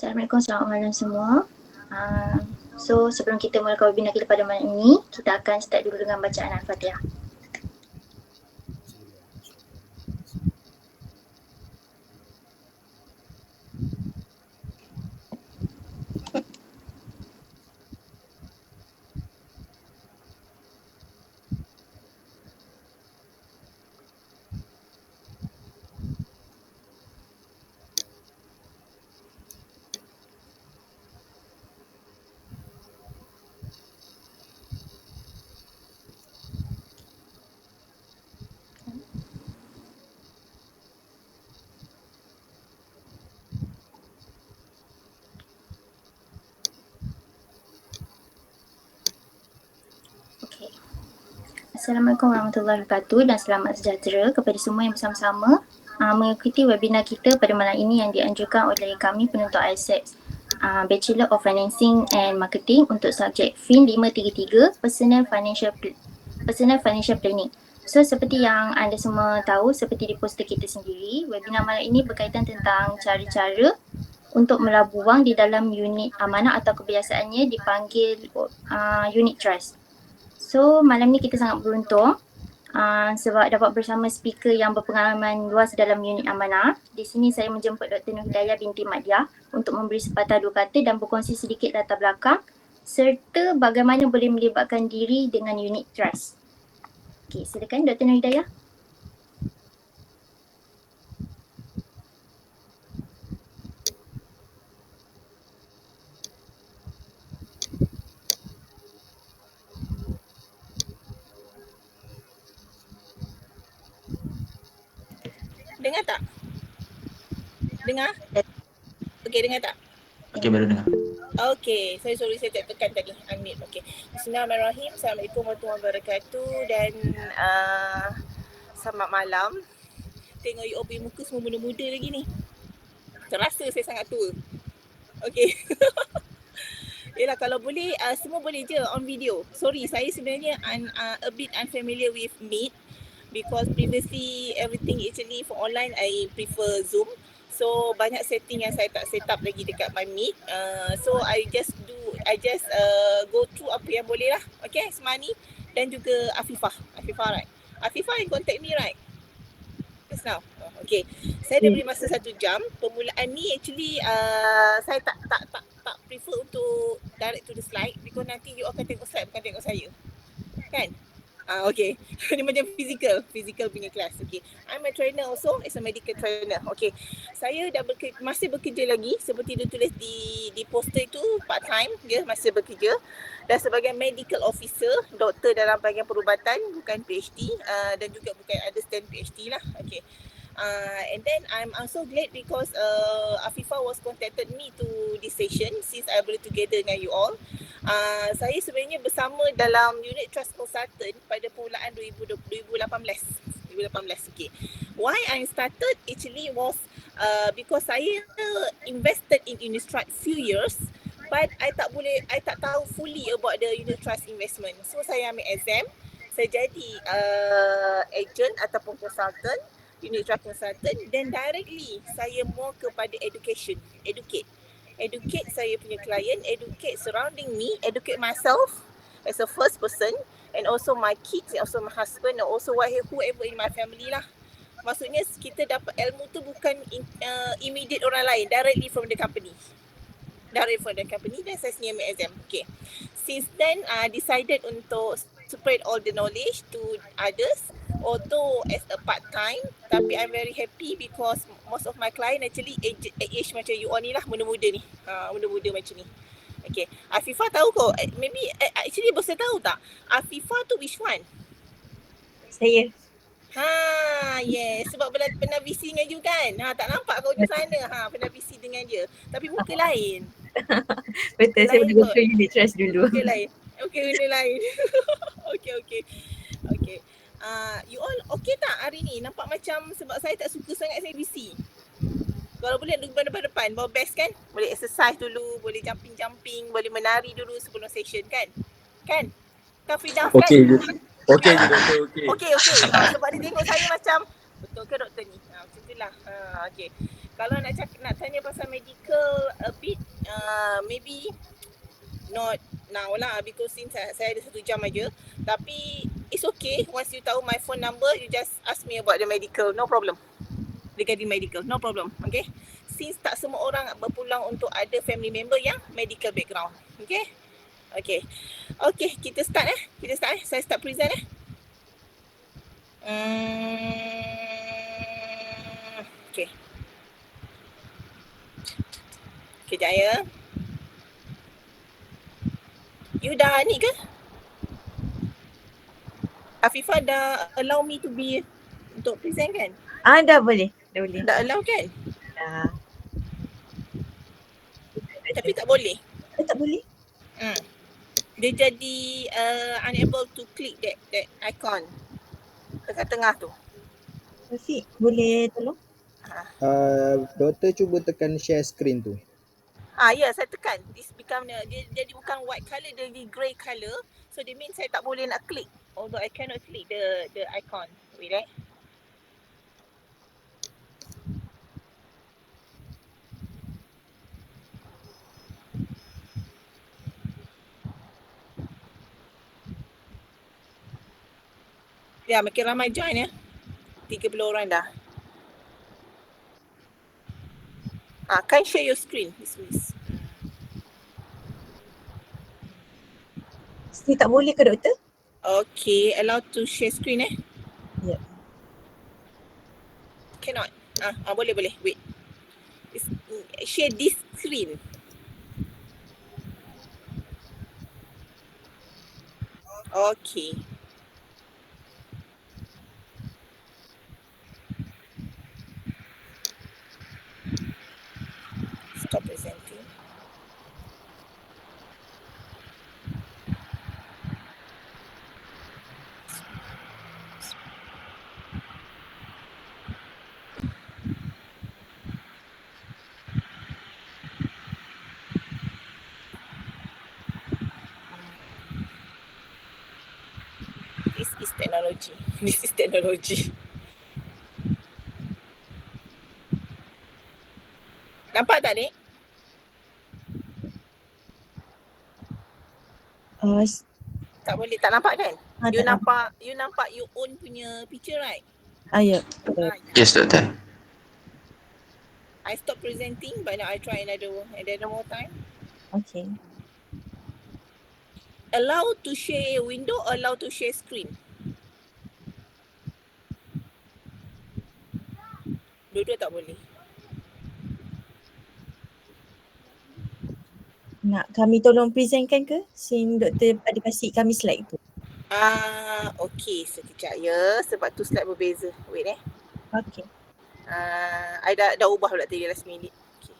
Assalamualaikum, selamat malam semua. So sebelum kita mulakan webinar kita pada malam ini, kita akan start dulu dengan bacaan Al-Fatihah. Assalamualaikum warahmatullahi wabarakatuh dan selamat sejahtera kepada semua yang bersama-sama mengikuti webinar kita pada malam ini yang dianjurkan oleh kami penuntut ISEPS Bachelor of Financing and Marketing untuk subjek FIN 533 Personal Financial Planning. So seperti yang anda semua tahu, seperti di poster kita sendiri, webinar malam ini berkaitan tentang cara-cara untuk melabur wang di dalam unit amanah atau kebiasaannya dipanggil unit trust. So malam ni kita sangat beruntung sebab dapat bersama speaker yang berpengalaman luas dalam unit amanah. Di sini saya menjemput Dr. Nur Hidayah binti Madya untuk memberi sepatah dua kata dan berkongsi sedikit latar belakang serta bagaimana boleh melibatkan diri dengan unit trust. Okey, silakan Dr. Nur Hidayah. Dengar tak? Dengar? Okey, dengar tak? Okey, baru dengar. Okey, saya tak tekan tadi unmute. Okey. Bismillahirrahmanirrahim. Assalamualaikum warahmatullahi wabarakatuh dan selamat malam. Tengok you all punya muka semua muda-muda lagi ni. Terasa saya sangat tua. Okey. Yelah, kalau boleh semua boleh je on video. Sorry, saya sebenarnya a bit unfamiliar with Meet. Because previously everything actually for online I prefer Zoom. So banyak setting yang saya tak set up lagi dekat my Meet. So I just go through apa yang boleh lah. Okay, Semani dan juga Afifah right? Afifah yang contact me right? Just now. Okay. Saya dah beri masa 1 jam. Permulaan ni actually saya tak prefer untuk direct to the slide because nanti you akan tengok slide bukan tengok saya. Kan? Okay. Ini macam physical punya kelas. Okay. I'm a trainer also, as a medical trainer. Okay. Saya dah masih bekerja lagi seperti dia tulis di poster itu, part time dia masih bekerja dan sebagai medical officer, doktor dalam bahagian perubatan, bukan PhD dan juga bukan understand PhD lah. Okay. And then I'm also glad because Afifah was contacted me to this session since I work together dengan you all. Saya sebenarnya bersama dalam unit trust consultant pada permulaan 2018. Okay. Why I started actually was because saya invested in unit trust few years, but I tak tahu fully about the unit trust investment. So saya ambil exam, saya jadi agent ataupun consultant, unit trust consultant, then directly saya more kepada educate saya punya client, educate surrounding me, educate myself as a first person and also my kids and also my husband and also whoever in my family lah. Maksudnya kita dapat ilmu tu bukan immediate orang lain, directly from the company. Dan saya sendiri ambil exam. Okay. Since then, decided untuk spread all the knowledge to others, although as a part-time, tapi I'm very happy because most of my client actually age macam you all ni lah, muda-muda ni. Muda-muda macam ni. Okay. Afifah tahu kok, maybe actually bosan tahu tak? Afifah tu which one? Saya. Yes. Sebab pernah VC dengan you kan? Tak nampak kau di sana. Pernah VC dengan dia. Tapi muka lain. Betul, saya pergi ke unit trust dulu. Muka lain. Okay, benda lain. Okay. You all okay tak hari ni? Nampak macam sebab saya tak suka sangat saya VC. Kalau boleh duduk depan, bawa best kan? Boleh exercise dulu, boleh jumping, boleh menari dulu sebelum session kan? Kan Frida kan? Okay. Okay. Sebab dia tengok saya macam Betul ke doktor ni? Macam tu lah. Okay. Kalau nak tanya pasal medical a bit, maybe not now lah because since saya ada 1 jam aja. Tapi it's okay. Once you tahu my phone number, you just ask me about the medical. No problem. Regarding medical. No problem. Okay. Since tak semua orang berpulang untuk ada family member yang medical background. Okay. Okay. Okay. Kita start. Saya start present Okay. Kejap ya. You dah ni ke? Afifah dah allow me to be untuk present kan? Dah boleh. Dah allow kan? Dah. Tapi tak boleh. Tak boleh? Dia jadi unable to click that icon. Tengah-tengah tu. Rafiq, boleh tolong? Doktor cuba tekan share screen tu. Ya, saya tekan. This become dia jadi bukan white color, dia jadi grey color. So that means saya tak boleh nak klik. Although I cannot click the icon. Wait Ya, makin ramai join ya. 30 orang dah. Can share your screen, Miss. Still tak boleh ke doktor? Okay, allow to share screen Ya. Cannot. Boleh. Wait. Share this screen. Okay. Stop presenting. This is technology. Nampak tak ni? Tak boleh, tak nampak kan? You nampak you own punya picture, right? Ya. Yes, doktor. I stop presenting, but now I try another more time. Okay. Allow to share window, allow to share screen. Dua-dua tak boleh. Nak kami tolong presentkan ke? Sin doktor ada kasih kami slide tu. Okay, sekejap ya. Sebab tu slide berbeza. Wait Okay. I dah ubah pula tadi last minute. Okay.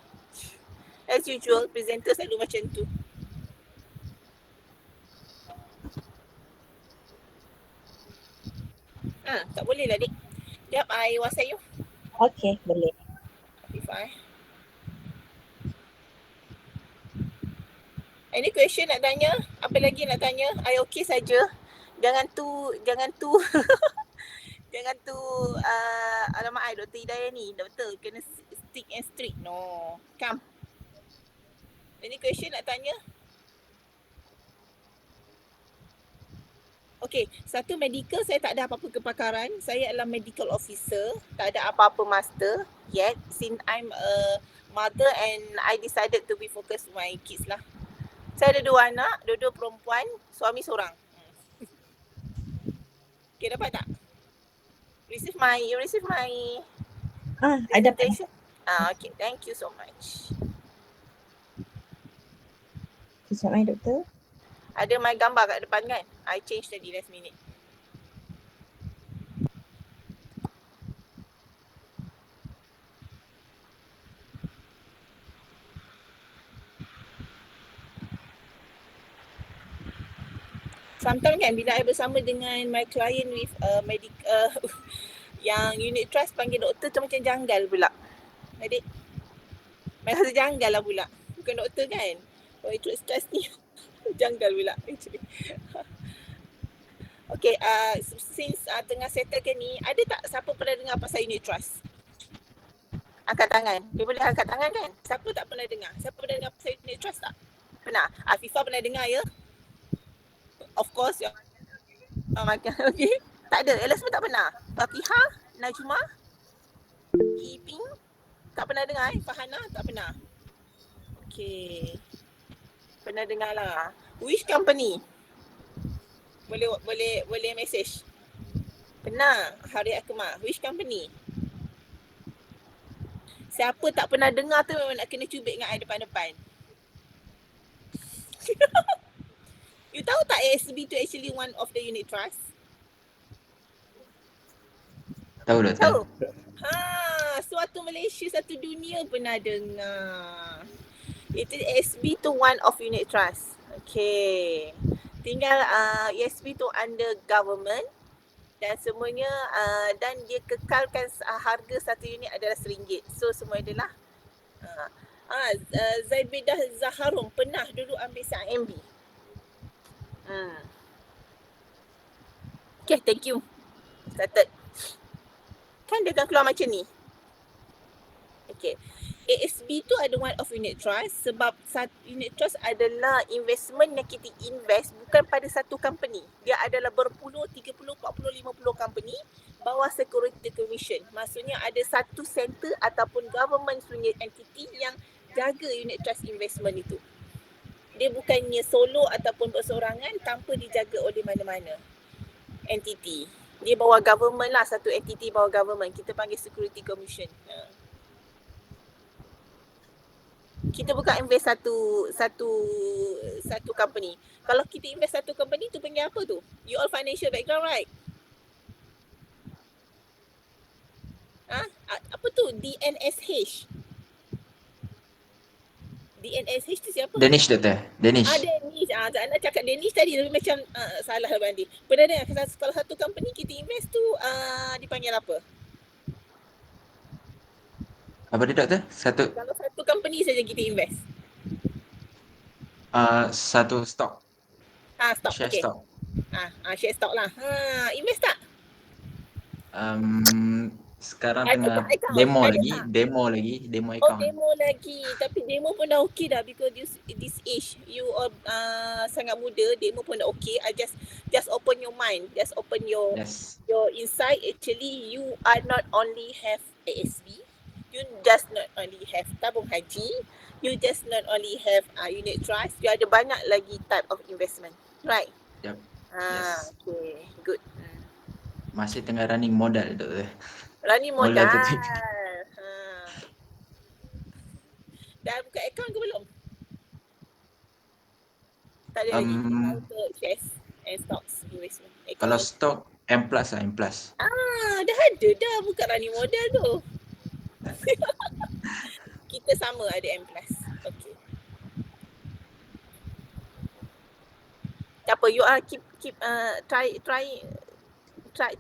As usual, presenter selalu macam tu. Tak boleh lah, Dik. Sekejap, I WhatsApp you. Okay, boleh. Any question nak tanya? Apa lagi nak tanya? I okay saja. Jangan tu jangan tu alamak I Dr. Hidayah ni. Doktor kena stick and strict. No. Come. Any question nak tanya? Okay, satu medical saya tak ada apa-apa kepakaran. Saya adalah medical officer. Tak ada apa-apa master yet. Since I'm a mother and I decided to be focused with my kids lah. Saya ada 2 anak, dua-dua perempuan, suami seorang. Okay, dapat tak? You receive my Ada. presentation? Okay, thank you so much. Sekejap doktor. Ada my gambar kat depan kan? I change tadi last minute. Sometimes kan bila I bersama dengan my client with yang unit trust panggil doktor tu macam janggal pula. Adik, rasa janggal lah pula. Bukan doktor kan? Unit trust ni janggal pula actually. Okay, since tengah settlekan ni, ada tak siapa pernah dengar pasal unit trust? Angkat tangan. Dia boleh angkat tangan kan? Siapa tak pernah dengar? Siapa pernah dengar pasal unit trust tak? Pernah? Afifah pernah dengar ya? Of course. Okay. Tak ada. Ella semua tak pernah. Fatihah, Najma, Iping, tak pernah dengar Fahana, tak pernah. Okay. Pernah dengar lah. Which company? Boleh message. Pernah. Hari Akmal. Which company? Siapa tak pernah dengar tu memang nak kena cubit dengan I depan-depan. You tahu tak ASB tu actually one of the unit trust? Tahu doktor. Tahu? Suatu Malaysia, satu dunia pernah dengar. Itu ASB tu one of unit trust. Okay. Tinggal ASB tu under government dan semuanya dan dia kekalkan harga satu unit adalah RM1. So semua adalah Zaibedah Zaharum pernah dulu ambil CIMB. Okay, thank you. Started. Kan dia akan keluar macam ni. Okay. ASB tu ada one of unit trust sebab unit trust adalah investment yang kita invest bukan pada satu company. Dia adalah berpuluh, 30, 40, 50 company bawah security commission. Maksudnya ada satu center ataupun government punya entity yang jaga unit trust investment itu. Dia bukannya solo ataupun bersorangan tanpa dijaga oleh mana-mana entity. Dia bawah government lah, satu entity bawah government. Kita panggil security commission. Kita bukan invest satu company. Kalau kita invest satu company tu panggil apa tu? You all financial background, right? Apa tu? DNSH. DNSH tu siapa? Danish doktor. Danish. Danish. Tak nak cakap Danish tadi tapi macam salah lah Bandi. Pernah dengar kalau satu company kita invest tu dipanggil apa? Apa dia doktor? Kalau satu company saja kita invest. Satu stok. Stock. Share Okay. stock. Share stock lah. Invest tak? Sekarang tengah demo lagi. Demo account. Demo lagi. Tapi demo pun dah okay dah because this age you all sangat muda, demo pun dah okay. Just open your mind. Just open your insight. Actually you are not only have ASB, you just not only have tabung haji, you just not only have unit trust, you ada banyak lagi type of investment. Right? Yep. Yes. Okay, good. Masih tengah running modal doktor. Running modal. Modal tu. Dah buka account ke belum? Tak ada lagi. Untuk shares and stocks investment. Kalau stok M+ lah, M+. Dah ada dah buka running modal tu. Kita sama ada M+. Okay. Tak apa, you are keep try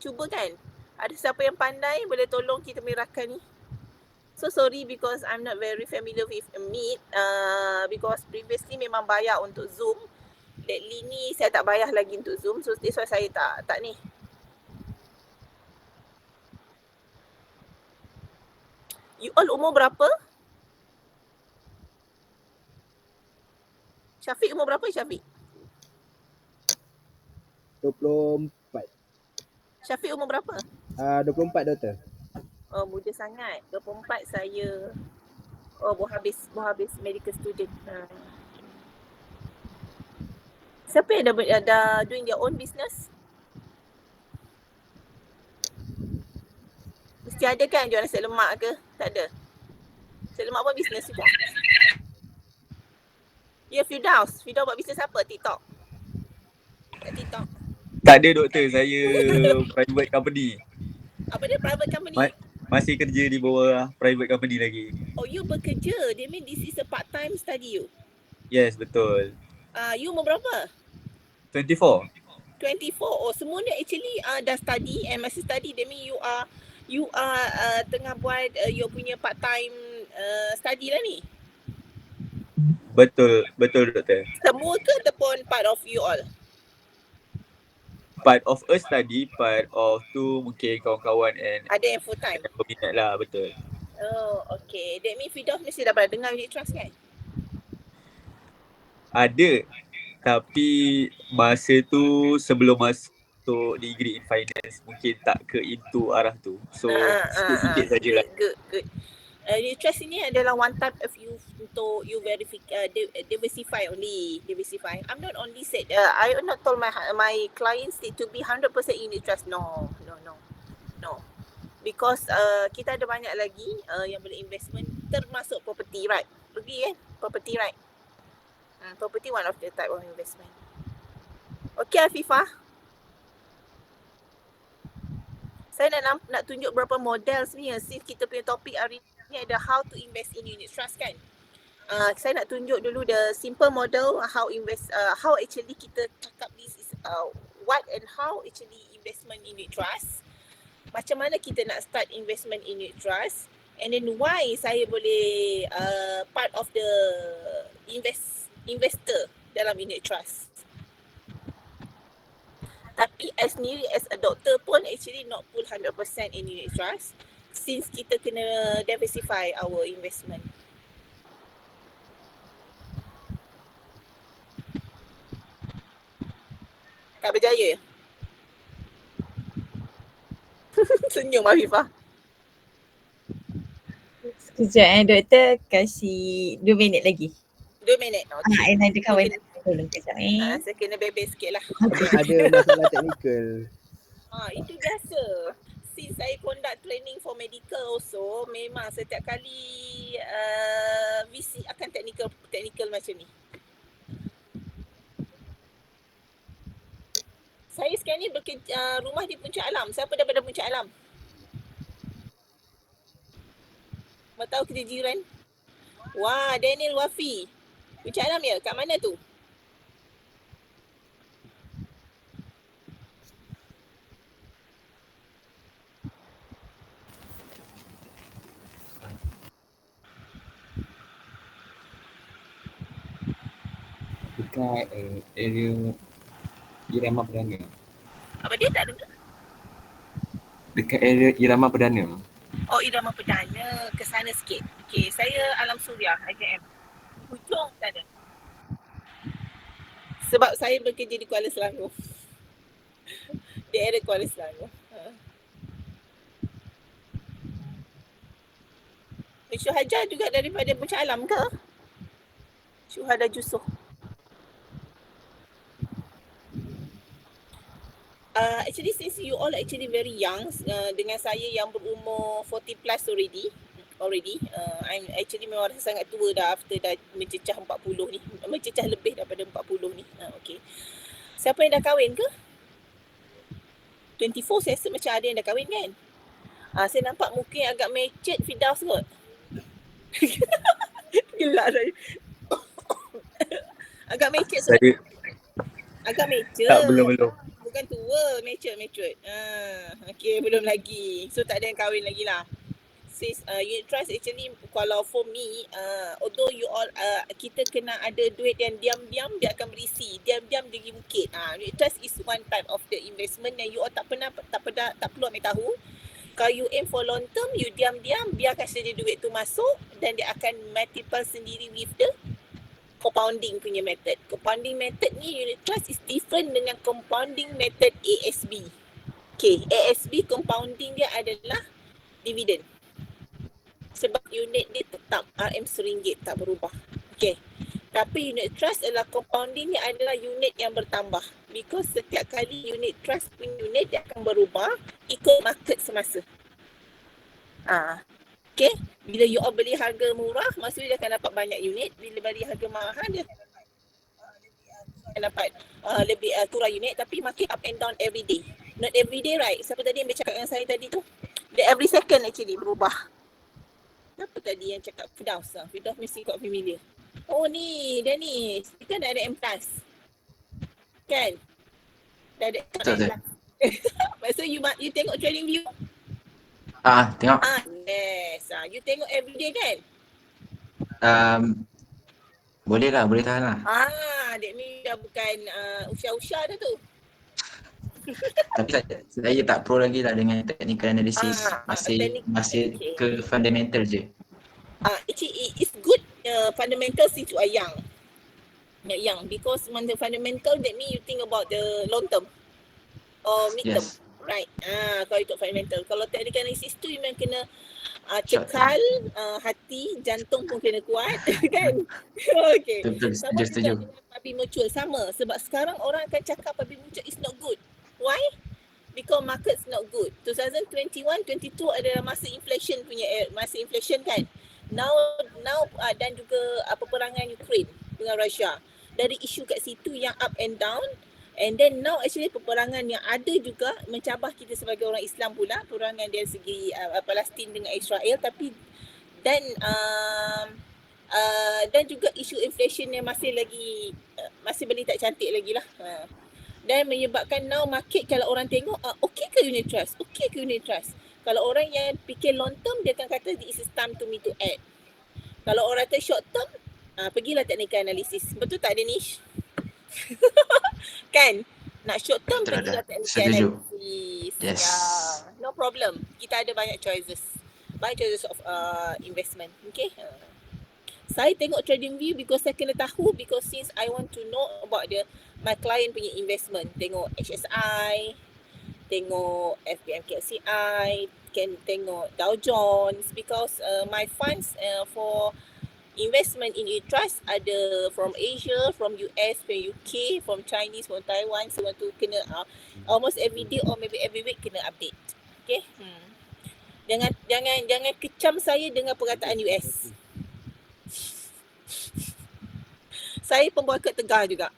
cuba kan. Ada siapa yang pandai boleh tolong kita merahkan ni. So sorry because I'm not very familiar with Meet because previously memang bayar untuk Zoom. Lately ni saya tak bayar lagi untuk Zoom, so that's why saya tak ni. You all umur berapa? Syafiq umur berapa Syafiq? 24. Syafiq umur berapa? 24 doktor. Oh, muda sangat. 24 saya baru habis medical student. Siapa yang dah doing their own business? Mesti ada kan jual nasi lemak ke? Tak ada. Nasi lemak pun business juga. Ya, Firdaus buat business apa? TikTok. TikTok. Tak ada doktor, saya private company. Apa dia private company? Masih kerja di bawah private company lagi. Oh, you bekerja. That mean this is a part-time study you? Yes, betul. You umur berapa? 24. 24. Oh, semua ni actually dah study and masih study. That mean you are tengah buat you punya part-time study lah ni? Betul doktor. Semua ke ataupun part of you all? part of a study, part of tu mungkin kawan-kawan and Ada yang full time. peminat lah, betul. Oh, okay. That means Firdaus mesti dah pernah dengar unit trust kan? Ada, tapi masa tu sebelum masuk degree in finance, mungkin tak ke into arah tu. So sikit-sikit sajalah. Good. Unit trust ini adalah one type of you untuk you diversify. I'm not only said I not told my clients need to be 100% unit trust. No. Because kita ada banyak lagi yang boleh investment, termasuk property, right? Agree property, right? Property one of the type of investment. Okay, Afifah. Saya nak tunjuk beberapa model sebenarnya. Since kita punya topik hari ni ada how to invest in unit trust kan. Saya nak tunjuk dulu the simple model how actually kita cakap this is what and how actually investment in unit trust. Macam mana kita nak start investment in unit trust, and then why saya boleh part of the investor dalam unit trust. Tapi as sendiri as a doctor pun actually not full 100% in unit trust, since kita kena diversify our investment. Tak berjaya? Senyum Afifah. Sekejap doktor, kasih 2 minit lagi. 2 minit. Okay. Ada kawan tolong kejap Saya kena bebel sikit lah. Ada masalah teknikal. Itu biasa. Since saya conduct training for medical also, memang setiap kali visit akan technical macam ni. Saya sekarang ni rumah di Puncak Alam. Siapa daripada Puncak Alam? Mau tahu kerja jiran? Wah, Daniel Wafi. Puncak Alam ya? Kat mana tu? Dekat area Irama Perdana. Apa dia tak dengar? Dekat area Irama Perdana. Oh, Irama Perdana. Ke sana sikit. Okay, saya Alam Suria, IJM. Hujung sana. Sebab saya bekerja di Kuala Selangor. Di area Kuala Selangor. Syuhada juga daripada Puncak Alam ke? Syuhada Jusoh. Actually since you all actually very young, dengan saya yang berumur 40 plus already, I'm actually memang rasa sangat tua dah after dah mencecah 40 ni, mencecah lebih daripada 40 ni. Okay. Siapa yang dah kahwin ke? 24 saya rasa macam ada yang dah kahwin kan? Saya nampak muka yang agak mecet Firdaus kot. Gelak saya. Agak mecet tu. Agak mecet. Tak, belum. Bukan tua, matured. Okay, belum lagi. So tak ada yang kahwin lagi lah. Since unit trust actually kalau for me, although you all kita kena ada duit yang diam-diam dia akan berisi, diam-diam dia bukit. Unit trust is one type of the investment yang you all tak perlu ambil tahu. Kalau you aim for long term, you diam-diam biarkan saja duit tu masuk dan dia akan multiple sendiri with the compounding punya method. Compounding method ni unit trust is different dengan compounding method ASB. Okay, ASB compounding dia adalah dividend. Sebab unit dia tetap RM1 tak berubah. Okay. Tapi unit trust adalah compounding ni adalah unit yang bertambah. Because setiap kali unit trust punya unit dia akan berubah ikut market semasa. Okay, bila you all beli harga murah, maksudnya dia akan dapat banyak unit. Bila beli harga mahal, dia akan dapat lebih kurang unit. Tapi market up and down every day. Not every day, right? Siapa tadi yang bercakap dengan saya tadi tu? Dia every second actually berubah. Siapa tadi yang cakap? Firdaus mesti got familiar. Oh ni, Dennis. Kita dah ada M+. Kan? Dah ada M+. So you tengok Trading View? Tengok. Yes. You tengok everyday kan? Boleh tahan lah. That means dah bukan usia-usia dah tu. Tapi saya tak pro lagi lah dengan technical analysis. Masih okay. ke fundamental je. Actually it's good fundamental since you are young. Because when the fundamental, that means you think about the long term or mid term, Yes. right? Kalau itu fundamental. Kalau technical analysis tu memang kena Short cekal hati, jantung pun kena kuat kan? Okay. Betul, Sama juga setuju. dengan public mutual, sama. Sebab sekarang orang akan cakap public mutual is not good. Why? Because market's not good. 2021, 22 adalah masa inflation punya masa inflation kan. Now dan juga peperangan Ukraine dengan Russia. Dari isu kat situ yang up and down, and then now actually peperangan yang ada juga mencabar kita sebagai orang Islam pula, peperangan dari segi Palestin dengan Israel, tapi dan juga isu inflation yang masih benda tak cantik lagi lah. Dan menyebabkan now market, kalau orang tengok okay ke unit trust, kalau orang yang fikir long term, dia akan kata this is time to me to add. Kalau orang kata short term, pergilah technical analysis. Betul tak Danish? Kan? Nak short term, pergilah technical analysis. Yes. No problem. Kita ada banyak choices of investment. Okay. Saya tengok TradingView because saya kena tahu, because since I want to know about my client punya investment. Tengok HSI, tengok FBMKCI, tengok Dow Jones, because my funds for investment in trust ada from Asia, from US, from UK, from Chinese, from Taiwan. So want to kena almost every day or maybe every week kena update. Okay. Jangan kecam saya dengan perkataan US. Saya pembuat tegar juga.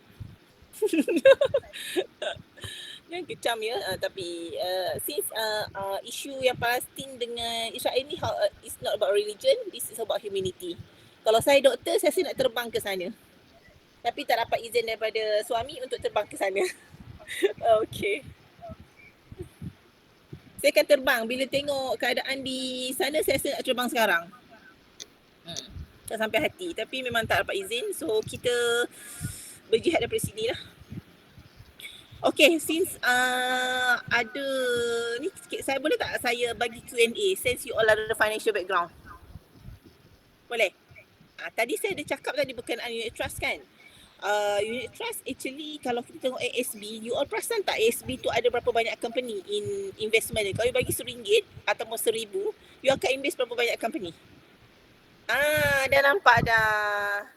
Jangan kecam ya, tapi since isu yang Palestin dengan Israel ni it's not about religion, this is about humanity. Kalau saya doktor, saya nak terbang ke sana, tapi tak dapat izin daripada suami untuk terbang ke sana. Okay. Saya akan terbang bila tengok keadaan di sana, saya rasa nak terbang sekarang. Tak sampai hati, tapi memang tak dapat izin, so kita berjihad daripada sini lah. Okay, since ada ni sikit, saya boleh tak saya bagi Q&A since you all ada financial background? Boleh? Tadi saya ada cakap tadi berkenaan unit trust kan. Unit trust actually kalau kita tengok ASB, you all perasan tak ASB tu ada berapa banyak company in investment. Kalau you bagi RM1 ataupun RM1,000, you akan invest berapa banyak company? Dah nampak dah.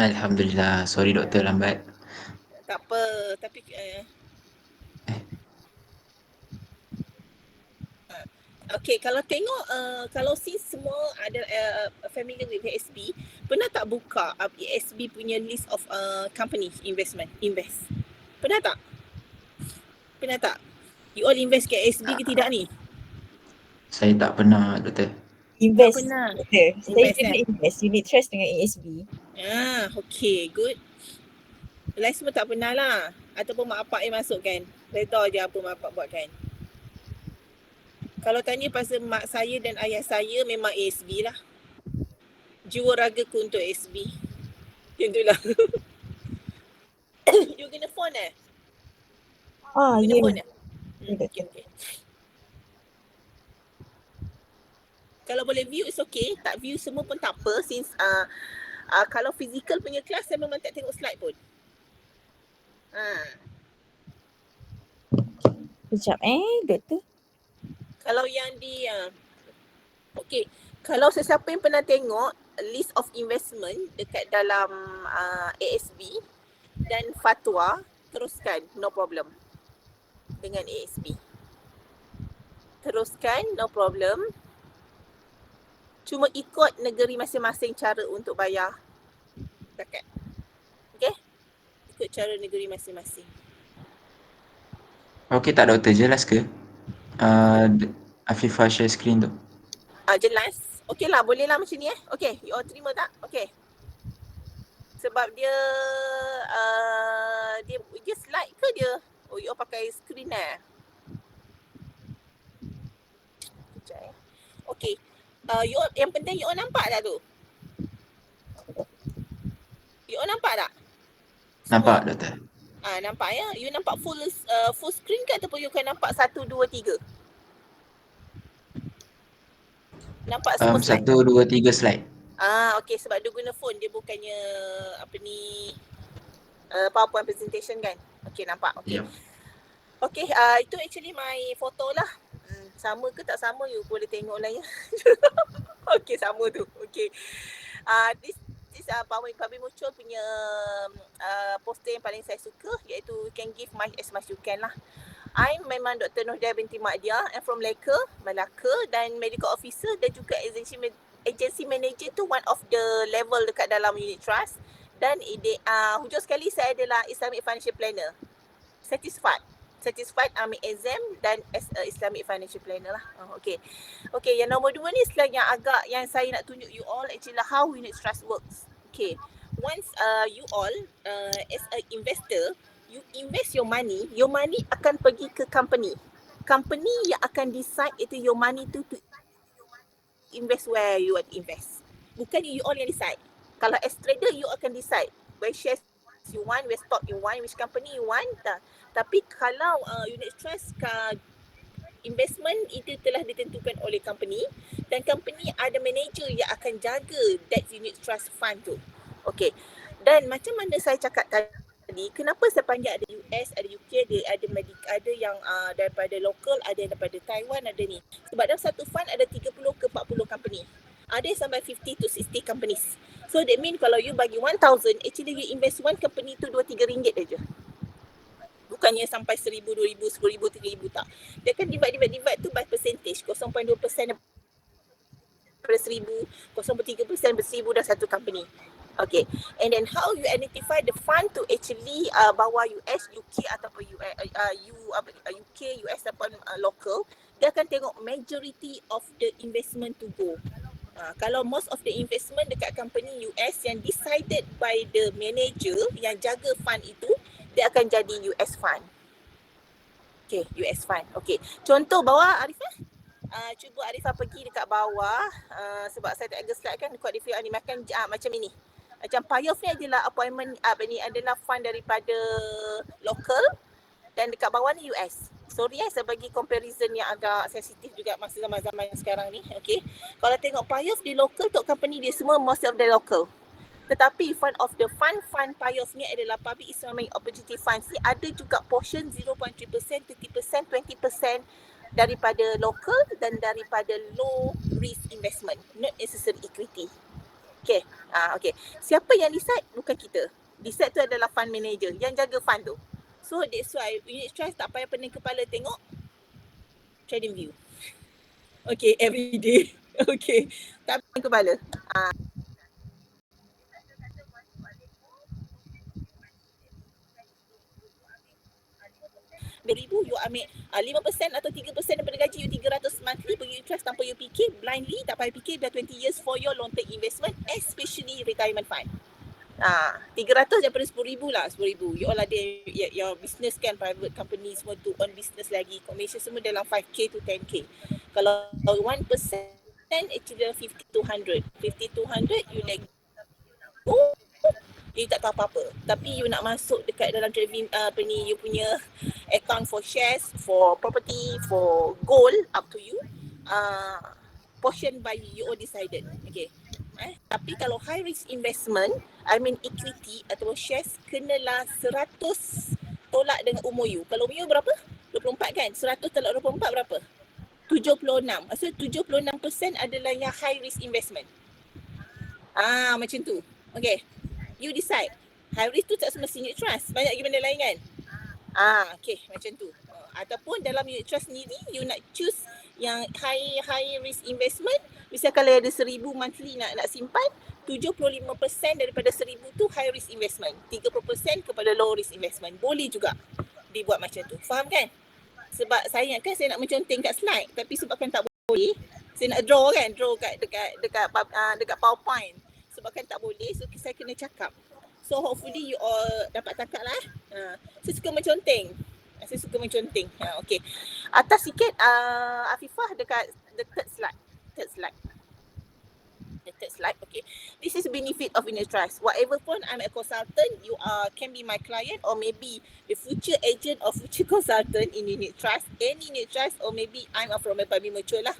Alhamdulillah. Sorry doktor lambat. Tak apa, tapi okay, kalau tengok kalau semua ada familiar with ASB, pernah tak buka ASB punya list of company invest? Pernah tak? You all invest ke ASB ke tidak ni? Saya tak pernah doktor. Invest. Tak pernah. Saya kena invest unit trust dengan ASB. Okay, good. Lain semua tak pernah lah. Ataupun mak bapak yang masuk kan. Saya tahu je apa mak bapak buat kan. Kalau tanya pasal mak saya dan ayah saya, memang ASB lah. Jiwa ragaku untuk ASB. Macam tu lah. You kena phone Ya. phone Okay. Kalau boleh view, it's okay. Tak view semua pun tak apa. Since kalau physical punya kelas, saya memang tak tengok slide pun. Sekejap doktor. Kalau yang di okay, kalau sesiapa yang pernah tengok list of investment dekat dalam ASB dan fatwa, teruskan, no problem dengan ASB. Teruskan, no problem. Cuma ikut negeri masing-masing cara untuk bayar zakat. Okay? Ikut cara negeri masing-masing. Okay tak doktor, jelas ke? Afifah share screen tu. Jelas. Okay lah, boleh lah macam ni Okay, you all terima tak? Okay. Sebab dia slide ke dia? Oh, you all pakai screen Sekejap Okay. You all, yang penting you all nampak tak tu? You all nampak tak? Nampak doktor? Nampak ya? You nampak full screen ke ataupun you kan nampak 1, 2, 3? Nampak semua slide? 1, 2, 3 slide. Okay, sebab dia guna phone, dia bukannya PowerPoint presentation kan? Okay, nampak. Okay. Yep. Okay, itu actually my photo lah. Sama ke tak sama, you boleh tengok lah ya. Okay, sama tu. Okay. This PowerPoint Public Mutual punya poster yang paling saya suka, iaitu can give much as much you can lah. I memang Dr. Nohdia binti Mak Dia. I'm from Melaka dan medical officer dan juga agency manager tu one of the level dekat dalam unit trust. Dan hujung sekali saya adalah Islamic Financial Planner. Certified ambil exam dan as a Islamic Financial Planner lah. Okay, yang nombor 2 ni slide yang saya nak tunjuk you all actually how unit trust works. Okay, once you all as a investor, you invest your money akan pergi ke company yang akan decide itu your money to invest where you want to invest. Bukan you all yang decide. Kalau as trader, you akan decide where shares you want, where stock you want, which company you want. Tapi kalau unit trust investment itu telah ditentukan oleh company dan company ada manager yang akan jaga that unit trust fund tu. Okay. Dan macam mana saya cakap tadi, kenapa sepanjang ada US, ada UK, ada yang daripada lokal, ada yang daripada Taiwan, ada ni. Sebab dalam satu fund ada 30 ke 40 company. Ada sampai 50 to 60 companies. So that means kalau you bagi 1,000, actually you invest one company tu 2-3 ringgit aja. Bukannya sampai 1,000, 2,000, 10,000, 3,000 tak. Dia kan divide tu by percentage. 0.2% daripada 1,000, 0.3% ber 1,000 dah satu company. Okay. And then how you identify the fund to actually bawa US, UK ataupun UK, US ataupun local, dia akan tengok majority of the investment to go. Kalau most of the investment dekat company US yang decided by the manager yang jaga fund itu, dia akan jadi US fund. Okay, US fund. Okay. Contoh bawah Arifah. Cuba Arifah pergi dekat bawah sebab saya tak ada slide kan, dekat Arifah ni makan macam ini. Macam Payoff ni adalah appointment, ni adalah fund daripada local dan dekat bawah ni US. Sorry saya bagi comparison yang agak sensitif juga masa zaman-zaman sekarang ni. Okay. Kalau tengok Payoff di local, untuk company dia semua most of the local. Tetapi fund Payoff ni adalah Public Islamic Opportunity Funds ni ada juga portion 0.3%, 30%, 20% daripada local dan daripada low risk investment, not necessary equity. Okay. Okay. Siapa yang decide? Bukan kita. Decide tu adalah fund manager yang jaga fund tu. So that's why unit trust tak payah pening kepala tengok trading view. Okay, every day. Okay. Tak pening kepala. 2,000 you ambil 5% atau 3% daripada gaji you 300 monthly pergi trust tanpa you fikir, blindly tak payah fikir, dah 20 years for your long term investment, especially retirement fund. 300 daripada 10,000 lah, 10,000. You all ada your business kan, private company semua tu, on business lagi, commission semua dalam 5k to 10k. Kalau 1% actually dalam 50 to 100. 50 to 100 you like you tak tahu apa-apa. Tapi you nak masuk dekat dalam trading you punya account for shares, for property, for gold, up to you. Portion by you all decided. Okay. Tapi kalau high risk investment, equity atau shares, kenalah 100 tolak dengan umur you. Kalau umur you berapa? 24 kan? 100 tolak 24 berapa? 76. So 76% adalah yang high risk investment. Macam tu. Okay. You decide. High risk tu tak semestinya unit trust. Banyak lagi benda lain kan? Okay. Macam tu. Ataupun dalam unit trust sendiri, you nak choose yang high risk investment. Misal kalau ada 1,000 monthly nak simpan, 75% daripada 1,000 tu high risk investment. 30% kepada low risk investment. Boleh juga dibuat macam tu. Faham kan? Sebab saya nak menconteng kat slide. Tapi sebabkan tak boleh, saya nak draw kat dekat PowerPoint. Sebabkan tak boleh, so saya kena cakap. So hopefully you all dapat tangkap lah. Saya suka menconteng. Okay. Atas sikit Afifah dekat the third slide. The third slide. Okay, this is benefit of unit trust. Whatever pun I'm a consultant, you can be my client or maybe the future agent or future consultant in unit trust, any unit trust, or maybe I'm from a public mutual lah.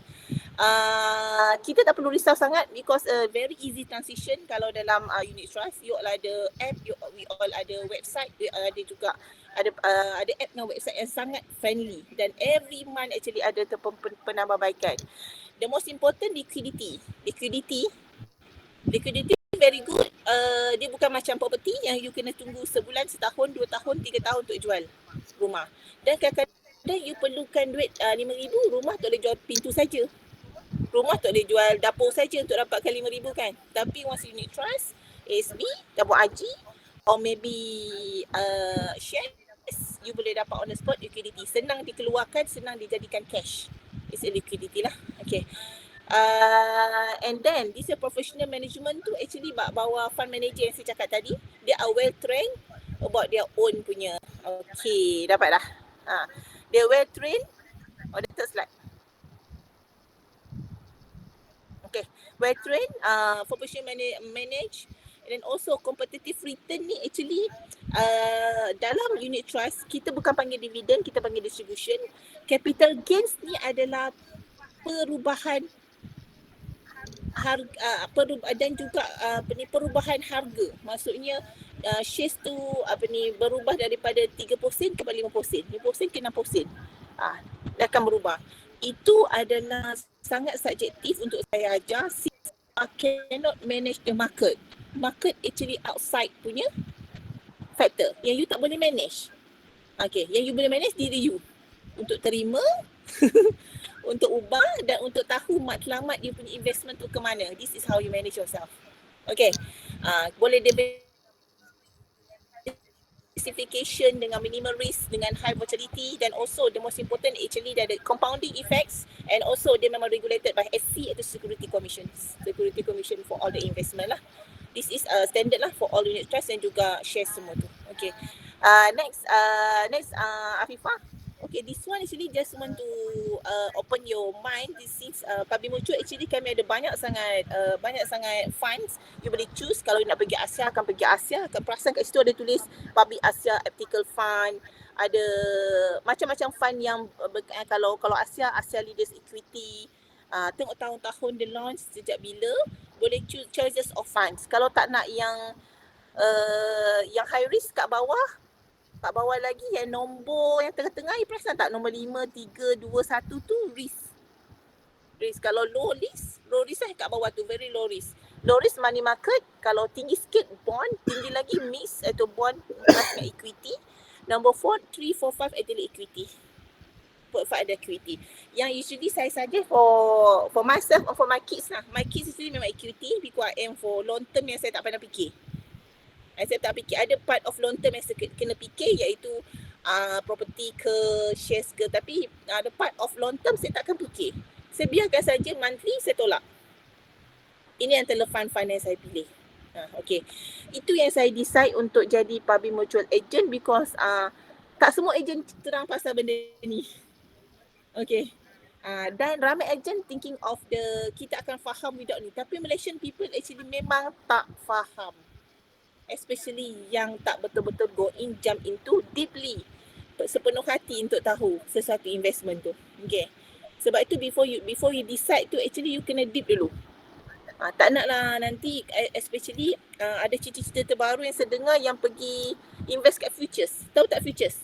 Kita tak perlu risau sangat because very easy transition kalau dalam unit trust. You all ada app, we all ada website, we all ada juga ada app dan website yang sangat friendly dan every month actually ada penambahbaikan. The most important liquidity very good. Dia bukan macam property yang you kena tunggu sebulan, setahun, 2 tahun, 3 tahun untuk jual rumah. Dan kadang-kadang you perlukan duit RM5,000, rumah tak boleh jual pintu saja. Rumah tak boleh jual dapur saja untuk dapatkan RM5,000 kan. Tapi once unit trust, ASB, tabung haji or maybe shares, you boleh dapat on the spot liquidity. Senang dikeluarkan, senang dijadikan cash. It's a liquidity lah. Okay. And then this is professional management tu actually bawa fund manager yang saya cakap tadi, they are well trained about their own punya. Okay, dapat dah. They are well trained. On the third slide. Okay, well trained, professional manage, and then also competitive return ni actually dalam unit trust kita bukan panggil dividend, kita panggil distribution. Capital gains ni adalah perubahan harga dan juga perubahan harga. Maksudnya shares tu berubah daripada 3% kepada 5%, 5% ke 6%. Dia akan berubah. Itu adalah sangat subjektif untuk saya ajar. Since I cannot manage the market. Market actually outside punya factor yang you tak boleh manage. Okay, yang you boleh manage diri you. Untuk terima, untuk ubah dan untuk tahu matlamat you punya investment tu ke mana. This is how you manage yourself. Okay, boleh diversification dengan minimal risk, dengan high volatility, dan also the most important actually dia ada compounding effects, and also dia memang regulated by SC atau Security Commission for all the investment lah. This is standard lah for all unit trust dan juga share semua tu. Okay, next Afifah. Okay, this one actually just want to open your mind. This is Public Mutual actually kami ada banyak sangat funds. You boleh choose kalau you nak pergi Asia akan pergi Asia. Akan perasan kat situ ada tulis Public Asia Ethical Fund. Ada macam-macam fund yang kalau Asia Leaders Equity. Tengok tahun-tahun dia launch sejak bila. Boleh choose choices of funds. Kalau tak nak yang high risk kat bawah lagi yang nombor yang tengah-tengah, you perasan tak nombor 5, 3, 2, 1 tu risk. Kalau low risk lah kat bawah tu, very low risk. Low risk money market, kalau tinggi sikit bond, tinggi lagi mix atau bond plus dengan equity. Nombor 4, 3, 4, 5 adalah equity. 4, 5 ada equity. Yang usually saya suggest for myself or for my kids lah. My kids usually memang equity because I am for long term yang saya tak pernah fikir. Saya tak fikir ada part of long term yang saya kena fikir iaitu property ke, shares ke, tapi ada part of long term saya takkan fikir. Saya biarkan saja monthly saya tolak. Ini antara fund-fund yang saya pilih. Okay. Itu yang saya decide untuk jadi public mutual agent because tak semua agent terang pasal benda ni. Okay. Dan ramai agent thinking of kita akan faham without ni. Tapi Malaysian people actually memang tak faham. Especially yang tak betul-betul jump into deeply, sepenuh hati untuk tahu sesuatu investment tu. Okay. Sebab itu before you decide tu actually you kena deep dulu. Tak nak lah nanti especially ada cerita-cerita terbaru yang saya dengar yang pergi invest kat futures. Tahu tak futures?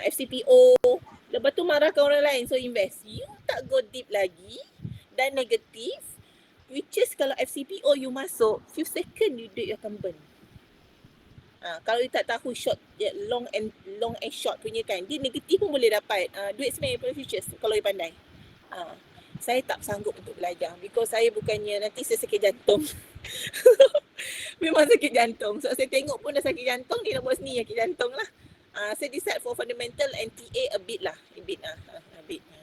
FCPO. Lepas tu marahkan orang lain so invest. You tak go deep lagi dan negatif. Which is kalau FCPO you masuk, few second you duit akan burn. Kalau you tak tahu short, long and short punya kan, dia negatif pun boleh dapat duit sebenarnya pada futures kalau you pandai. Saya tak sanggup untuk belajar because saya bukannya nanti saya sakit jantung. Memang sakit jantung. So saya tengok pun dah sakit jantung, dia nak buat sendiri sakit jantung lah. Saya decide for fundamental and TA a bit.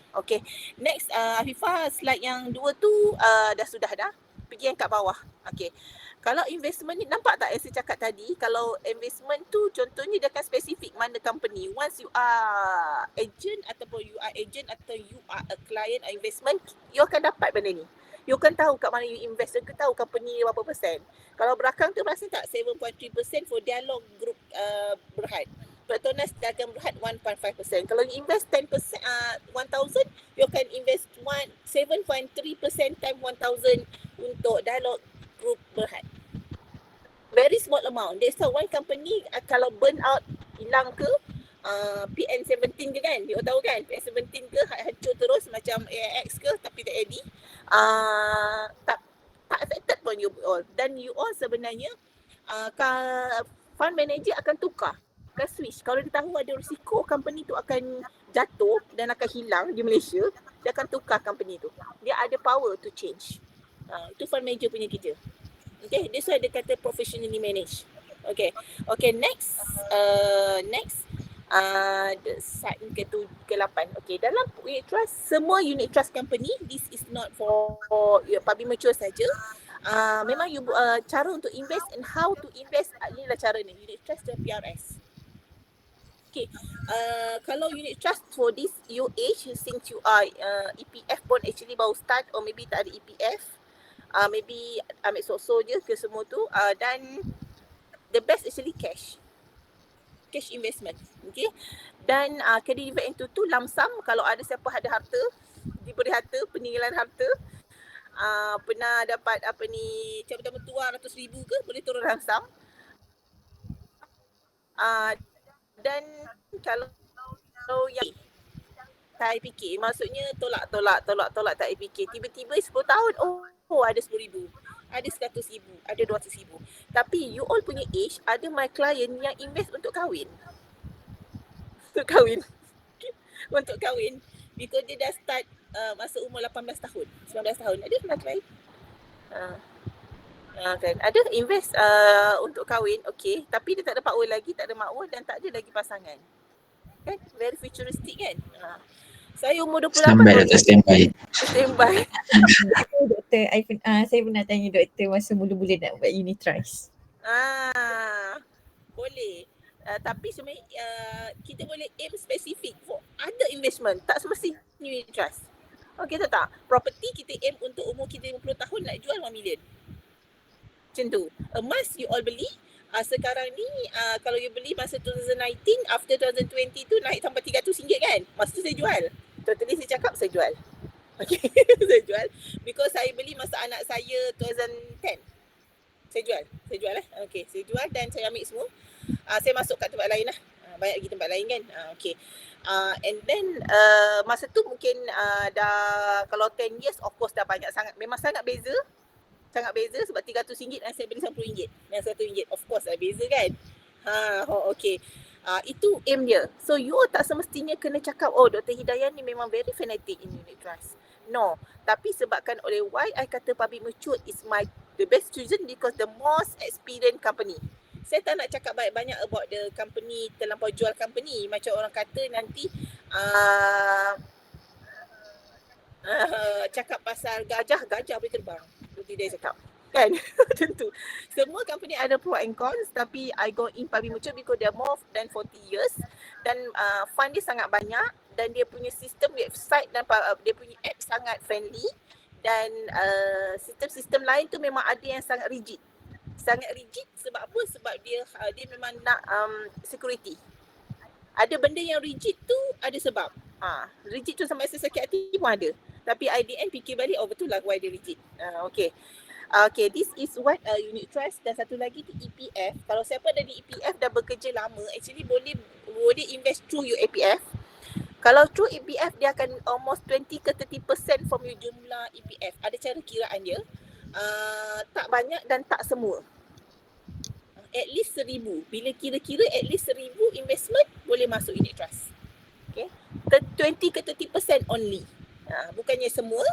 Okay, next Afifah, slide yang 2 tu dah. Pergi yang kat bawah. Okay, kalau investment ni, nampak tak yang saya cakap tadi, kalau investment tu contohnya dia akan spesifik mana company. Once you are agent ataupun you are a client investment, you akan dapat benda ni. You kan tahu kat mana you invest, you kan tahu company ni berapa persen. Kalau belakang tu perasan tak 7.3% for Dialog Group Berhad. Petronas Dagang Berhad 1.5%. Kalau you invest 10%, 1,000, you can invest 7.3% time 1,000 untuk Dialog Group Berhad. Very small amount. That's why one company kalau burn out, hilang ke, PN17 ke kan, you tahu kan, PN17 ke hancur terus macam AIX ke tapi tak jadi, tak affected pun you all. Dan you all sebenarnya fund manager akan tukar, akan switch. Kalau dia tahu ada risiko company tu akan jatuh dan akan hilang di Malaysia, dia akan tukar company tu. Dia ada power to change. Itu fund manager punya kerja. Okay, that's why dia kata professionally managed. Okay, next ke-8. Okay, dalam unit trust, semua unit trust company, this is not for public mature saja. Memang you cara untuk invest and how to invest, inilah cara ni, unit trust dan PRS. Okay, kalau unit trust for this your age, since you are EPF pun actually baru start or maybe tak ada EPF, maybe ambil so-so je ke semua tu, dan the best actually cash investment. Okay, dan can divide into 2 lump sum. Kalau ada siapa ada harta, diberi harta, peninggalan harta, pernah dapat cabutan mertua 100,000 ke, boleh turun lump sum. Dan kalau yang tak fikir, maksudnya tolak tak fikir, tiba-tiba 10 tahun ada 10,000, ada 100,000, ada 200,000. Tapi you all punya age, ada my client yang invest untuk kahwin. Untuk kahwin. Because dia dah start masa umur 18 tahun, 19 tahun. Ada my client. Kan ada invest untuk kahwin, okay, tapi dia tak ada power lagi, tak ada makwa dan tak ada lagi pasangan. Kan very futuristic kan. Saya umur 28 standby. Doktor, saya pernah tanya doktor masa mula-mula nak buat unit trust. Boleh. Tapi sebenarnya kita boleh aim spesifik for other investment, tak semestinya unit trust. Okay tak? Property kita aim untuk umur kita 50 tahun nak jual 1 million. Macam tu. Emas you all beli, sekarang ni kalau you beli masa 2019, after 2020 tu naik sampai RM300 kan. Masa tu saya jual. Totally saya cakap saya jual. Okay, saya jual. Because saya beli masa anak saya 2010. Saya jual Okay, saya jual dan saya ambil semua. Saya masuk kat tempat lain lah. Banyak lagi tempat lain kan. Okay. And then masa tu mungkin dah kalau 10 years of course dah banyak sangat. Memang sangat beza sebab RM300 dan saya beli RM10 dan RM1. Of course dah beza kan. Okay. Itu aim dia. So you tak semestinya kena cakap Dr. Hidayah ni memang very fanatic in unit trust. No. Tapi sebabkan oleh why I kata public mature is the best chosen because the most experienced company. Saya tak nak cakap banyak about the company, terlampau jual company. Macam orang kata nanti cakap pasal gajah boleh terbang. Seperti dia cakap. Kan? Tentu. Semua company ada pro and cons, tapi I go in public mature because they are more than 40 years dan fund dia sangat banyak dan dia punya sistem website dan dia punya app sangat friendly dan sistem-sistem lain tu memang ada yang sangat rigid. Sebab apa? Sebab dia memang nak security. Ada benda yang rigid tu ada sebab. Rigid tu sampai sakit hati pun ada. Tapi IDN fikir balik, betul lah why dia rigid. Okay, this is what unit trust dan satu lagi tu EPF. Kalau siapa dari EPF dah bekerja lama, actually boleh invest through your EPF. Kalau through EPF dia akan almost 20 ke 30% from your jumlah EPF. Ada cara kiraan dia. Tak banyak dan tak semua. At least 1,000. Bila kira-kira at least 1,000 investment boleh masuk unit trust. Okay. 20 ke 30% only. Bukannya semua.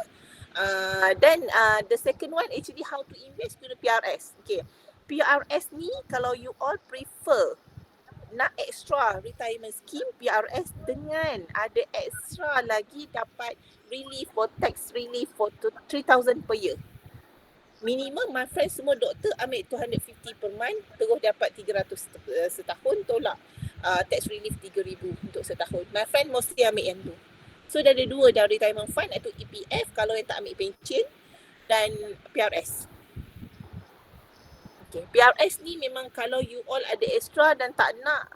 Dan the second one actually how to invest to the PRS. Okay. PRS ni kalau you all prefer nak extra retirement scheme, PRS dengan ada extra lagi dapat relief for tax relief for 3,000 per year. Minimum my friend semua doktor ambil 250 per month, terus dapat 300 setahun, tolak tax relief 3,000 untuk setahun. My friend mesti ambil yang tu. So dah ada 2 dah retirement fund iaitu EPF kalau yang tak ambil pencen dan PRS. Okay. PRS ni memang kalau you all ada extra dan tak nak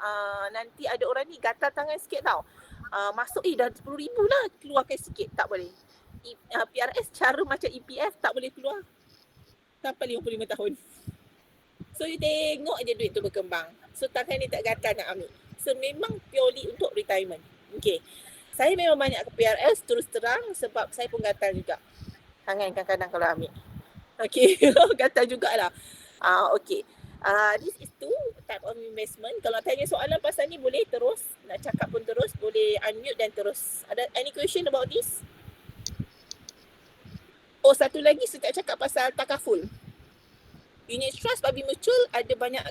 nanti ada orang ni gatal tangan sikit tau. Masuk dah 10,000 lah, keluarkan sikit, tak boleh. PRS cara macam EPF tak boleh keluar sampai 55 tahun. So you tengok je duit tu berkembang. So tangan ni tak gatal nak ambil. So memang purely untuk retirement. Okay. Saya memang banyak ke PRS terus terang sebab saya pun gatal juga. Tangan kadang-kadang kalau ambil. Okay. Gatal jugalah. Okay. This is two type of investment. Kalau tanya soalan pasal ni boleh terus. Nak cakap pun terus. Boleh unmute dan terus. Ada any question about this? Oh, satu lagi saya tak cakap pasal takaful. Unit trust babi muncul ada banyak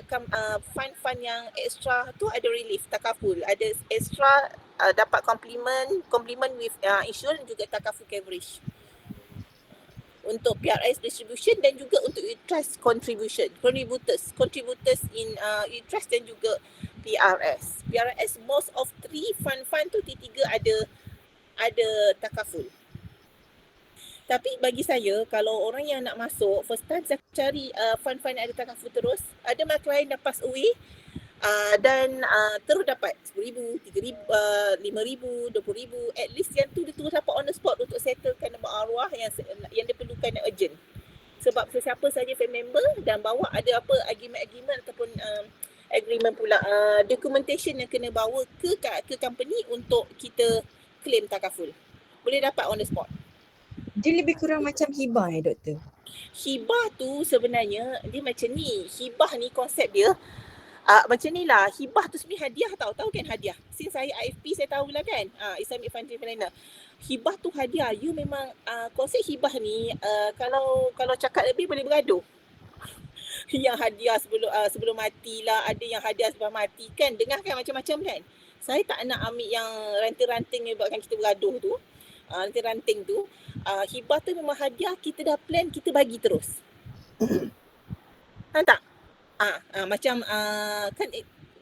fund-fund yang extra tu ada relief takaful. Ada extra dapat complement with insurance juga takaful coverage. Untuk PRS distribution dan juga untuk unit trust contributors in unit trust dan juga PRS. PRS most of three fund tu T3 ada takaful. Tapi bagi saya, kalau orang yang nak masuk, first time saya cari fund-fund yang ada takaful terus. Ada my client dah pass away dan terus dapat RM10,000, RM3,000, RM5,000, RM20,000. At least yang tu dia terus dapat on the spot untuk settlekan nama arwah yang diperlukan yang urgent. Sebab sesiapa saja family member dan bawa ada apa agreement ataupun agreement pula documentation yang kena bawa ke company untuk kita claim takaful. Boleh dapat on the spot. Dia lebih kurang macam hibah doktor? Hibah tu sebenarnya dia macam ni. Hibah ni konsep dia macam ni lah. Hibah tu sebenarnya hadiah tahu kan hadiah. Since saya IFP saya tahulah kan. Islamic Financial Planner. Hibah tu hadiah. You memang konsep hibah ni kalau cakap lebih boleh bergaduh. Yang hadiah sebelum mati lah. Ada yang hadiah sebelum mati kan. Dengar kan macam-macam kan. Saya tak nak ambil yang ranting-ranting yang buatkan kita bergaduh tu. Ranting tu. Hibah tu memang hadiah, kita dah plan, kita bagi terus. Kan tak? Macam kan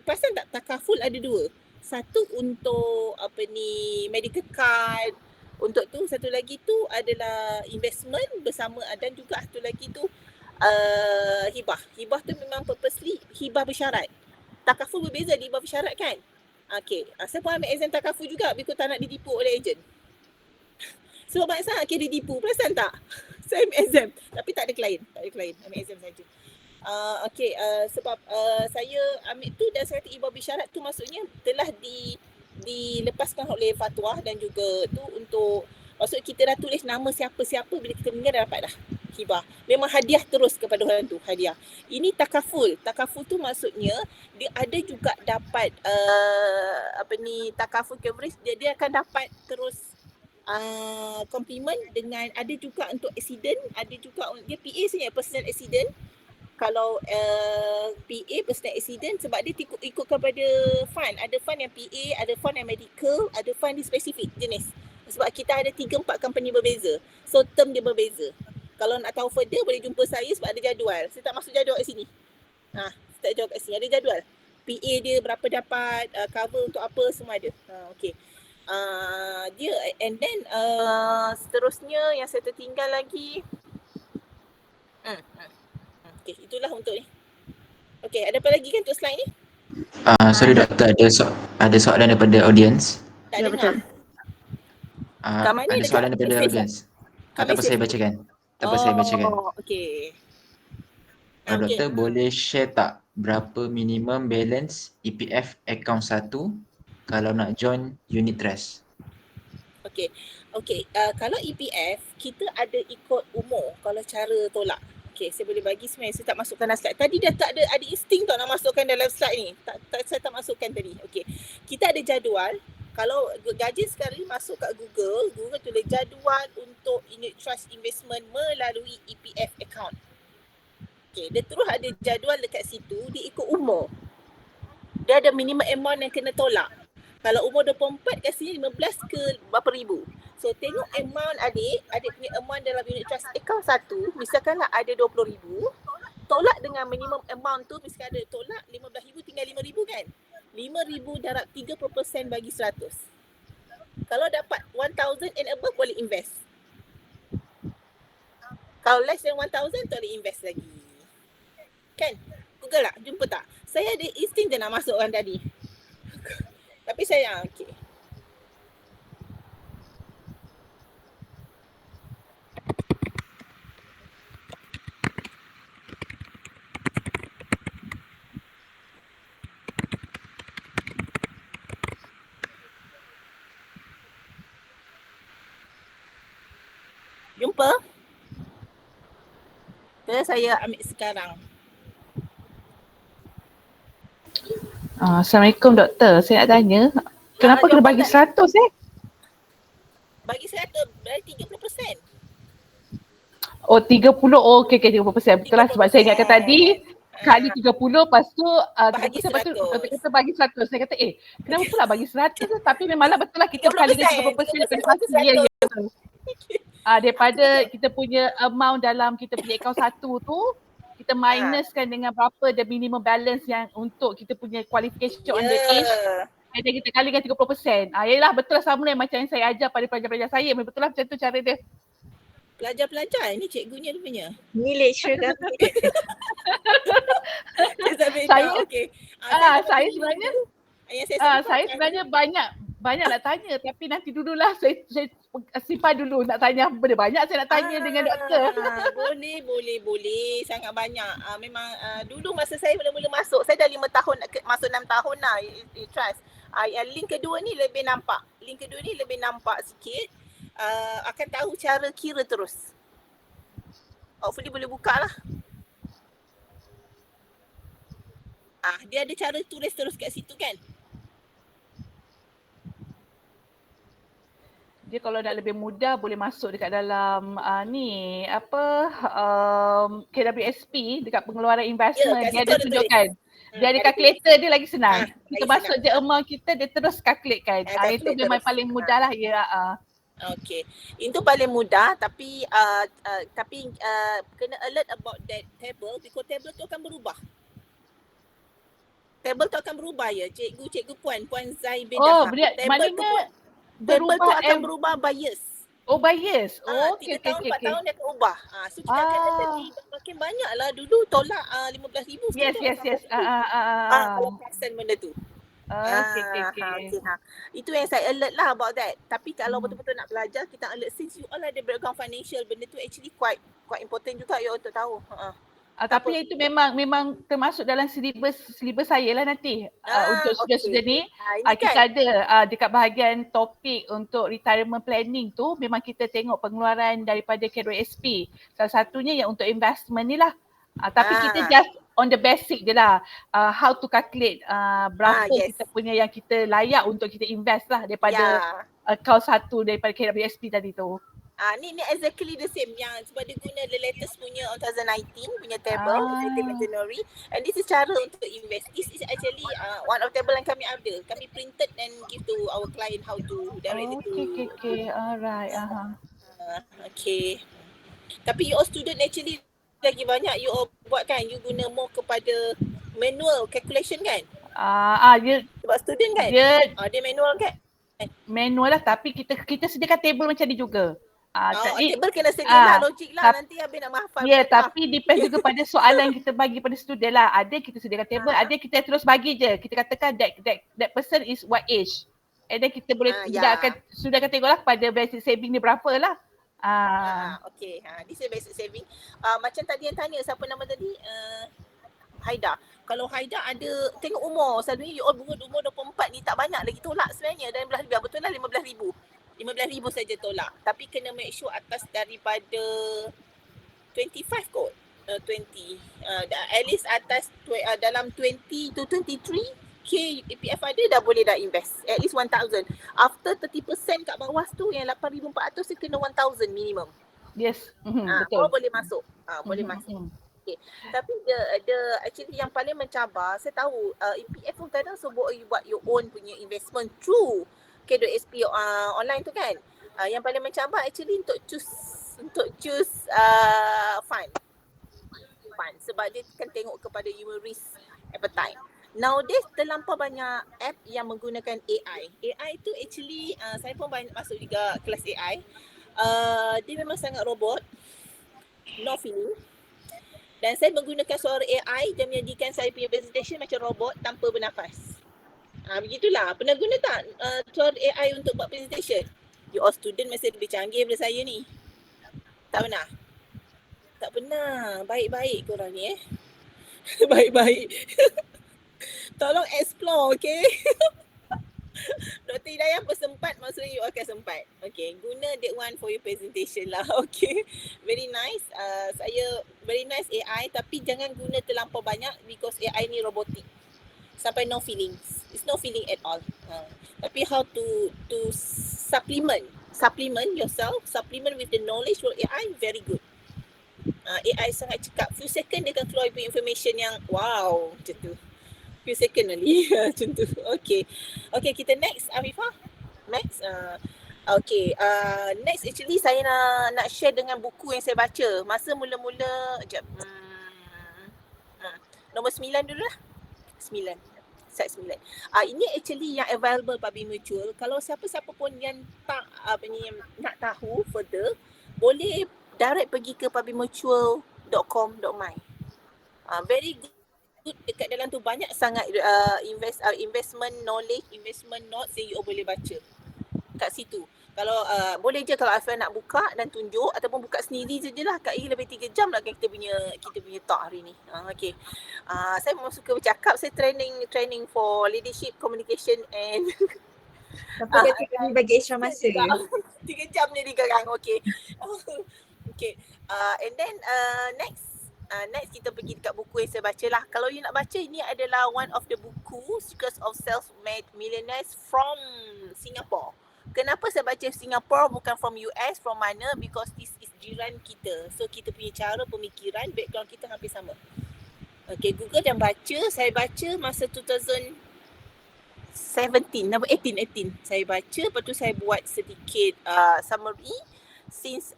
perasan tak takaful ada dua. Satu untuk medical card. Untuk tu satu lagi tu adalah investment bersama dan juga satu lagi tu hibah. Hibah tu memang purposely hibah bersyarat. Takaful berbeza di hibah bersyarat kan? Okay. Saya pun ambil exam takaful juga because tak nak ditipu oleh ejen. Sebab banyak sangat kira ditipu, perasan tak? Saya ambil exam tapi tak ada klien, ambil exam saja. Sebab saya ambil tu dan saya kata hibah bersyarat tu maksudnya telah dilepaskan oleh fatwa dan juga tu untuk maksud kita dah tulis nama siapa-siapa bila kita meninggal dah dapat dah hibah. Memang hadiah terus kepada orang tu, hadiah. Ini takaful. Takaful tu maksudnya dia ada juga dapat takaful coverage, dia akan dapat terus compliment dengan ada juga untuk accident, ada juga dia PA sebenarnya personal accident. Kalau PA personal accident sebab dia ikut kepada fund. Ada fund yang PA, ada fund yang medical, ada fund yang spesifik jenis. Sebab kita ada 3-4 company berbeza. So term dia berbeza. Kalau nak tahu further boleh jumpa saya sebab ada jadual. Saya tak masuk jadual kat sini. Saya tak jadual kat sini. Ada jadual. PA dia berapa dapat, cover untuk apa, semua ada. Okay. Dia and then seterusnya yang saya tertinggal lagi okay, itulah untuk ni. Okay, ada apa lagi kan untuk slide ni? Sorry doktor, ada soalan daripada audience. Tak Ya, dengar. betul. Ada soalan daripada audience. Tak apa, saya bacakan. Okay. Doktor boleh share tak berapa minimum balance EPF account 1 kalau nak join unit trust? Okay. Kalau EPF, kita ada ikut umur kalau cara tolak. Okay, saya boleh bagi sebenarnya. Saya tak masukkan dalam slide. Tadi dah tak ada insting tak nak masukkan dalam slide ni. Saya tak masukkan tadi. Okay. Kita ada jadual. Kalau gaji sekarang masuk kat Google tulis jadual untuk unit trust investment melalui EPF account. Okay, dia terus ada jadual dekat situ, dia ikut umur. Dia ada minimum amount yang kena tolak. Kalau umur 24 kat sini 15 ke berapa ribu. So tengok amount adik punya amount dalam unit trust account 1, misalkanlah ada 20,000, tolak dengan minimum amount tu, misalkan ada tolak 15,000 tinggal 5,000 kan. 5,000 darab 30% bagi 100. Kalau dapat 1,000 and above boleh invest. Kalau less than 1,000 tak boleh invest lagi. Kan? Google tak? Jumpa tak? Saya ada insting je nak masukkan tadi. Tapi saya, okay. Jumpa? Saya ambil sekarang. Assalamualaikum doktor. Saya nak tanya, kenapa kena bagi 100 Bagi 100 berarti 30%. Oh 30, oh okey 30%. Betul lah sebab saya ingatkan tadi kali 30 lepas tu Bagi 30% lepas tu 100. kita bagi 100. Saya kata kenapa pula bagi 100 tu? Tapi memanglah betul lah kita kali dengan 30% daripada pasti. Ya ya betul. Daripada kita punya amount dalam kita punya akaun satu tu kita minuskan dengan berapa the minimum balance yang untuk kita punya qualification on the age. And then kita kalikan 30%. Yelah betul lah sama yang macam yang saya ajar pada pelajar-pelajar saya. Betul lah macam tu cara dia. Pelajar-pelajar ni cikgunya rupanya. Ni lecturer kami. Saya okey. Saya sebenarnya saya sebenarnya banyak nak tanya tapi nanti dululah saya simpan dulu nak tanya benda banyak saya nak tanya dengan doktor. Boleh sangat banyak. Memang dulu masa saya mula-mula masuk saya dah 5 tahun nak masuk 6 tahun lah trust. Link kedua ni lebih nampak sikit. Akan tahu cara kira terus. Hopefully boleh buka lah. Dia ada cara tulis terus kat situ kan? Dia kalau nak lebih mudah boleh masuk dekat dalam KWSP dekat pengeluaran investment dia ada tunjukkan. Dia ada calculator dia lagi senang. Kita masuk je amount kita dia terus calculate kan. Itu memang paling mudah lah ya. Okay. Itu paling mudah tapi kena alert about that table because table tu akan berubah. Table tu akan berubah ya. Cikgu Puan Zai bin Dahab. Table tu akan berubah by years. By years. 3 tahun, 4 tahun dia akan ubah. So kita akan jadi makin banyak lah. Dulu tolak 15,000. Yes. Kalau perasan benda tu. Okay. Itu yang saya alert lah about that. Tapi kalau betul-betul nak belajar, kita alert since you all ada background financial, benda tu actually quite important juga you untuk tahu. Tapi itu memang termasuk dalam silibus saya lah nanti untuk student-student ni. Kita ada dekat bahagian topik untuk retirement planning tu memang kita tengok pengeluaran daripada KWSP. Salah satunya yang untuk investment ni lah. Tapi kita just on the basic je lah. How to calculate berapa kita punya yang kita layak untuk kita invest lah daripada account satu daripada KWSP tadi tu. Ni exactly the same yang sebab dia guna the latest punya 2019 punya table January and this is cara untuk invest. This is actually one of table yang kami ada. Kami printed and give to our client how to direct it to. Okay. Alright. Okay. Tapi you all student actually lagi banyak you all buat kan? You guna more kepada manual calculation kan? Dia sebab student kan? Dia manual kan? Manual lah tapi kita sediakan table macam ni juga. Table kena sedia lah, logik lah nanti habis nak menghafal. Tapi depend juga pada soalan yang kita bagi pada student lah. Ada kita sediakan table, ada kita terus bagi je. Kita katakan that person is what age. And then kita boleh sudah tengok lah pada basic saving dia berapa lah. Okay, this is basic saving. Macam tadi yang tanya siapa nama tadi? Haida. Kalau Haida ada tengok umur, selalunya you all umur 24 ni tak banyak lagi tolak sebenarnya dan betul lah 15,000. 15,000 saja tolak. Tapi kena make sure atas daripada 25 kot. 20. At least atas dalam 20 to 23K EPF ada dah boleh dah invest. At least 1,000. After 30% kat bawah tu yang 8,400 dia kena 1,000 minimum. Yes. Betul. Boleh masuk. Boleh masuk. Okay. Tapi the actually yang paling mencabar, saya tahu EPF pun kadang sebut you buat your own punya investment through KWSP online tu kan. Yang paling mencabar actually untuk choose fund sebab dia kan tengok kepada your risk appetite. Nowadays terlampau banyak app yang menggunakan AI. AI tu actually saya pun banyak masuk juga kelas AI. Dia memang sangat robot. no feeling. Dan saya menggunakan suara AI dan menjadikan saya punya presentation macam robot tanpa bernafas. Begitulah. Pernah guna tak suara AI untuk buat presentation? You all student masih lebih canggih daripada saya ni. Tak pernah? Tak pernah. Baik-baik korang ni Baik-baik. Tolong explore, okay? Dr. Hidayah pun sempat, maksudnya you akan sempat. Okay, guna that one for your presentation lah. Okay, very nice. Saya very nice AI, tapi jangan guna terlampau banyak because AI ni robotik. Sampai no feelings. It's no feeling at all. Tapi how to supplement yourself, supplement with the knowledge from AI, very good. AI sangat cekap. Few second dia akan keluar information yang wow, macam tu. Few second only macam tu. Okay, kita next, Afifah. Next. Okay, next actually saya nak share dengan buku yang saya baca. Masa mula-mula, nombor 9 dulu lah. 9. Set 9. Ini actually yang available public mutual. Kalau siapa-siapa pun yang tak nak tahu further, boleh direct pergi ke publicmutual.com.my. Very good. Dekat dalam tu banyak sangat investment knowledge, investment notes yang you boleh baca kat situ. Kalau boleh je kalau Afia nak buka dan tunjuk ataupun buka sendiri je lah. Kat ini lebih 3 jam lah kita punya talk hari ni. Okay. Saya memang suka bercakap. Saya training for leadership, communication and Sampai kata kami bagi extra masa. 3 jam ni digarang. Okay. Okay. And then next kita pergi dekat buku yang saya baca lah. Kalau you nak baca, ini adalah one of the buku Secrets of Self-Made Millionaires from Singapore. Kenapa saya baca Singapore bukan from US, from mana? Because this is jiran kita. So kita punya cara pemikiran, background kita hampir sama. Okay, Google dan baca. Saya baca masa 2017, 18 saya baca. Lepas tu saya buat sedikit summary. Since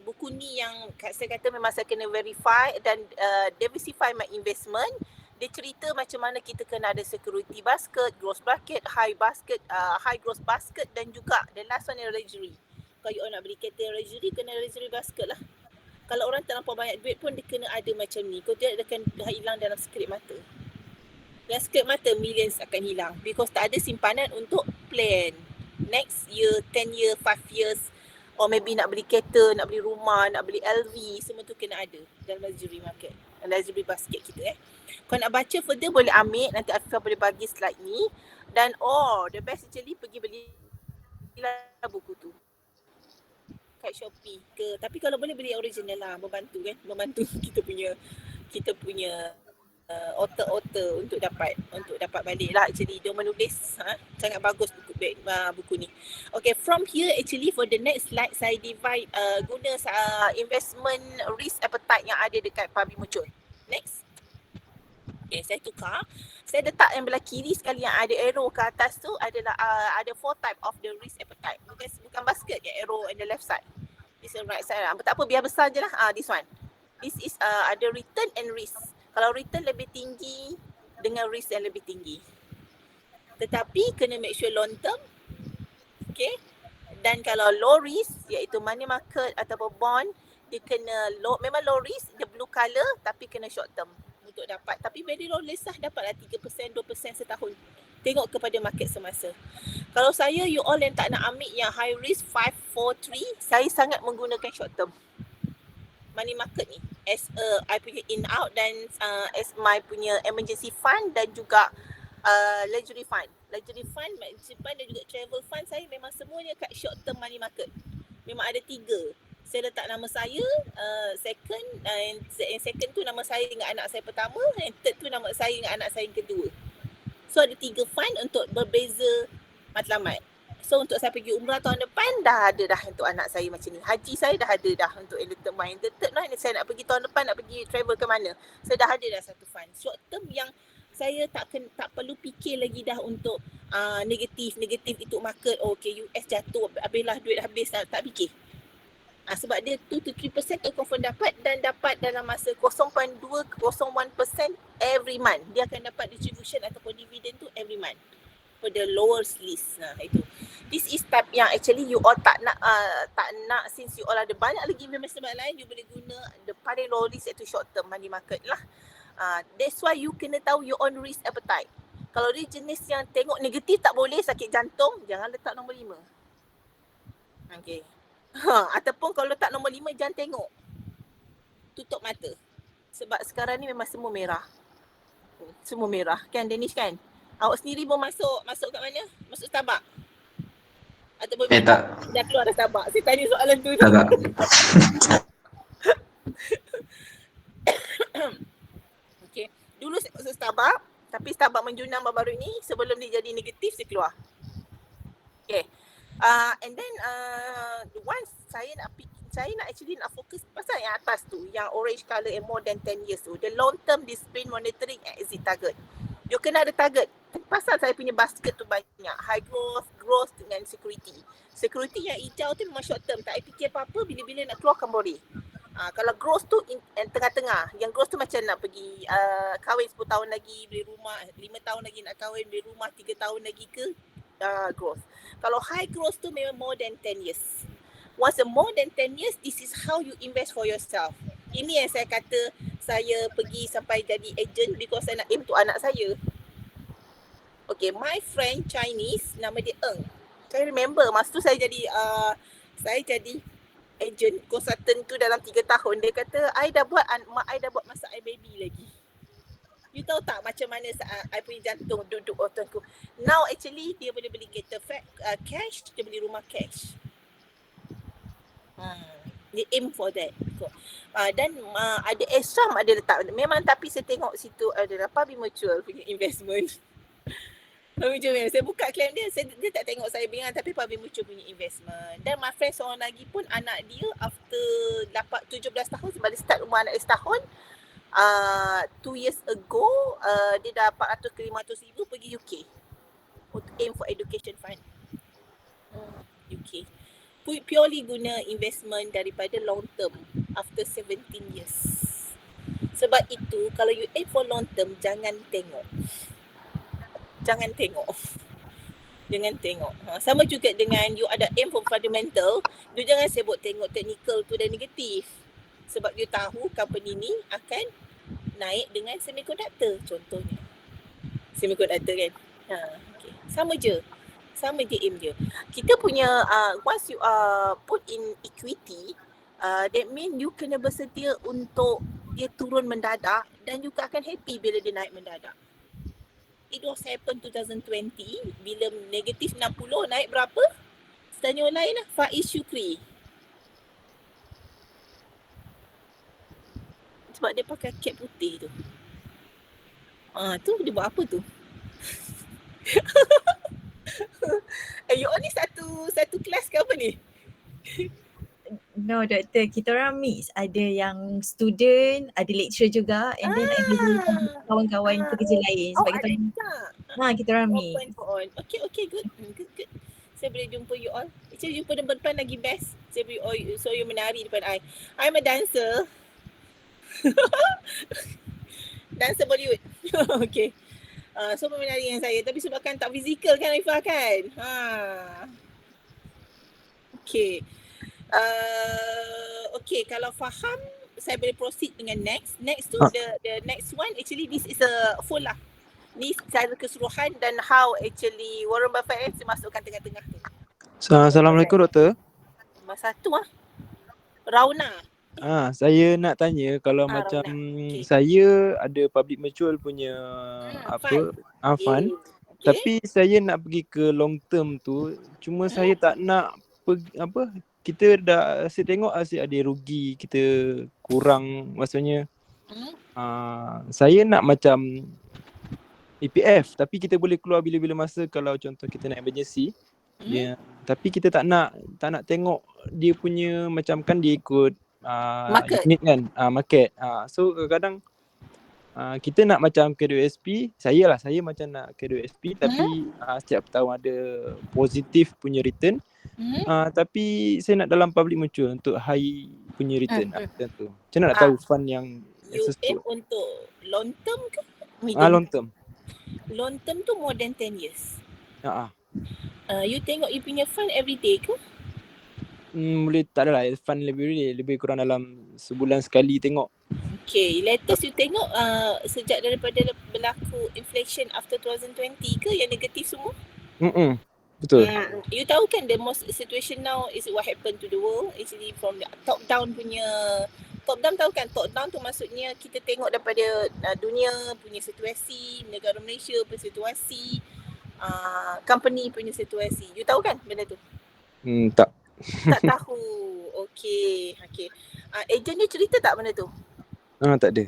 buku ni yang saya kata memang saya kena verify dan diversify my investment. Dia cerita macam mana kita kena ada security basket, growth basket, high growth basket dan juga the last one is luxury. Kalau you nak beli kereta luxury, kena luxury basket lah. Kalau orang terlampau banyak duit pun dia kena ada macam ni. Kalau tidak dia akan hilang dalam sekelip mata. Dalam sekelip mata millions akan hilang because tak ada simpanan untuk plan. Next year, 10 year, 5 years. Or maybe nak beli kereta, nak beli rumah, nak beli LV, semua tu kena ada dalam luxury market, luxury basket kita Kalau nak baca further boleh ambil, nanti Afifah boleh bagi slide ni. Dan the best actually pergi belilah buku tu kat Shopee ke. Tapi kalau boleh beli original lah, membantu kita punya author untuk dapat balik lah. Actually dia menulis sangat bagus buku ni. Okay, from here actually for the next slide saya divide guna investment risk appetite yang ada dekat public mutual. Next. Okay, saya tukar. Saya letak yang belah kiri sekali yang ada arrow ke atas tu adalah ada 4 type of the risk appetite. Bukan basket yang arrow on the left side. This is right side lah. Tak apa, biar besar je lah. This one. This is ada return and risk. Kalau return lebih tinggi dengan risk yang lebih tinggi. Tetapi kena make sure long term. Okay. Dan kalau low risk iaitu money market ataupun bond, dia kena memang low risk, dia blue colour tapi kena short term untuk dapat. Tapi very low risk lah, dapatlah 3%, 2% setahun. Tengok kepada market semasa. Kalau saya, you all yang tak nak ambil yang high risk 5, 4, 3, saya sangat menggunakan short term money market ni as I punya in out dan as my punya emergency fund dan juga luxury fund dan juga travel fund. Saya memang semuanya kat short term money market. Memang ada 3. Saya letak nama saya second, and second tu nama saya dengan anak saya pertama, and third tu nama saya dengan anak saya yang kedua. So ada 3 fund untuk berbeza matlamat. So untuk saya pergi umrah tahun depan dah ada dah untuk anak saya macam ni. Haji saya dah ada dah untuk elektrik main. Third lah, saya nak pergi tahun depan, nak pergi travel ke mana. Saya dah ada dah satu fund. Short term yang saya tak perlu fikir lagi dah untuk negatif itu market. Okay, US jatuh, habislah duit habis, tak fikir. Sebab dia 2-3% tu confirm dapat dan dapat dalam masa 0.2 ke 0.1% every month. Dia akan dapat distribution ataupun dividend tu every month. daripada lowest list. Nah, itu. This is type yang actually you all tak nak since you all ada banyak lagi investment lain, you boleh guna the paling low risk iaitu short term money market lah. That's why you kena tahu your own risk appetite. Kalau dia jenis yang tengok negatif tak boleh, sakit jantung, jangan letak nombor 5. Okay. Ataupun kalau letak nombor 5, jangan tengok. Tutup mata. Sebab sekarang ni memang semua merah. Semua merah. Kan Danish kan? Awak sendiri pun masuk kat mana? Masuk Starbucks? Ataupun tak. dah keluar dah Starbucks? Saya tanya soalan tu. Tak. Okay. Dulu saya masuk Starbucks, tapi Starbucks menjunam baru-baru ni, sebelum dia jadi negatif, saya keluar. Okay. And then once saya nak actually fokus pasal yang atas tu, yang orange colour and more than 10 years tu, the long term discipline monitoring and exit target. You kena ada target. Pasal saya punya basket tu banyak, high growth dengan security. Security yang hijau tu memang short term, tak fikir apa-apa, bila-bila nak keluarkan boleh. Kalau growth tu tengah-tengah, yang growth tu macam nak pergi kahwin 10 tahun lagi, beli rumah, 5 tahun lagi nak kahwin, beli rumah 3 tahun lagi ke, growth. Kalau high growth tu memang more than 10 years. Once more than 10 years, this is how you invest for yourself. Ini yang saya kata saya pergi sampai jadi agent because saya nak aim untuk anak saya. Okay, my friend Chinese, nama dia Eng. Saya remember masa tu saya jadi agent consultant tu dalam 3 tahun. Dia kata, mak I dah buat masa I baby lagi. You tahu tak macam mana I punya jantung duduk otakku. Now actually dia boleh beli kereta cash, dia beli rumah cash. Dia aim for that. Dan ada extra ada letak. Memang tapi saya tengok situ ada Public Mutual punya investment. Public Mutual, saya buka claim dia, dia tak tengok saya bingung, tapi Public Mutual punya investment. Dan my friend seorang lagi pun, anak dia after 17 tahun sebab dia start rumah anak dia setahun, 2 years ago dia dah 400 ke 500 ribu pergi UK untuk aim for education fund. UK purely guna investment daripada long term after 17 years. Sebab itu kalau you aim for long term, jangan tengok. Sama juga dengan you ada aim for fundamental, you jangan sibuk tengok technical tu dan negatif. Sebab you tahu company ni akan naik dengan semiconductor contohnya. Semiconductor kan. Okay. Sama je aim dia. Kita punya once you put in equity, that mean you kena bersedia untuk dia turun mendadak dan you akan happy bila dia naik mendadak. It was happen 2020 bila negatif 60 naik berapa? Tanya orang lain lah, Faiz Syukri. Sebab dia pakai cap putih tu. Tu dia buat apa tu? You all ni satu kelas ke apa ni? No doktor, kita orang mix. Ada yang student, ada lecturer juga, and then ada kawan-kawan pekerja lain. Sebab kita orang mix. Okay, good. Saya boleh jumpa you all. Actually jumpa depan lagi best. Saya boleh so you menari depan I. I'm a dancer. Dancer Bollywood. Okay. So menari dengan saya, tapi sebabkan tak fizikal kan Ifah kan. Okay. Okay, kalau faham saya boleh proceed dengan next. Next tu the next one actually this is a full lah. Ni secara keseluruhan dan how actually Warren Buffett masukkan tengah-tengah tu. Assalamualaikum doktor. Nombor 1 Rauna. Saya nak tanya kalau macam saya ada Public Mutual punya fund, tapi saya nak pergi ke long term tu, cuma saya tak nak kita saya tengok asyik ada rugi, kita kurang, maksudnya saya nak macam EPF tapi kita boleh keluar bila-bila masa kalau contoh kita nak emergency. Tapi kita tak nak tengok dia punya macam kan dia ikut market unit kan, market. So kadang-kadang kita nak macam KWSP, saya macam nak KWSP tapi setiap tahun ada positif punya return. Tapi saya nak dalam Public Mutual untuk high punya return. Macam tu. Macam mana nak tahu fund yang you aim untuk long term ke? Long term. Long term tu more than 10 years. You tengok you punya fund everyday ke? Boleh tak adalah fund lebih kurang dalam sebulan sekali tengok. Okay, latest you tengok sejak daripada berlaku inflation after 2020 ke yang negatif semua? Betul. You tahu kan the most situation now is what happened to the world actually from the top down tahu kan top down tu maksudnya kita tengok daripada dunia punya situasi, negara Malaysia punya situasi, company punya situasi. You tahu kan benda tu? Tak. Tak tahu. Okay. Agent dia cerita tak benda tu? Tak ada.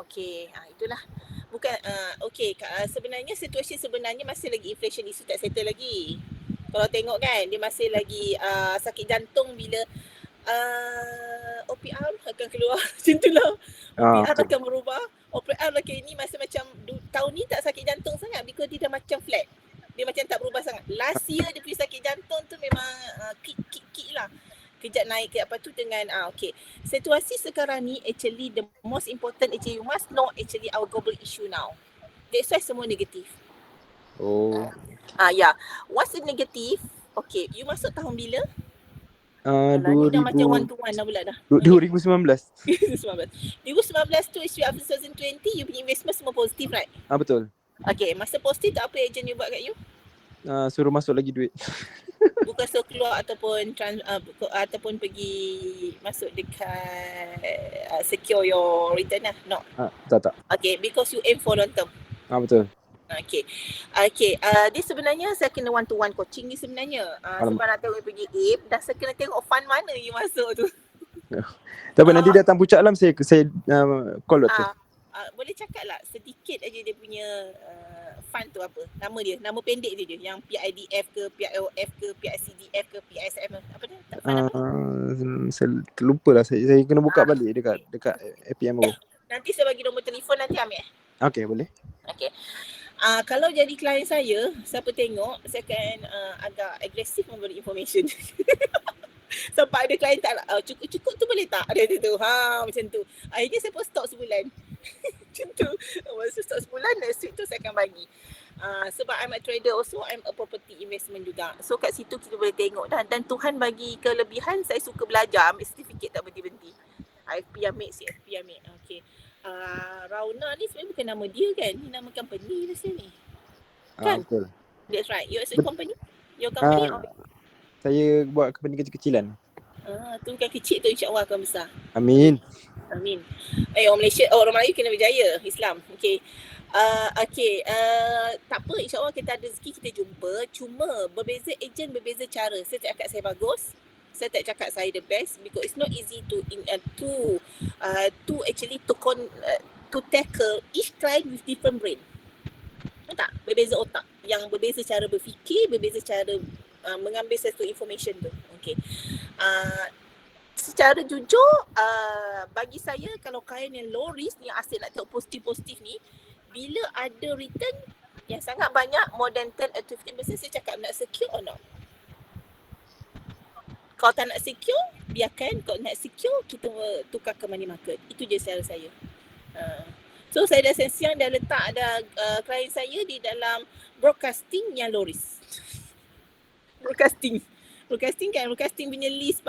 Okay. Itulah. Bukan, sebenarnya situasi sebenarnya masih lagi inflation isu tak settle lagi. Kalau tengok kan, dia masih lagi sakit jantung bila OPR akan keluar. Macam tu lah. OPR akan berubah. OPR ini masih macam, tahun ni tak sakit jantung sangat because dia dah macam flat. Dia macam tak berubah sangat. Last year dia punya sakit jantung tu memang kick lah. Kejap naik ke apa tu dengan situasi sekarang ni actually the most important actually you must know actually our global issue now. That's why semua negatif. What's the negative? Okay, you masuk tahun bila? Ni dah macam one to one dah pula dah. 2019. 2019 tu actually after 2020 you punya investment semua positif, right? Betul. Okay, masa positif tu apa agent you buat kat you? Suruh masuk lagi duit. Bukan suruh keluar ataupun pergi masuk dekat secure your return lah. No. Tak. Okay, because you aim for long term. Betul. Okay. Dia sebenarnya saya kena one to one coaching ni sebenarnya. Sebab nak tengok you pergi aim dan saya kena tengok fund mana you masuk tu. Tak apa, nanti datang Puncak Alam saya call doktor. Boleh cakap lah sedikit aja dia punya fund tu apa. Nama pendek dia yang PIDF ke, PIOF ke, PICDF ke, PISM apa dia? Fund apa? Saya terlupa lah. Saya kena buka balik dekat APM aku. Nanti saya bagi nombor telefon nanti ambil. Okay, boleh. Okay. Kalau jadi klien saya, siapa tengok, saya akan agak agresif memberi information. Sampai ada klien tak cukup tu boleh tak? Ada tu. Macam tu. Akhirnya saya pun stop sebulan. Macam tu. Masa stop sebulan, next week tu saya akan bagi. Sebab I'm a trader also, I'm a property investment juga. So kat situ kita boleh tengok dan Tuhan bagi kelebihan, saya suka belajar, ambil sertifikat tak berhenti-berhenti. IFP ambil, CFP ambil. Okay. Rauna ni sebenarnya bukan nama dia kan? Ni nama company rasa ni. Kan? Betul. That's right. You as a company? Your company saya buat company kecil-kecilan. Tu bukan kecil tu, insyaAllah akan besar. Amin. Orang Malaysia, orang Melayu kena berjaya, Islam. Okay. Tak apa, insyaAllah kita ada rezeki, kita jumpa. Cuma berbeza agent, berbeza cara. Saya tak cakap saya bagus, saya tak cakap saya the best because it's not easy to tackle each client with different brain. Tak? Berbeza otak, yang berbeza cara berfikir, berbeza cara mengambil satu information tu. Okay. Secara jujur, bagi saya kalau klien yang low risk, yang asyik nak tengok positif-positif ni, bila ada return yang sangat banyak, more than 10 to 15%, saya cakap nak secure or not. Kalau tak nak secure, biarkan. Kalau nak secure, kita tukar ke money market. Itu je cara saya. So saya dah siang dah letak ada klien saya di dalam broadcasting yang low risk. Broadcasting punya list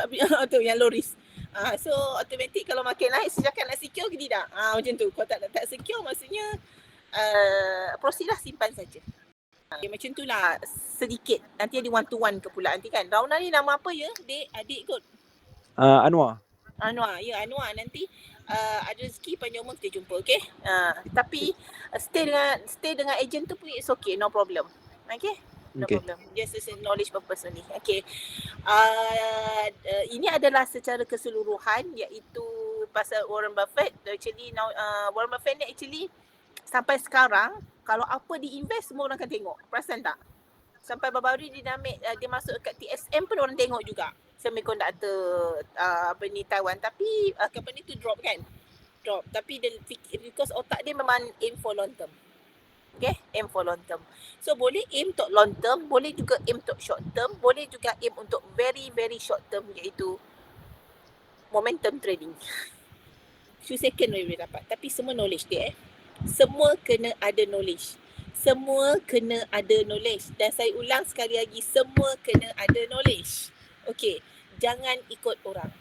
tu yang low risk. So automatic kalau makin naik, saya cakap nak secure ke tidak. Macam tu. Kalau tak secure, maksudnya proceed lah, simpan saja. Macam tu lah, sedikit. Nanti ada one to one ke pula nanti kan. Rauna ni nama apa ya? Adik kot? Anwar. Ya Anwar. Nanti ada rezeki panjang umur kita jumpa, okay? Tapi stay dengan agent tu pun it's okay, no problem. Okay? No problem. Just knowledge purpose only. Okay. Ini adalah secara keseluruhan iaitu pasal Warren Buffett. Actually now Warren Buffett ni actually sampai sekarang kalau apa diinvest semua orang akan tengok. Perasan tak? Sampai baru-baru dia masuk kat TSM pun orang tengok juga. Semiconductor Taiwan, tapi company tu drop kan? Drop. Tapi dia because otak dia memang aim for long term. Okay, aim for long term. So boleh aim untuk long term, boleh juga aim untuk short term, boleh juga aim untuk very very short term iaitu momentum trading. Few second boleh dapat, tapi semua knowledge dia Semua kena ada knowledge. semua kena ada knowledge. Dan saya ulang sekali lagi, semua kena ada knowledge. Okay, jangan ikut orang.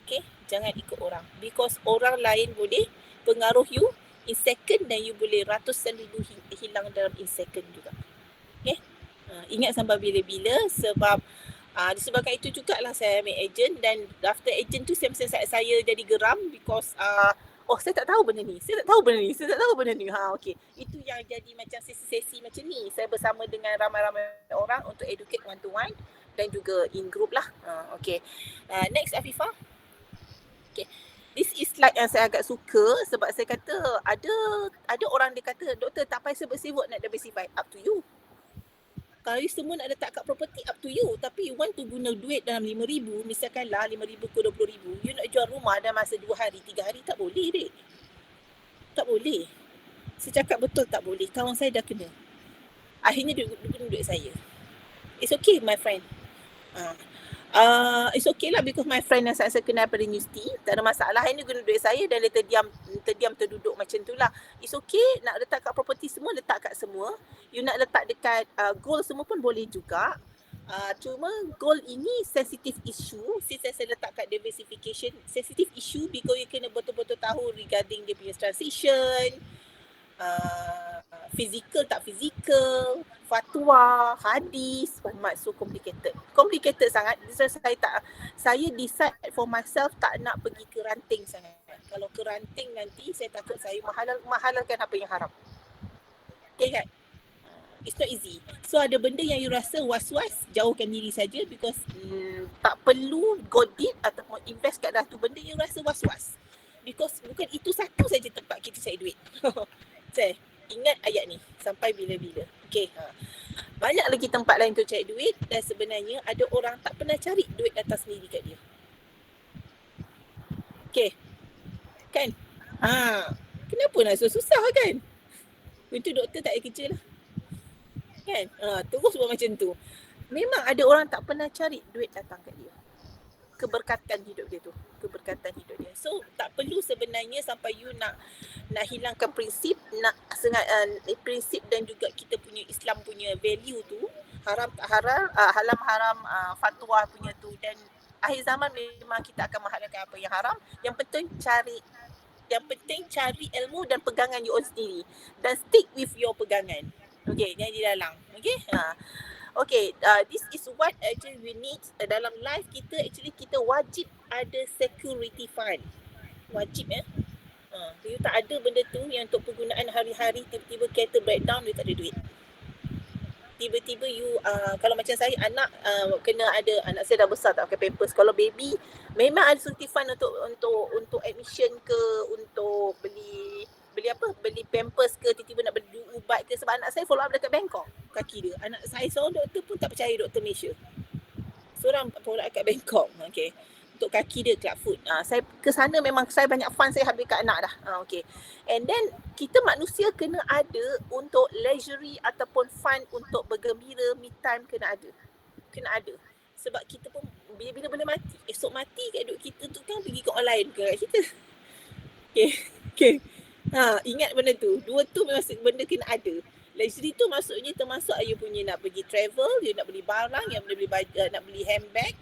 Okay, jangan ikut orang. Because orang lain boleh pengaruh you in second dan you boleh ratusan ribu hilang dalam in second juga. Okay, ingat sampai bila-bila sebab disebabkan itu jugalah saya ambil agent dan after agent tu saya jadi geram because saya tak tahu benda ni. Saya tak tahu benda ni. Okey. Itu yang jadi macam sesi-sesi macam ni. Saya bersama dengan ramai-ramai orang untuk educate one to one dan juga in group lah. Okey. Next Afifah. Okey. This is slide yang saya agak suka sebab saya kata ada orang dia kata, doktor tak payah sibuk-sibuk nak diversify. Up to you. Kalau you semua nak letak kat property, up to you. Tapi you want to guna duit dalam 5,000, misalkanlah 5,000 ke 20,000, you nak jual rumah dalam masa 2 hari, 3 hari, tak boleh dek. Tak boleh. Saya cakap betul tak boleh. Kawan saya dah kena. Akhirnya dia guna duit saya. It's okay my friend. It's okay lah because my friend yang saya kenal pada universiti, tak ada masalah. Ini guna duit saya dan dia terdiam terduduk macam tu lah. It's okay nak letak kat property semua, letak kat semua. You nak letak dekat gold semua pun boleh juga. Cuma gold ini sensitive issue. Since saya letak kat diversification, sensitive issue because you kena betul-betul tahu regarding dia punya transition, physical tak physical, fatwa, hadis, so complicated sangat. Saya decide for myself tak nak pergi ke ranting sangat. Kalau ke ranting nanti saya takut saya mahalalkan apa yang haram. Okay kan? It's not easy. So ada benda yang you rasa was-was, jauhkan diri saja because tak perlu go deep ataupun invest kat dalam tu benda yang you rasa was-was. Because bukan itu satu saja tempat kita cari duit. Saya ingat ayat ni sampai bila-bila. Okay. Banyak lagi tempat lain untuk cari duit dan sebenarnya ada orang tak pernah cari duit datang sendiri kat dia. Okay. Kan? Kenapa nak susah kan? Itu doktor tak ada kerja lah. Kan? Terus buat macam tu. Memang ada orang tak pernah cari duit datang kat dia. Keberkatan hidup dia tu. So tak perlu sebenarnya sampai you nak hilangkan prinsip, prinsip dan juga kita punya Islam punya value tu, haram tak haram, halal haram, fatwa punya tu, dan akhir zaman memang kita akan menghalalkan apa yang haram. Yang penting cari ilmu dan pegangan you own sendiri dan stick with your pegangan. Okay, jangan dilalang. Okay. Okay, this is what actually we need dalam life kita. Actually kita wajib ada security fund. Wajib you tak ada benda tu yang untuk penggunaan hari-hari, tiba-tiba kereta breakdown, you tak ada duit. Tiba-tiba you, kalau macam saya, anak anak saya dah besar tak pakai pampers. Kalau baby, memang ada security fund untuk admission ke, untuk beli pampers ke, tiba-tiba nak beli ubat ke. Sebab anak saya follow up dekat Bangkok, kaki dia. Anak saya seorang doktor pun tak percaya doktor Malaysia. Seorang follow up kat Bangkok. Okay. Untuk kaki dia club foot. Saya ke sana memang saya banyak fund saya habis kat anak dah. Okay. And then kita manusia kena ada untuk leisure ataupun fun untuk bergembira, me time kena ada. Sebab kita pun bila benda mati, esok mati kat duit kita tu kan pergi ke orang lain ke kat kita. Okay. Ingat benda tu. Dua tu memang benda kena ada. Leisure tu maksudnya termasuk you punya nak pergi travel, you nak beli barang, yang nak beli handbag.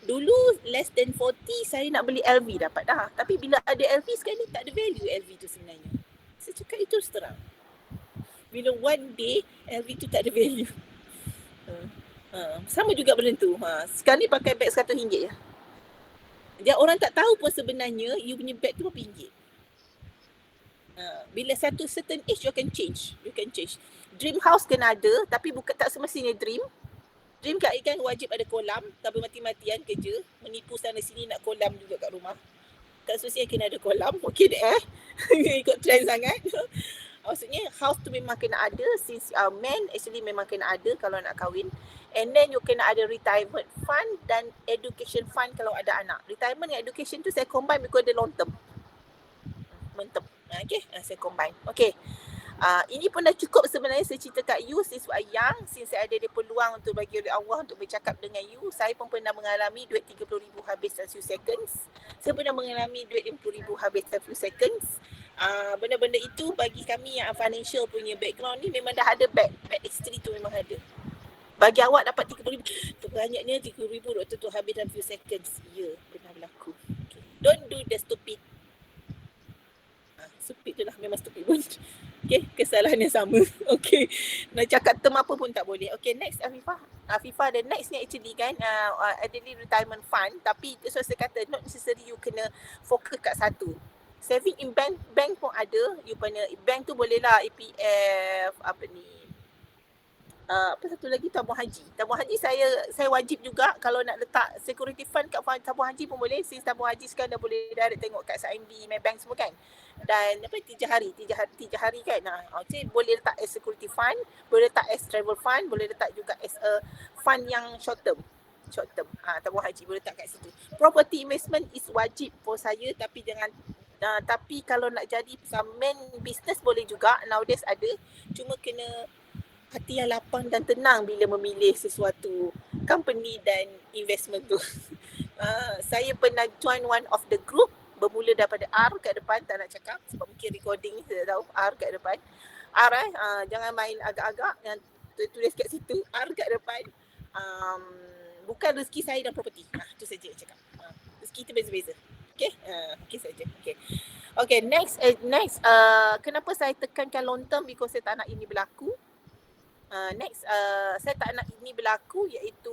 Dulu less than 40 saya nak beli LV dapat dah. Tapi bila ada LV sekarang ni tak ada value LV tu sebenarnya. Saya cakap itu terang. Bila one day LV tu tak ada value. Sama juga benda tu. Sekarang ni pakai beg RM100 je. Dia orang tak tahu pun sebenarnya you punya beg tu berapa ringgit. Bila satu certain age you can change. Dream house kena ada tapi bukan tak semestinya dream. Dream kat ikan wajib ada kolam, tak bermati-matian kerja, menipu sana sini nak kolam juga kat rumah. Tak semestinya kena ada kolam. Okey dek ikut trend sangat. Maksudnya house tu memang kena ada since man actually memang kena ada kalau nak kahwin. And then you kena ada retirement fund dan education fund kalau ada anak. Retirement dan education tu saya combine because dia long term. Mantap. Okay, saya combine. Okay. Ini pun dah cukup sebenarnya saya cerita kat you since young, since saya ada peluang untuk bagi oleh Allah untuk bercakap dengan you. Saya pun pernah mengalami duit 30,000 habis dalam few seconds. Saya pernah mengalami duit 50,000 habis dalam few seconds. benda-benda itu bagi kami yang financial punya background ni memang dah ada back history tu memang ada. Bagi awak dapat 30,000, terbanyaknya 30,000 doktor tu habis dalam few seconds. Ya, pernah berlaku. Okay. Don't do the stupid. Stupid tu lah, memang stupid pun. Okay, kesalahan yang sama. Okay, nak cakap term apa pun tak boleh. Okay, next Afifah, the next ni actually kan Elderly Retirement Fund, tapi so saya kata not necessary you kena fokus kat satu. Saving in bank pun ada. You punya bank tu boleh lah EPF, apa satu lagi, tabung haji. Tabung haji saya wajib juga kalau nak letak security fund kat tabung haji pun boleh. Since tabung haji sekarang dah boleh direct tengok kat SIMB, Maybank semua kan. Dan 3 hari kan. Okay, boleh letak as security fund, boleh letak as travel fund, boleh letak juga as a fund yang short term. Tabung haji boleh letak kat situ. Property investment is wajib for saya, tapi jangan tapi kalau nak jadi main business boleh juga. Nowadays ada. Cuma kena hati yang lapang dan tenang bila memilih sesuatu company dan investment tu. Saya pernah join one of the group, bermula daripada R kat depan, tak nak cakap sebab mungkin recording ni saya tahu. R kat depan. R jangan main agak-agak, yang tulis kat situ R kat depan. Bukan rezeki saya dan property. Tu saja cakap. Rezeki tu beza-beza. Okay? Okay saja. Okay, next kenapa saya tekankan long term, because saya tak nak ini berlaku. Saya tak nak ini berlaku, iaitu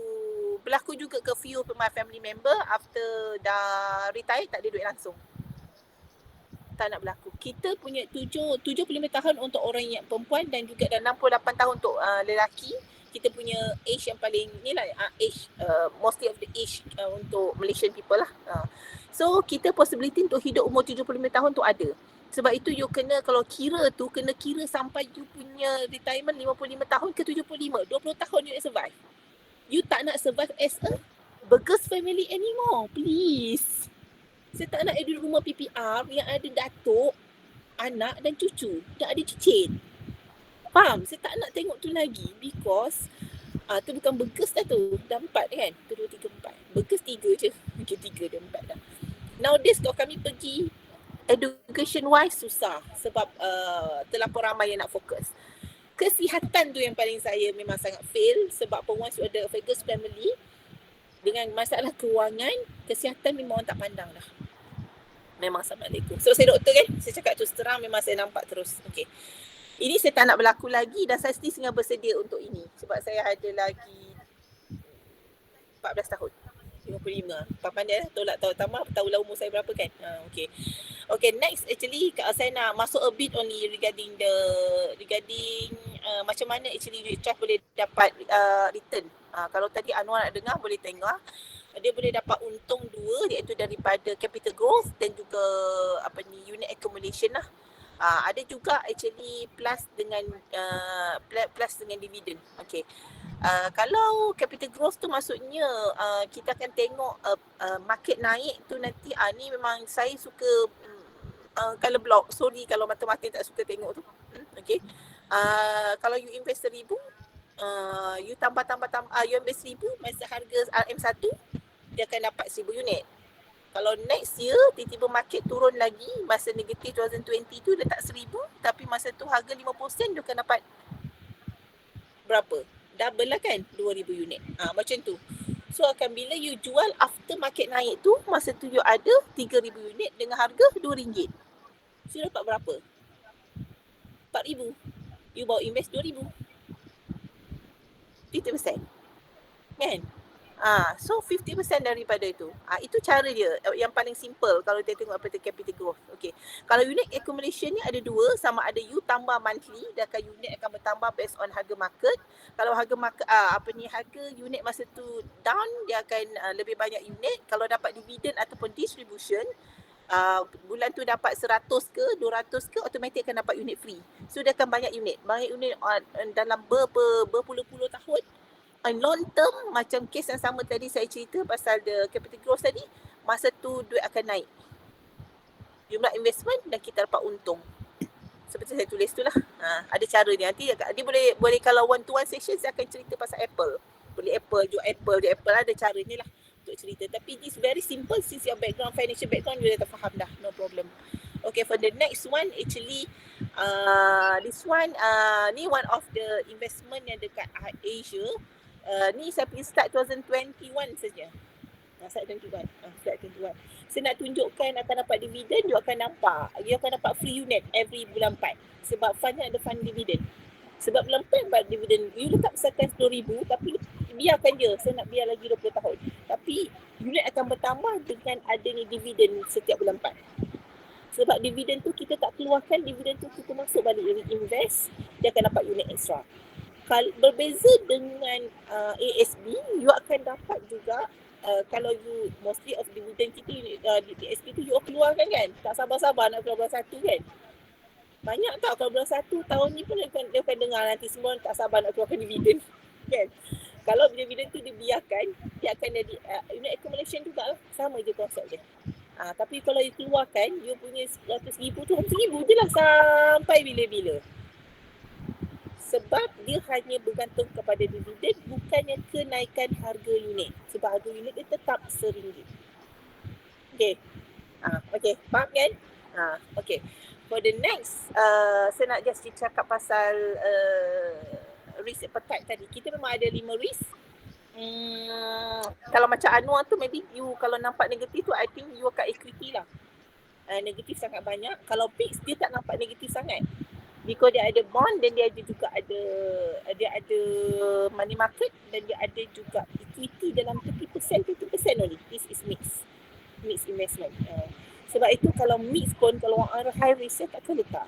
berlaku juga ke few my family member after dah retire tak ada duit langsung. Tak nak berlaku. Kita punya 75 tahun untuk orang yang perempuan dan juga dah 68 tahun untuk lelaki. Kita punya age yang paling ni lah, age mostly of the age untuk Malaysian people lah. So kita possibility untuk hidup umur 75 tahun tu ada. Sebab itu you kena, kalau kira tu, kena kira sampai you punya retirement 55 tahun ke 75. 20 tahun you nak survive. You tak nak survive as a beggars family anymore. Please. Saya tak nak duduk rumah PPR yang ada datuk, anak dan cucu. Tak ada cicit. Faham? Saya tak nak tengok tu lagi, because tu bukan beggars dah tu. Dah 4 kan? 1, 2, 3, 4. Beggars 3 je. Okay, 3 dah 4 dah. Nowadays kalau kami pergi education wise susah sebab terlampau ramai yang nak fokus. Kesihatan tu yang paling saya memang sangat fail, sebab once you ada a beggars family dengan masalah kewangan, kesihatan memang orang tak pandang dah. Memang Assalamualaikum. So saya doktor kan, saya cakap terus terang, memang saya nampak terus. Okay. Ini saya tak nak berlaku lagi dan saya sendiri bersedia untuk ini sebab saya ada lagi 14 tahun. 55. Pandai lah, tolak tahulah umur saya berapa kan. Okay, next actually saya nak masuk a bit only regarding macam mana actually unit trust boleh dapat return. Kalau tadi Anwar nak dengar boleh tengok. Dia boleh dapat untung 2, iaitu daripada capital growth dan juga unit accumulation lah. Ada juga actually plus dengan dividen. Okay. Kalau capital growth tu maksudnya kita akan tengok market naik tu nanti. Ni memang saya suka color block. Sorry kalau mata-mata tak suka tengok tu. Okay. Kalau you invest 1,000, you tambah you invest 1,000 masa harga RM1, dia akan dapat 1,000 unit. Kalau next year tiba-tiba market turun lagi, masa negatif 2020 tu letak 1,000, tapi masa tu harga 5% dia akan dapat berapa? Double lah kan, 2,000 unit. Macam tu. So akan bila you jual after market naik tu, masa tu you ada 3,000 unit dengan harga RM2. So dapat berapa? 4,000. You bawa invest 2,000. 50%. Kan? So 50% daripada itu. Itu cara dia yang paling simple kalau kita tengok apa tu capital growth. Okay. Kalau unit accumulation ni ada 2, sama ada you tambah monthly, dan unit akan bertambah based on harga market. Kalau harga market harga unit masa tu down, dia akan lebih banyak unit. Kalau dapat dividen ataupun distribution, bulan tu dapat 100 ke 200 ke, automatik akan dapat unit free. So dia akan banyak unit dalam berpuluh-puluh tahun. Long term, macam kes yang sama tadi saya cerita pasal the capital growth tadi, masa tu duit akan naik, jumlah investment, dan kita dapat untung. Seperti saya tulis tu lah. Ada cara dia. Nanti dia boleh kalau one-to-one session saya akan cerita pasal Apple. Boleh jual Apple ada cara ni lah untuk cerita. Tapi this very simple, since your background, financial background, you dah faham dah. No problem. Okay. Okay, for the next one actually this one ni one of the investment yang dekat Asia. Ni saya pergi start 2021 saja. Start 21. Saya nak tunjukkan akan dapat dividen, you akan nampak. You akan dapat free unit every bulan 4. Sebab fundnya ada fund dividen. Sebab bulan 4 dapat dividen, you letak besarkan 10,000 tapi biarkan je, saya nak biar lagi 20 tahun. Tapi unit akan bertambah dengan adanya dividen setiap bulan 4. Sebab dividen tu kita tak keluarkan, dividen tu kita masuk balik reinvest, dia akan dapat unit extra. Berbeza dengan ASB, you akan dapat juga kalau you mostly of dividend kita di ASB tu you keluarkan kan, tak sabar-sabar nak keluar bulan 1 kan. Banyak tak kalau bulan 1 tahun ni pun dia akan dengar nanti semua tak sabar nak keluarkan dividen kan. Kalau dividen tu dibiarkan, dia akan jadi unit accumulation juga lah, sama je konsep dia. Tapi kalau you keluarkan, you punya 100,000 tu 100,000 je lah sampai bila-bila. Sebab dia hanya bergantung kepada dividen, bukannya kenaikan harga unit. Sebab harga unit dia tetap RM1. Okay. Okay, faham kan? Okay. For the next, saya nak just cakap pasal risk appetite tadi. Kita memang ada 5 risk. Kalau macam Anwar tu, maybe you kalau nampak negatif tu, I think you akan equity lah. Negatif sangat banyak. Kalau fix, dia tak nampak negatif sangat. Because dia ada bond dan dia ada juga ada money market dan dia ada juga equity dalam 30% only. This is mix investment. Sebab itu kalau mix pun, kalau orang high risk, saya takkan letak.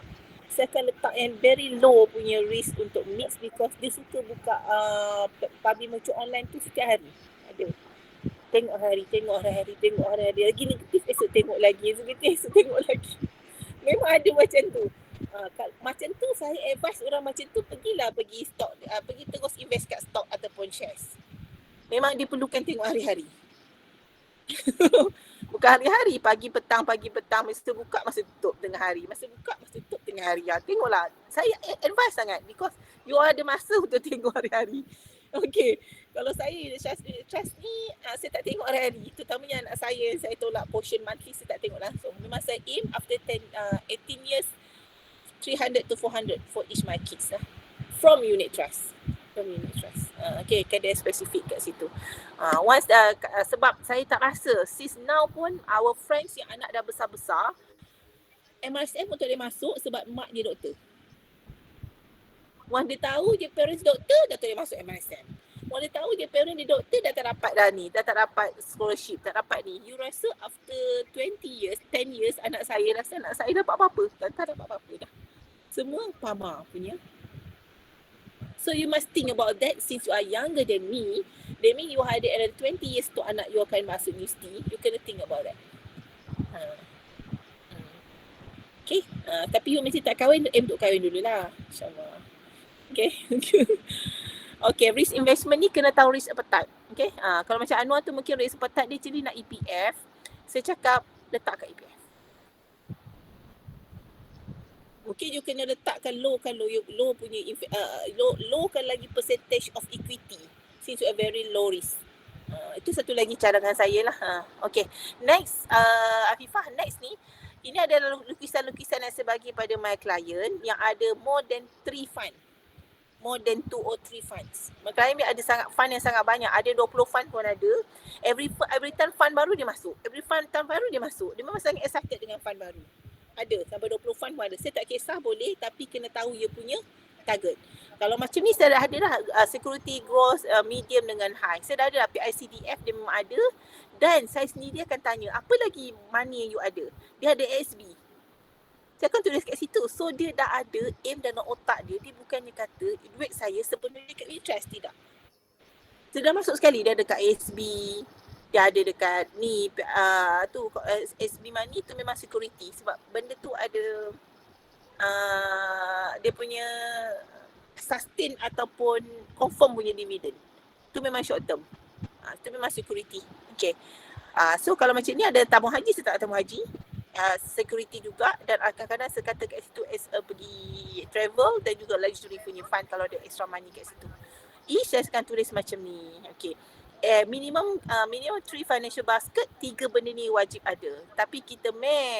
Saya akan letak yang very low punya risk untuk mix because dia suka buka public mutual online tu setiap hari. Ada. Tengok hari. Lagi negatif, esok tengok lagi. Esok tengok lagi. Memang ada macam tu. Macam tu saya advise orang macam tu pergi stock, pergi terus invest kat stock ataupun shares. Memang diperlukan tengok hari-hari. Bukan hari-hari, pagi petang, masa buka, masa tutup tengah hari. Tengoklah. Saya advise sangat because you ada masa untuk tengok hari-hari. Okay. Kalau saya trust ni, saya tak tengok hari-hari. Terutamanya anak saya tolak portion monthly, saya tak tengok langsung. Memang saya aim after 18 years, 300 to 400 for each my kids lah. From unit trust. Okay, kan dia spesifik kat situ. Sebab saya tak rasa, since now pun our friends yang anak dah besar-besar, MRSM untuk dia masuk sebab mak dia doktor. Once dia tahu dia parents doktor, dah tahu dia masuk MRSM. Once dia tahu dia parents dia doktor, dah tak dapat dah ni, dah tak dapat scholarship, tak dapat ni. You rasa after 20 years, 10 years, anak saya dapat apa-apa? Tak dapat apa-apa dah. Semua PAMA punya. So you must think about that since you are younger than me. That means you ada another 20 years tu anak you akan masuk universiti. You kena think about that. Okay. Tapi you mesti tak kahwin, aim untuk kahwin dululah. InsyaAllah. Okay. Okay, risk investment ni kena tahu risk appetite. Okay. Kalau macam Anwar tu mungkin risk appetite dia jadi nak EPF. Saya cakap letak kat EPF. Mungkin you kena letakkan low punya lowkan lagi percentage of equity since you are very low risk. Itu satu lagi cadangan saya lah. Okay. Next, Afifah, next ni, ini adalah lukisan-lukisan yang saya bagi pada my client yang ada more than 3 fund. More than 2 or 3 funds. My client ni ada fund yang sangat banyak. Ada 20 fund pun ada. Every time fund baru dia masuk. Dia memang sangat excited dengan fund baru. Ada, sampai 20 fund pun ada. Saya tak kisah boleh, tapi kena tahu dia punya target. Kalau macam ni saya dah ada dah security growth medium dengan high. Saya dah ada lah PICDF dia memang ada. Dan saya sendiri akan tanya, apa lagi money yang you ada? Dia ada ASB. Saya akan tulis kat situ. So dia dah ada aim dalam otak dia. Dia bukannya kata duit saya sepenuhnya kat interest. Tidak. Dia dah masuk sekali. Dia ada kat ASB. Dia ada dekat ni SB money tu memang security sebab benda tu ada dia punya sustain ataupun confirm punya dividend. Tu memang short term. Tu memang security. Okay. So kalau macam ni ada tabung haji, saya tak tabung haji. Security juga dan kadang-kadang saya kata kat situ as pergi travel dan juga luxury punya fund kalau ada extra money kat situ. Saya akan tulis macam ni. Okay. minimum 3 financial basket, 3 benda ni wajib ada. Tapi kita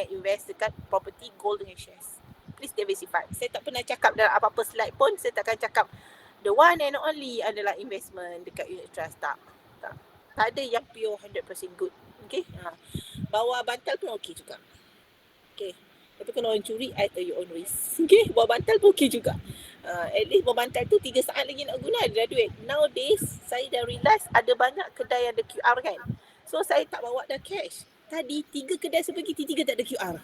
invest dekat property, gold dengan shares. Please diversify. Saya tak pernah cakap dalam apa-apa slide pun, saya takkan cakap the one and only adalah investment dekat unit trust. Tak ada yang pure 100% good. Okay, bawa bantal pun okey juga. Okay, tapi kalau orang curi, I tell you own risk. Okay, bawa bantal pun okey juga. At least bawa bantal tu 3 saat lagi nak guna, ada duit. Nowadays, saya dah realize ada banyak kedai yang ada QR kan. So, saya tak bawa dah cash. Tadi 3 kedai saya pergi, 3 tak ada QR.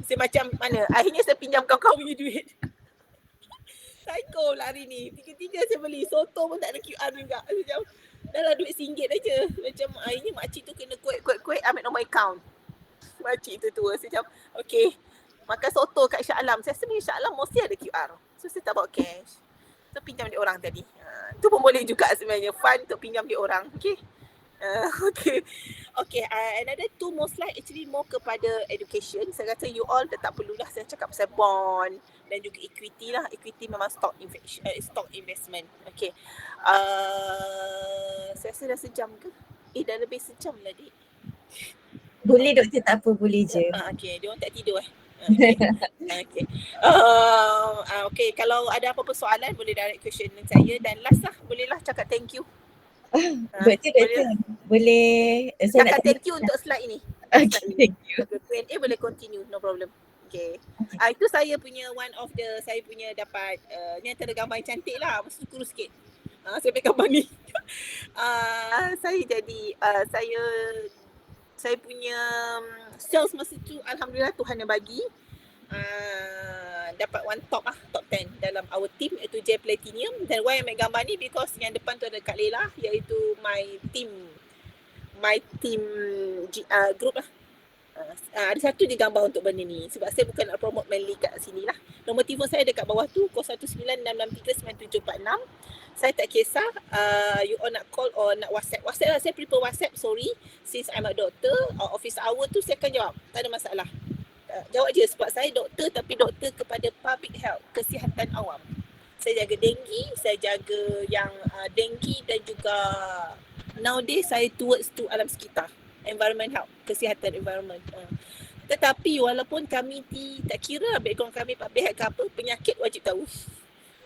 Saya macam mana? Akhirnya saya pinjam kawan-kawan punya duit. Psycho lah hari ni. 3 saya beli. Soto pun tak ada QR juga. Macam, dah lah duit RM1 aja. Macam akhirnya makcik tu kena kuek ambil nombor account. Makcik tu tua. Saya macam, okay. Makan soto kat Shah Alam. Saya rasa Shah Alam mesti ada QR. So saya tak bawa cash. So pinjam dia orang tadi. Tu pun boleh juga sebenarnya. Fun untuk pinjam dia orang. Okay. Okay, another 2 more slide actually more kepada education. Saya rasa you all dah tak perlulah saya cakap pasal bond dan juga equity lah. Equity memang stock investment. Okay. Saya rasa dah sejam ke? Dah lebih sejam lah, Dik. Boleh doktor, tak apa, boleh je. Okay, dia orang tak tidur Okay. Okay, kalau ada apa-apa soalan boleh direct question saya. Dan last lah, bolehlah cakap thank you. Doktor, boleh saya cakap nak thank you untuk slide ini. Okay, thank you. Q&A boleh continue, no problem. Okay. Itu saya punya one of the, saya punya dapat, ni antara gambar yang cantik lah, mesti kurus sikit. Saya pakai gambar ni. Saya jadi, saya punya sales masa tu, Alhamdulillah Tuhan yang bagi. Dapat one top 10 dalam our team, iaitu J Platinum. Dan why I ambil gambar ni because yang depan tu ada Kak Lela, iaitu my team group lah. Ada satu je gambar untuk benda ni sebab saya bukan nak promote mainly kat sini lah. Nombor telefon saya dekat bawah tu 0196639746. Saya tak kisah you all nak call or nak WhatsApp lah. Saya prefer WhatsApp, sorry, since I'm a doctor. Office hour tu saya akan jawab, tak ada masalah. Jawab je sebab saya doktor, tapi doktor kepada public health, kesihatan awam. Saya jaga denggi, saya jaga yang denggi dan juga nowadays saya towards to alam sekitar, environment health, kesihatan environment. Tetapi walaupun kami tak kira background kami public health ke apa, penyakit wajib tahu.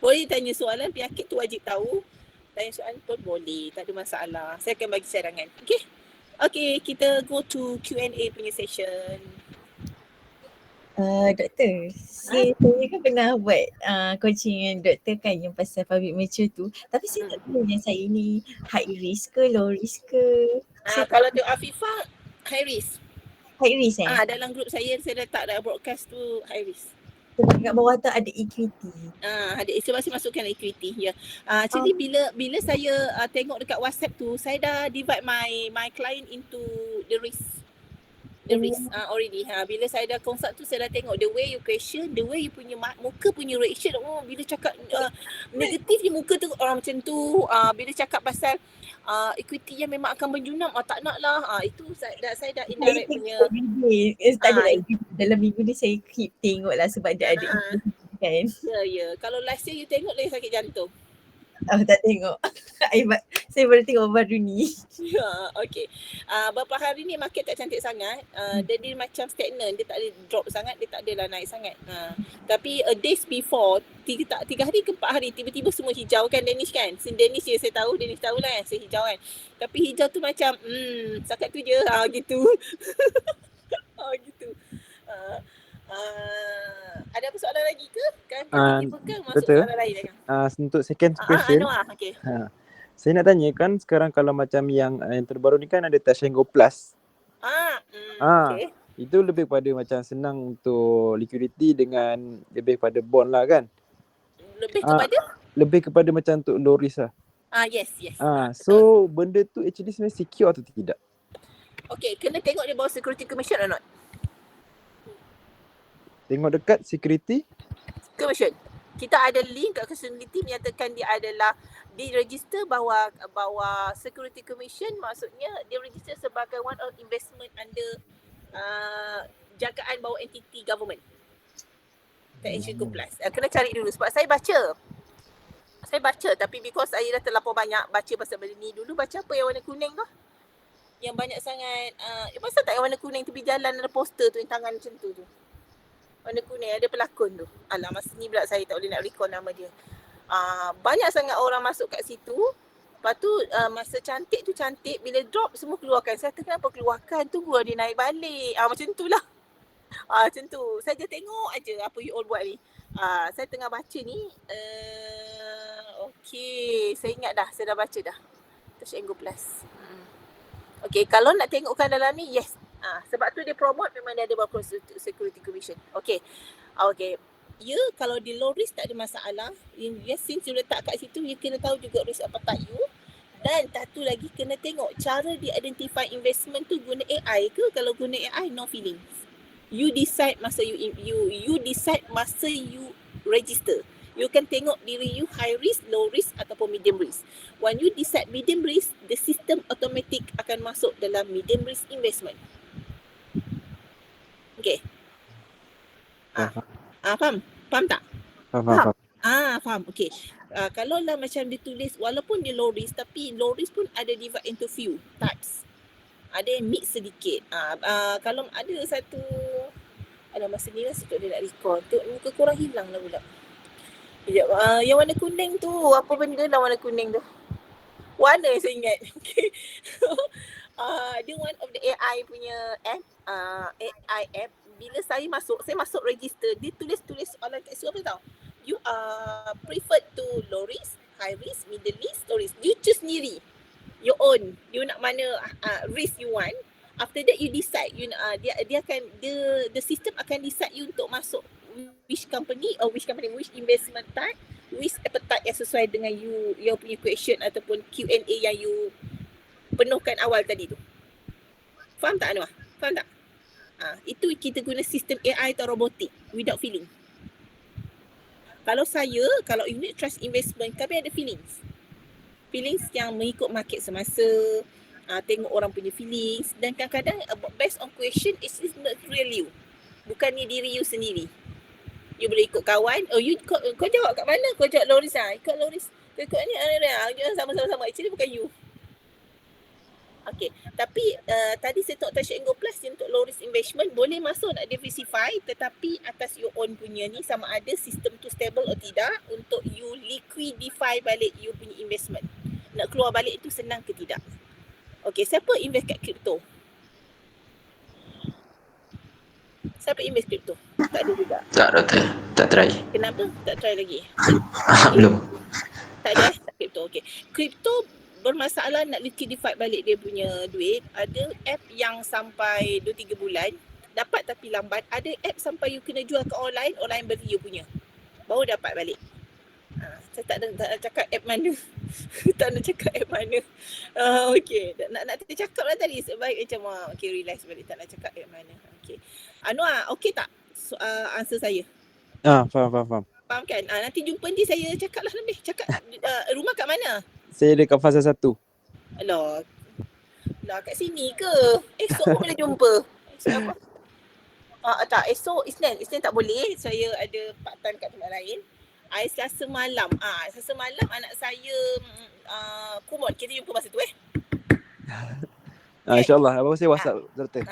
Boleh tanya soalan, penyakit tu wajib tahu. Tanya soalan pun boleh, tak ada masalah. Saya akan bagi cadangan. Okay, kita go to Q&A punya session. Doktor, saya kan pernah buat coaching dengan doktor kan yang pasal public mature tu. Tapi saya tak tahu yang saya ni high risk ke low risk ke. Kalau tu Afifah, high risk. High risk Dalam grup saya letak dalam broadcast tu high risk. Sebab kat bawah tu ada equity. Ada, sebab saya masukkan equity. Ya. Jadi bila saya tengok dekat WhatsApp tu, saya dah divide my client into the risk. Already. Bila saya dah consult tu, saya dah tengok the way you question, the way you punya muka punya reaction. Bila cakap negatif je muka tu orang macam tu. Bila cakap pasal equity yang memang akan menjunam, tak nak lah. Itu saya dah indirect punya. Dalam minggu ni saya keep tengok lah sebab dia ada kan. Ya. Kalau last year you tengok lagi sakit jantung. Tak tengok. Saya baru tengok baru ni. Okay. Beberapa hari ni market tak cantik sangat. Dia macam stagnan. Dia tak ada drop sangat. Dia tak adalah naik sangat. Tapi days before, 3 hari ke 4 hari, tiba-tiba semua hijau kan Danish kan. Danish je saya tahu. Danish tahu lah saya hijau kan. Tapi hijau tu macam, setakat tu je. Gitu. Gitu. Ada apa soalan lagi ke? Kan masuk betul. soalan lain kan? Untuk second question. Okay. Saya nak tanya kan sekarang kalau macam yang terbaru ni kan ada Touch 'n Go Plus. Okay. Itu lebih pada macam senang untuk liquidity dengan lebih pada bond lah kan? Lebih kepada macam untuk low risk lah. Yes. So benda tu actually sebenarnya secure atau tidak? Okay, kena tengok dia bawa security commission or not? Tengok dekat security commission. Kita ada link kat facility menyatakan dia adalah diregister bahawa security commission, maksudnya dia register sebagai one of investment under jagaan bawah entity government. Touch 'n Go Plus. Kena cari dulu sebab saya baca Saya baca tapi because saya dah terlampau banyak baca pasal benda ni. Dulu baca apa yang warna kuning tu? Yang banyak sangat, pasal tak yang warna kuning tepi jalan ada poster tu yang tangan macam tu. Warna kuning ada pelakon tu. Alah masa ni pula saya tak boleh nak recall nama dia. Banyak sangat orang masuk kat situ. Lepas tu masa cantik tu cantik, bila drop semua keluarkan. Saya kata kenapa keluarkan, tunggu dia naik balik. Macam tu lah. Macam tu. Saya je tengok aja apa you all buat ni. Saya tengah baca ni. Okay, saya ingat dah, saya dah baca dah. Touch and Go Plus. Okay, kalau nak tengokkan dalam ni, yes. Sebab tu dia promote memang dia ada background security commission. Okay. Ya, kalau di low risk tak ada masalah. Yes, since you letak kat situ, you kena tahu juga risk appetite you. Dan satu lagi kena tengok cara di identify investment tu guna AI ke? Kalau guna AI, no feelings. You decide masa you decide masa you register. You can tengok diri you high risk, low risk ataupun medium risk. When you decide medium risk, the system automatic akan masuk dalam medium risk investment. Okay. Faham? Faham tak? Faham. Faham. Okay. Kalau lah macam dia tulis, walaupun dia low risk, tapi low risk pun ada divide into few types. Ada yang mix sedikit. Kalau ada satu, masa ni lah saya tak nak recall. Tengok muka korang hilang lah pula. Sekejap. Yang warna kuning tu, apa benda lah warna kuning tu? Warna yang saya ingat. Okay. Dia one of the AI punya app. AI app. Bila saya masuk register, dia tulis soalan kat situ apa tau? You are preferred to low risk, high risk, middle risk, low risk. You choose sendiri. Your own. You nak mana risk you want. After that you decide. Dia akan the system akan decide you untuk masuk which which investment type, which appetite yang sesuai dengan your punya question ataupun Q&A yang you penuhkan awal tadi tu. Faham tak Anwar? Faham tak? Itu kita guna sistem AI atau robotik without feeling. Kalau unit trust investment, kami ada feelings. Feelings yang mengikut market semasa, tengok orang punya feelings, dan kadang-kadang based on question, it's not real you. Bukannya diri you sendiri. You boleh ikut kawan. Kau jawab kat mana? Kau jawab low risk ikut low risk. Kau ikut ni, sama-sama. Actually bukan you. Okay, tapi tadi saya tengok Touch and Go Plus untuk low risk investment boleh masuk nak diversify, tetapi atas your own punya ni sama ada sistem tu stable atau tidak untuk you liquidify balik you punya investment. Nak keluar balik itu senang ke tidak? Okay, siapa invest kat crypto? Siapa invest crypto? Tak ada juga. Tak, Doktor. Tak try. Kenapa? Tak try lagi? Belum. Tak ada crypto. Okay. Crypto bermasalah nak liquidify balik dia punya duit. Ada app yang sampai 2-3 bulan dapat tapi lambat. Ada app sampai you kena jual ke online beli you punya, baru dapat balik. Saya tak nak cakap app mana. Tak nak cakap app mana. Okay, nak tercakap lah tadi. Sebaik macam okay, relax balik, tak nak cakap app mana. Okay, Anwar, okay tak answer saya? Faham. Faham kan? Nanti jumpa nanti saya cakap lah lebih. Cakap rumah kat mana? Saya dekat fasa 1. Alah, kat sini ke? Esok pun boleh jumpa. Esok apa? Tak, esok Isnin tak boleh. Saya ada part time kat tempat lain. Selasa malam. Selasa malam anak saya kumot. Kita jumpa masa tu InsyaAllah. Apa saya WhatsApp Doktor.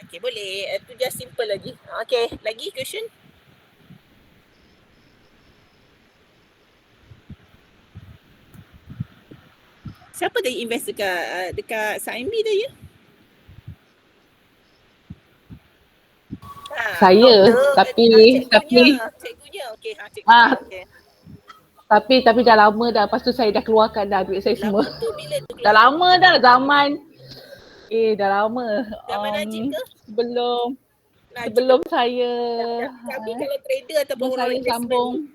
Okay, boleh. Itu just simple lagi. Okay, lagi question? Siapa tadi invest dekat SIMB tadi ya? Saya, tapi cikgunya. Okey, cikgunya. Tapi dah lama dah, lepas tu saya dah keluarkan dah duit saya semua. Dah lama dah, zaman dah lama. Zaman Najib ke? Sebelum saya tapi kalau trader ataupun orang saya sambung.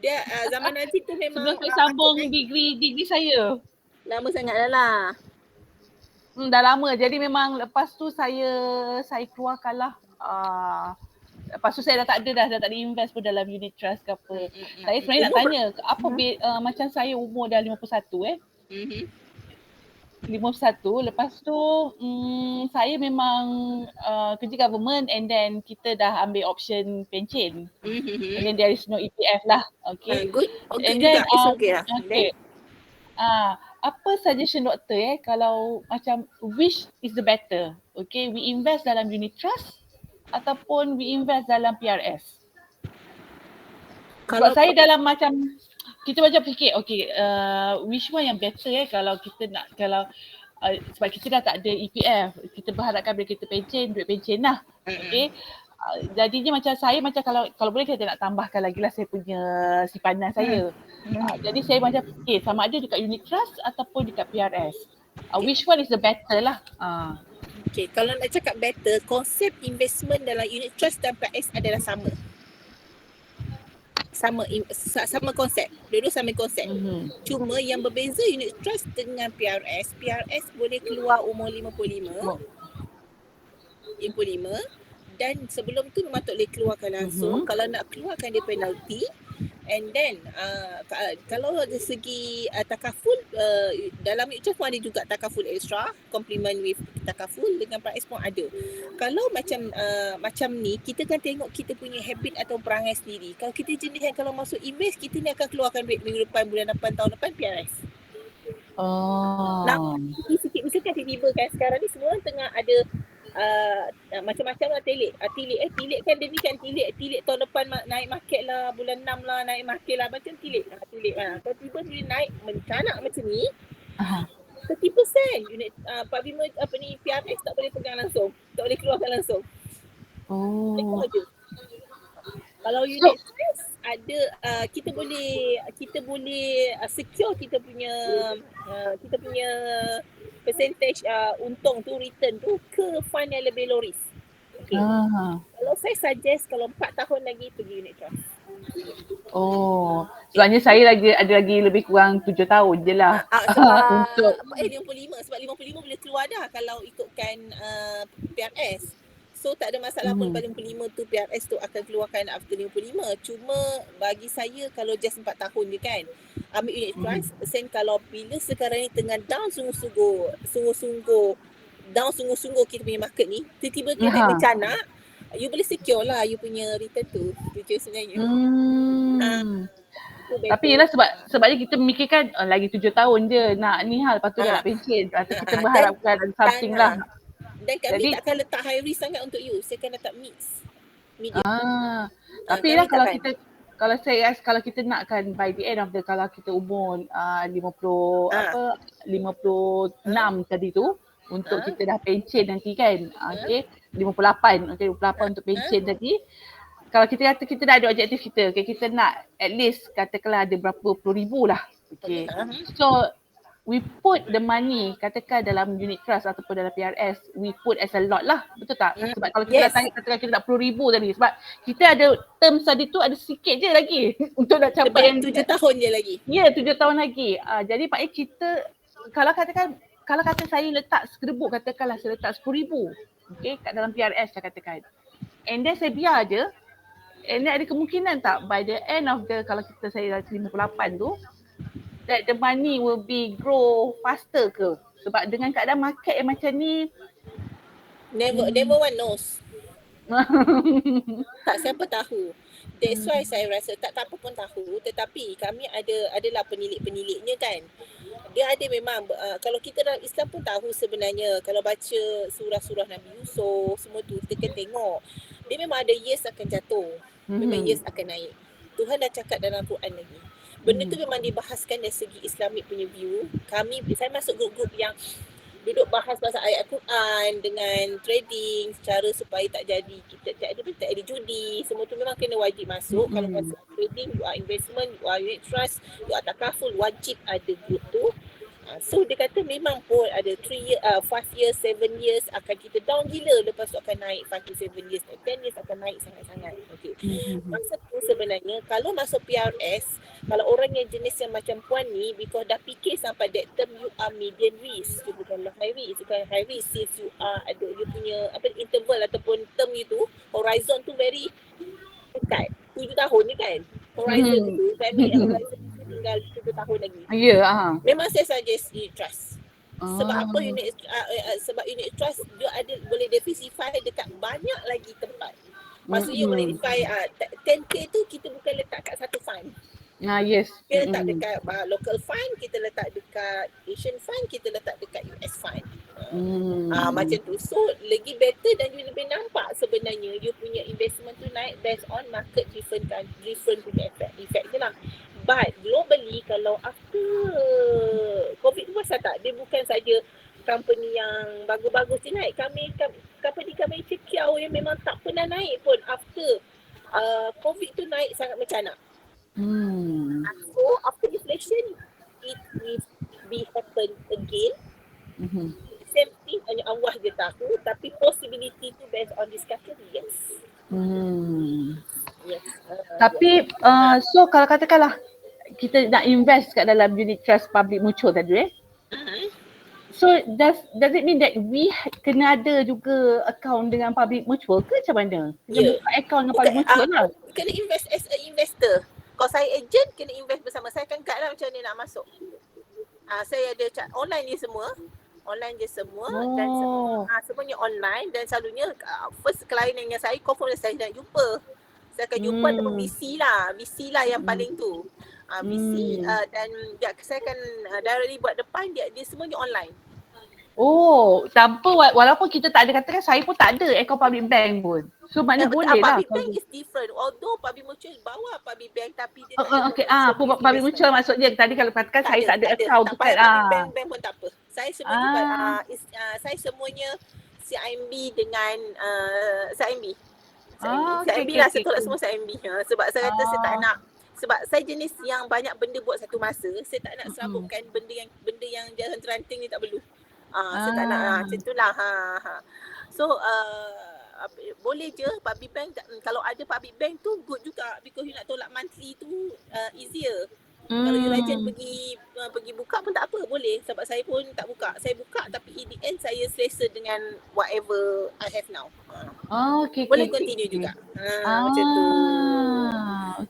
Dia zaman Najib tu memang sebelum saya sambung degree saya. Lama sangat dah lah. Dah lama. Jadi memang lepas tu saya keluarkanlah. Lepas tu saya dah tak ada invest pun dalam unit trust ke apa. Saya sebenarnya nak tanya, apa macam saya umur dah 51 51. Lepas tu saya memang kerja government and then kita dah ambil option pencen. And then there is no EPF lah. Okay. Good. Okay And juga. then It's okay lah. okay. Apa suggestion doktor kalau macam which is the better? Okay, we invest dalam unit trust ataupun we invest dalam PRS? Sebab saya dalam macam kita macam fikir okay which one yang better kalau kita nak sebab kita dah tak ada EPF, kita berharapkan bila kita pencen, duit pencen lah. Okay. Jadinya macam saya macam kalau boleh kita nak tambahkan lagi lah saya punya simpanan saya. Jadi saya macam fikir sama ada dekat unit trust ataupun dekat PRS. Which one is the better lah. Okay, kalau nak cakap better, konsep investment dalam unit trust dan PRS adalah sama. Sama konsep. Dua-dua sama konsep. Cuma yang berbeza unit trust dengan PRS, PRS boleh keluar umur 55. Dan sebelum tu memang tak boleh keluarkan langsung. Kalau nak keluarkan dia penalty. And then kalau dari segi takaful, dalam unit trust pun ada juga takaful extra, complement with takaful, dengan PRS pun ada. Kalau macam ni, kita kan tengok kita punya habit atau perangai sendiri. Kalau kita jenis yang kalau masuk invest, kita ni akan keluarkan duit minggu depan, bulan depan, tahun depan PRS. Nak sikit misalkan tiba-tiba kan sekarang ni semua orang tengah ada macam-macam lah tilik kan dia ni kan tilik tahun depan naik market lah, bulan 6 lah naik market lah, macam tilik tiba-tiba dia naik mencanak macam ni 30% unit PRS tak boleh pegang langsung, tak boleh keluarkan langsung. Kalau unit trust ada kita boleh secure kita punya percentage untung tu, return tu ke fund yang lebih low risk. Okay. Kalau saya suggest kalau 4 tahun lagi pergi unit trust. Sebabnya saya ada lagi lebih kurang 7 tahun je lah. Sebab 55 boleh keluar dah kalau ikutkan PRS. So tak ada masalah pun pada 55 tu PRS tu akan keluarkan after 55. Cuma bagi saya kalau just 4 tahun je kan, ambil unit trust, kalau bila sekarang ni tengah down sungguh-sungguh kita punya market ni, tiba-tiba dia naik mencanak, you boleh secure lah you punya return tu. Itu je sebenarnya. Tapi yelah sebabnya kita memikirkan lagi 7 tahun je nak ni hal, lepas tu dah nak pencen. Kita berharapkan ada something lah. Dan kami tak akan letak high risk sangat untuk you. Saya akan letak medium. Tapi lah kalau kita nakkan by the end of the, kalau kita umur 56 tadi tu untuk kita dah pencen nanti kan. 58 untuk pencen tadi. Kalau kita kata kita dah ada objektif kita, kita nak at least katakanlah ada berapa puluh ribu lah. So we put the money katakan dalam unit trust ataupun dalam PRS, we put as a lot lah, betul tak? Sebab kalau kita tanya katakan kita nak 10,000 tadi, sebab kita ada term tadi tu ada sikit je lagi untuk nak capai yang 7 tahun je lagi. Ya, 7 tahun lagi. Jadi maknanya kita kalau kata saya letak sekerbuk, katakanlah saya letak 10,000 kat dalam PRS saya katakan. And then saya biar je. And then ada kemungkinan tak by the end of the, kalau saya dah 58 tu, that the money will be grow faster ke? Sebab dengan keadaan market yang macam ni, never one knows. Tak siapa tahu. That's why saya rasa tak apa pun tahu, tetapi kami adalah penilik-peniliknya kan. Dia ada memang kalau kita dalam Islam pun tahu sebenarnya, kalau baca surah-surah Nabi Yusuf semua tu kita kan tengok dia memang ada years akan jatuh, memang years akan naik. Tuhan dah cakap dalam Quran lagi. Benda tu memang dibahaskan dari segi Islamic punya view. Saya masuk grup-grup yang duduk bahas pasal ayat Quran dengan trading, cara supaya tak jadi tak ada judi, semua tu memang kena wajib masuk. Kalau masuk trading, you are investment, you are unit trust, you are takaful, wajib ada grup tu. So dia kata memang pun ada 5 years, 7 years akan kita down gila, lepas tu akan naik 5 to 7 years, 10 years akan naik sangat-sangat. Okay. Masa tu sebenarnya kalau masuk PRS, kalau orang yang jenis yang macam puan ni, because dah fikir sampai that term you are medium risk, you bukanlah high risk. Bukan high risk since you are ada you punya interval ataupun term itu, horizon tu very dekat. 7 tahun ni kan. Horizon tu, horizon tinggal 7 tahun lagi. Ya. Memang saya suggest unit trust. Sebab apa sebab unit trust dia ada boleh diversify dekat banyak lagi tempat. Maksudnya boleh defy 10k tu kita bukan letak kat satu fund. Yes. Kita letak dekat local fund, kita letak dekat Asian fund, kita letak dekat US fund. Macam tu. So lagi better dan you lebih nampak sebenarnya you punya investment tu naik based on market different punya effect je lah. But globally kalau after COVID tu pasal tak, dia bukan saja company yang bagus-bagus je naik. Company Cekiau yang memang tak pernah naik pun after COVID tu naik sangat mencanak. So after inflation it will be happen again. Same thing, hanya Allah je tahu, tapi possibility tu based on discussion, yes. Yes. Tapi so kalau katakanlah kita nak invest kat dalam unit trust public mutual tadi so does it mean that we kena ada juga account dengan public mutual ke macam mana? Kena buka account dengan public mutual lah. Kena invest as a investor. Kalau saya agent, kena invest bersama. Saya akan guide lah macam mana nak masuk. Saya ada online je semua. Dan semuanya online dan selalunya first client yang saya confirm saya nak jumpa. Saya akan jumpa dengan VC lah yang paling tu. VC dan saya akan directly buat depan dia semuanya online. Tanpa walaupun kita tak ada katakan saya pun tak ada account public bank pun. So maknanya boleh lah. Public bank is different. Although public mutual bawa public bank tapi dia public mutual maksudnya tadi kalau katakan saya tak ada account tu kan. Bank pun tak apa. Saya sebenarnya saya semuanya CIMB dengan CIMB. CIMB lah, saya tolak semua CIMB. Sebab saya kata saya tak nak, sebab saya jenis yang banyak benda buat satu masa. Saya tak nak serabutkan benda yang jalan teranting ni tak perlu. Saya tak nak macam tu lah. So boleh je public bank, kalau ada public bank tu good juga because you nak tolak monthly tu easier. Kalau you rajin pergi buka pun tak apa, boleh. Sebab saya pun tak buka. Saya buka tapi in the end saya selesa dengan whatever I have now. Boleh continue juga. Macam tu.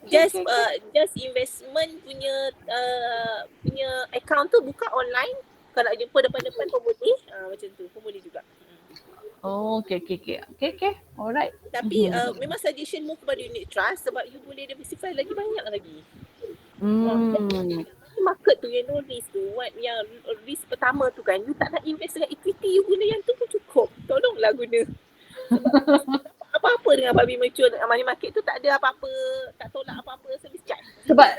Just investment punya account tu buka online. Kalau nak jumpa depan-depan pun boleh. Macam tu pun boleh juga. Okay. Alright. Tapi memang suggestion more kepada unit trust sebab you boleh diversify lagi banyak lagi. Market tu yang no risk tu, yang risk pertama tu kan, you tak nak invest dengan equity, you guna yang tu pun cukup. Tolonglah guna. Apa-apa dengan public mutual money market tu tak ada apa-apa, tak tolak apa-apa service charge.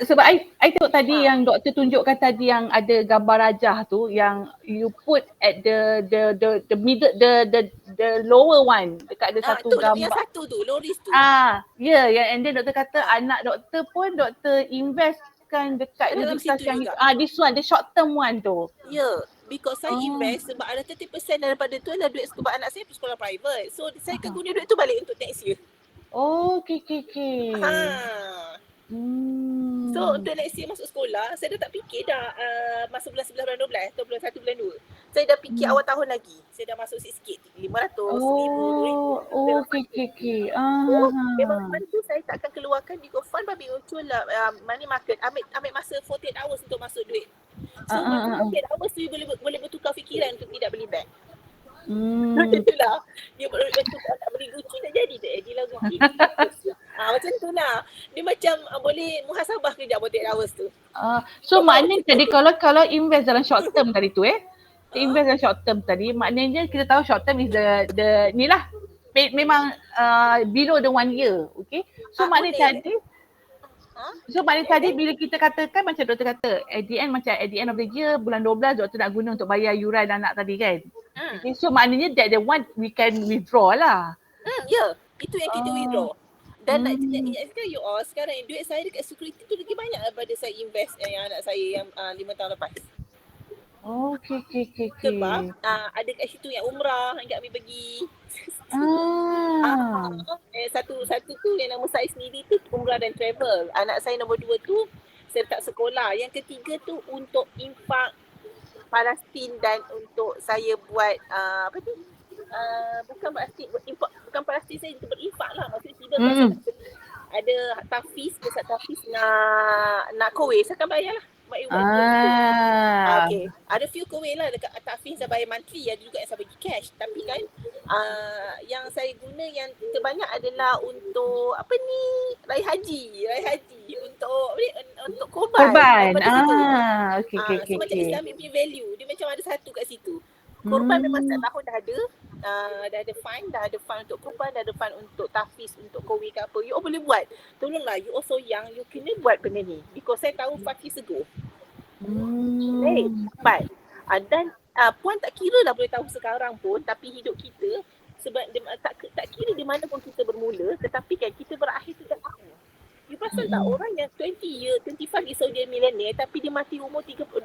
Sebab I tengok tadi yang doktor tunjukkan tadi yang ada gambar rajah tu yang you put at the middle the lower one dekat ada satu gambar. Yang satu tu, low risk tu. And then doktor kata anak doktor pun doktor investkan dekat universitas yang this one, the short term one tu. Because saya invest sebab ada 30% daripada tu adalah duit sebab anak saya pergi sekolah private. So saya akan guna duit tu balik untuk next year. Okay. So untuk next year masuk sekolah, saya dah tak fikir dah masuk bulan 11, bulan 12 atau bulan 1, bulan 2. Saya dah fikir awal tahun lagi. Saya dah masuk sikit, 500, 1000, 2000. Memang tu saya tak akan keluarkan di GoFund public mutual lah, money market. Ambil masa 48 hours untuk masuk duit. So 48 hours tu boleh bertukar fikiran untuk tidak beli beg. Macam tu lah. Dia bertukar nak beli Gucci tak jadi tak Eddie lah Gucci. Macam tu lah. Dia macam boleh muhasabah kejap 48 hours tu. So maknanya tadi kalau invest dalam short term tadi tu invest dalam short term tadi, maknanya kita tahu short term is the ni lah memang below the 1 year. Okay. So maknanya tadi bila kita katakan macam doktor kata at the end of the year bulan 12 doktor nak guna untuk bayar yuran anak tadi kan. Okay, so maknanya that the one we can withdraw lah. Itu yang kita withdraw. Dan nak cakap you all sekarang duit saya dekat security tu lagi banyak daripada saya invest yang anak saya yang 5 tahun lepas. Okay. Sebab ada kat situ yang umrah yang kami pergi. Satu tu yang nama saya sendiri tu umrah dan travel. Anak saya nombor 2 tu saya letak sekolah. Yang ketiga tu untuk infak Palestin dan untuk saya buat bukan Palestin saya untuk berinfak lah. Maksudnya ada tahfiz, pusat tahfiz nak Kuwait, saya akan bayar lah. Mak you buat itu. Okay. Ada few keway lah dekat Tahfiz saya bayar monthly, ada juga yang saya bagi cash. Tapi kan yang saya guna yang terbanyak adalah untuk raya haji untuk korban. Okay. So macam Islamic punya value, dia macam ada satu kat situ. Korban memang setiap tahun dah ada. Dah ada fund untuk korban, dah ada fund untuk tahfiz, untuk kowi ke apa. You all boleh buat. Tolonglah, you all so young, you kena buat benda ni. Because saya tahu 5 years ago. But dan puan tak kira lah boleh tahu sekarang pun, tapi hidup kita sebab tak kira di mana pun kita bermula, tetapi kan kita berakhir 3 tahun. You perasan tak orang yang 25 years old dia millionaire tapi dia mati umur 25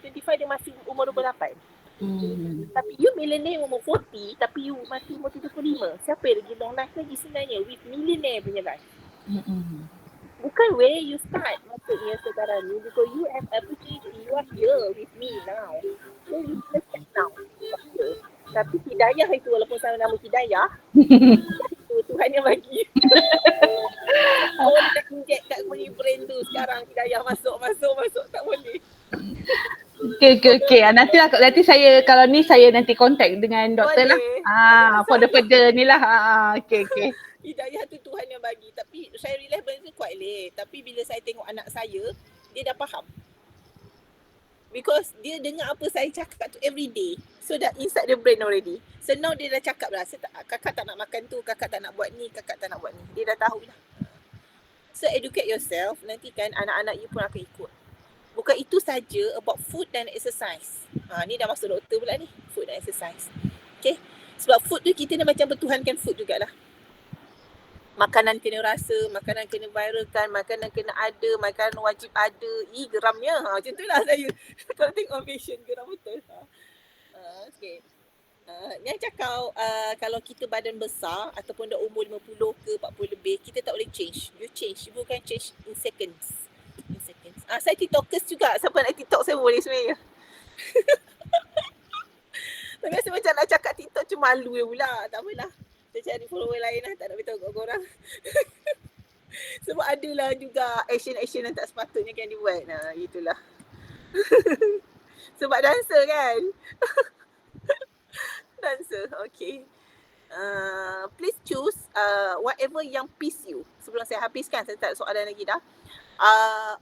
dia masih umur 28. Tapi you millionaire umur 40 tapi you mati umur 35. Siapa yang lagi long life lagi sebenarnya with millionaire punya life? Bukan where you start maksudnya sekarang ni, because you have opportunity, you are here with me now. So you can start now. Tapi hidayah itu walaupun sama nama hidayah itu Tuhan yang bagi. Orang nak inject kat punya brain tu sekarang hidayah masuk tak boleh. Okay. Nanti saya kalau ni saya nanti contact dengan doktor lah. Further ni lah. Okay. Hidayah tu Tuhan yang bagi. Tapi saya realize benda tu quite late. Tapi bila saya tengok anak saya, dia dah faham. Because dia dengar apa saya cakap tu every day. So dah inside the brain already. So now dia dah cakap lah, kakak tak nak makan tu, kakak tak nak buat ni, kakak tak nak buat ni. Dia dah tahu lah. So educate yourself, nanti kan anak-anak you pun akan ikut. Bukan itu saja about food dan exercise. Ni dah masuk doktor pula ni, food dan exercise. Okay, sebab food tu kita ni macam bertuhankan food jugalah. Makanan kena rasa, makanan kena viralkan, makanan kena ada, makanan wajib ada. Geramnya. Macam tu lah saya. Kalau tengok fashion, geram betul. Okay. Yang cakap kalau kita badan besar ataupun dah umur 50 ke 40 lebih, kita tak boleh change. You change. You bukan change in seconds. Saya TikTokers juga. Siapa nak TikTok saya boleh sebenarnya. Tapi saya macam nak cakap TikTok cuma malu je pula. Tak apalah. Saya cari follower lain lah. Tak nak beritahu kat korang. Sebab adalah juga action-action yang tak sepatutnya kan dibuat. Itulah. Sebab dancer kan. Dancer. Okay. Please choose whatever yang peace you. Sebelum saya habiskan, saya tak ada soalan lagi dah.